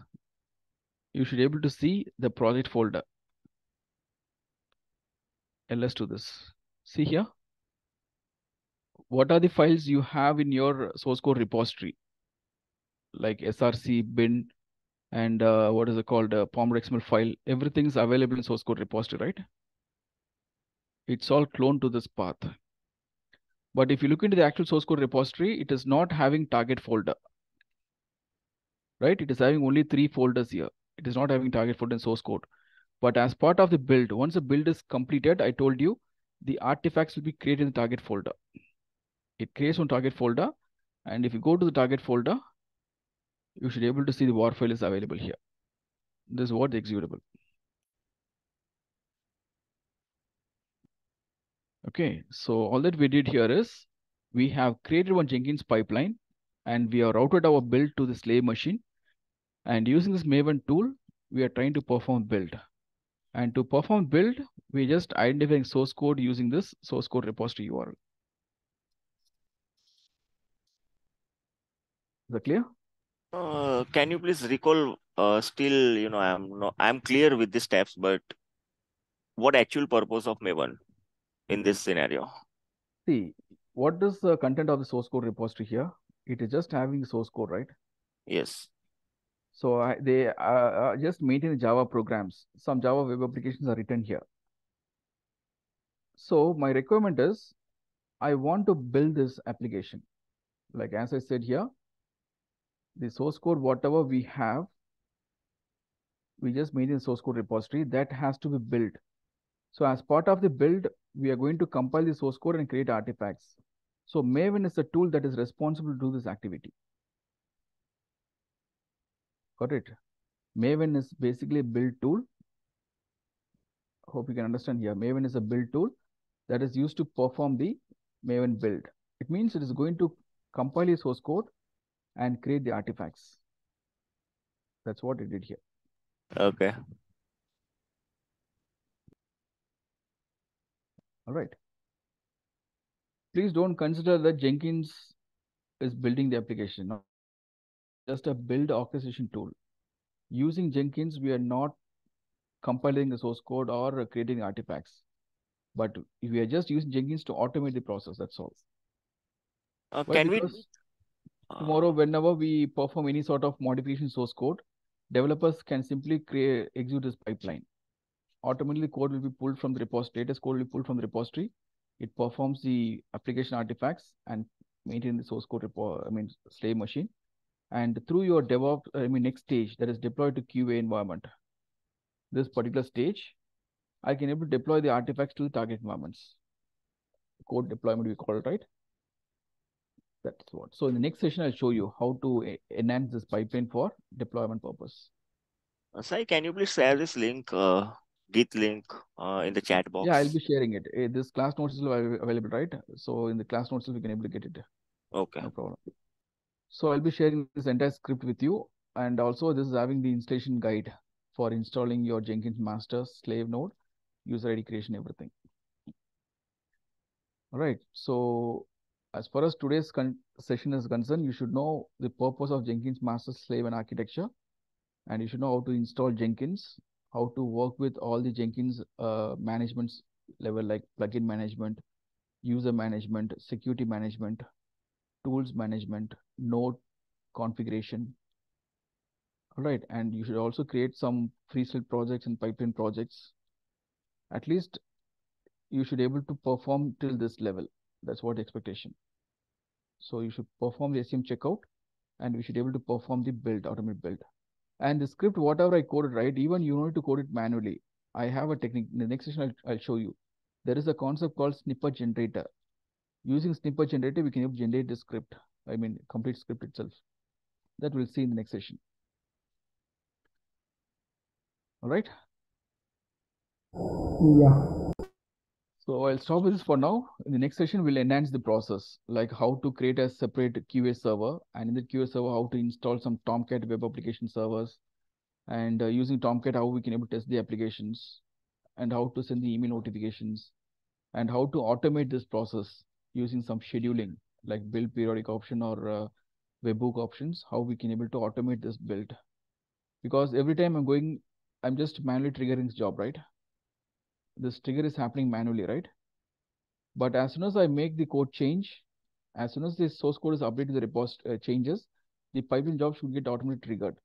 you should be able to see the project folder. ls to this. See here. What are the files you have in your source code repository? Like src, bin, and what is it called? pom.xml file. Everything is available in source code repository, right? It's all cloned to this path. But if you look into the actual source code repository, it is not having target folder, right? It is having only 3 folders here. It is not having target folder in source code. But as part of the build, once the build is completed, I told you the artifacts will be created in the target folder. It creates one target folder. And if you go to the target folder, you should be able to see the war file is available here. This is what the executable. Okay, so all that we did here is we have created one Jenkins pipeline, and we have routed our build to the slave machine. And using this Maven tool, we are trying to perform build. And to perform build, we just identifying source code using this source code repository URL. Is that clear? Can you please recall? Still, I'm clear with the steps, but what actual purpose of Maven in this scenario? See, what is the content of the source code repository here? It is just having the source code, right? Yes. So they just maintain Java programs. Some Java web applications are written here. So my requirement is, I want to build this application. Like as I said here, the source code, whatever we have, we just maintain the source code repository that has to be built. So as part of the build, we are going to compile the source code and create artifacts. So Maven is the tool that is responsible to do this activity. Got it? Maven is basically a build tool. Hope you can understand here. Maven is a build tool that is used to perform the Maven build. It means it is going to compile the source code and create the artifacts. That's what it did here. Okay. All right. Please don't consider that Jenkins is building the application. No, just a build orchestration tool. Using Jenkins, we are not compiling the source code or creating artifacts. But we are just using Jenkins to automate the process. That's all. Why? Can Because tomorrow, whenever we perform any sort of modification source code, developers can simply execute this pipeline. Automatically, code will be pulled from the repository. Latest code will be pulled from the repository. It performs the application artifacts and maintain the source code slave machine. And through your DevOps, next stage, that is deployed to QA environment. This particular stage, I can able to deploy the artifacts to the target environments. Code deployment we call it, right? That's what. So in the next session, I'll show you how to enhance this pipeline for deployment purpose. Sai, can you please share this link, Git link, in the chat box? Yeah, I'll be sharing it. This class notes is available, right? So in the class notes, we can able to get it. Okay. No problem. So I'll be sharing this entire script with you. And also this is having the installation guide for installing your Jenkins master slave node, user ID creation, everything. All right. So as far as today's session is concerned, you should know the purpose of Jenkins master slave and architecture. And you should know how to install Jenkins, how to work with all the Jenkins management level, like plugin management, user management, security management, tools management, node configuration. All right. And you should also create some freestyle projects and pipeline projects. At least you should be able to perform till this level. That's what the expectation. So you should perform the SCM checkout, and we should be able to perform the build, automate build. And the script, whatever I coded, right, even you need to code it manually. I have a technique. In the next session, I'll show you. There is a concept called snippet generator. Using snippet generator, we can generate the script. Complete script itself. That we'll see in the next session. All right. Yeah. So I'll stop with this for now. In the next session, we'll enhance the process, like how to create a separate QA server, and in the QA server, how to install some Tomcat web application servers, and using Tomcat, how we can able to test the applications, and how to send the email notifications, and how to automate this process using some scheduling, like build periodic option or webhook options, how we can able to automate this build. Because every time I'm just manually triggering this job, right? This trigger is happening manually, right? But as soon as I make the code change, as soon as the source code is updated to the repository changes, the pipeline job should get automatically triggered.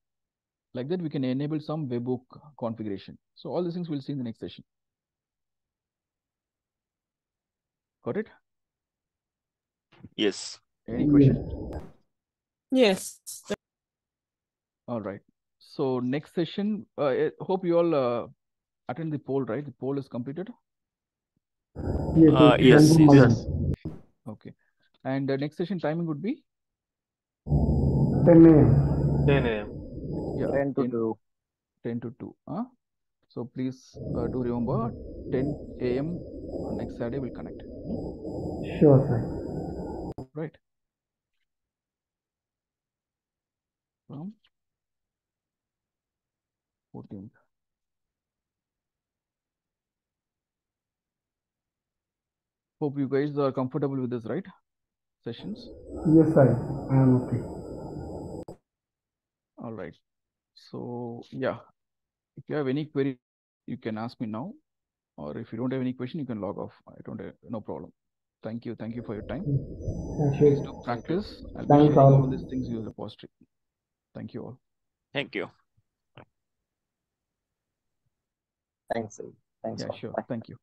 Like that, we can enable some webhook configuration. So all these things we'll see in the next session. Got it? Yes. Any question? Yes. All right. So next session, hope you all attend the poll, right? The poll is completed. Yes. Yes. Okay. And the next session timing would be 10 a.m. 10 a.m. Yeah, 10 to 2. 10 to 2. So please do remember 10 a.m. on next Saturday we'll connect. Sure, sir. Right. From 14th. Hope you guys are comfortable with this, right? Sessions. Yes, I am okay. All right. So yeah, if you have any query, you can ask me now, or if you don't have any question, you can log off. I don't have no problem. Thank you. Thank you for your time. Yeah, Please sure. do practice. I'll be Thanks sharing all. all these things in the repository. Thank you all. Thank you. Thanks, Sai. Thanks Yeah, all. sure. Bye. Thank you.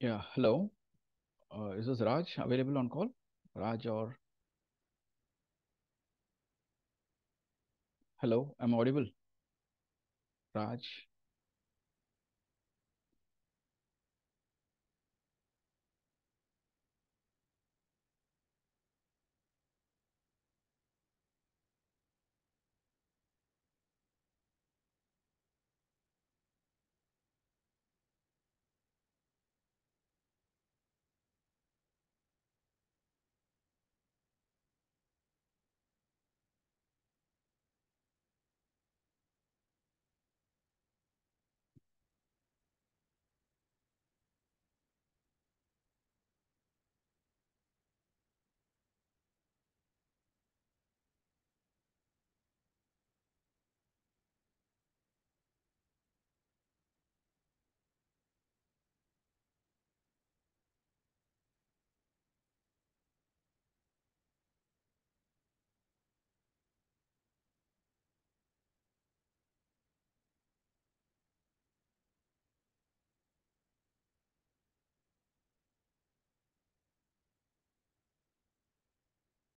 Yeah, hello. Is this Raj available on call? Raj or hello, I'm audible. Raj.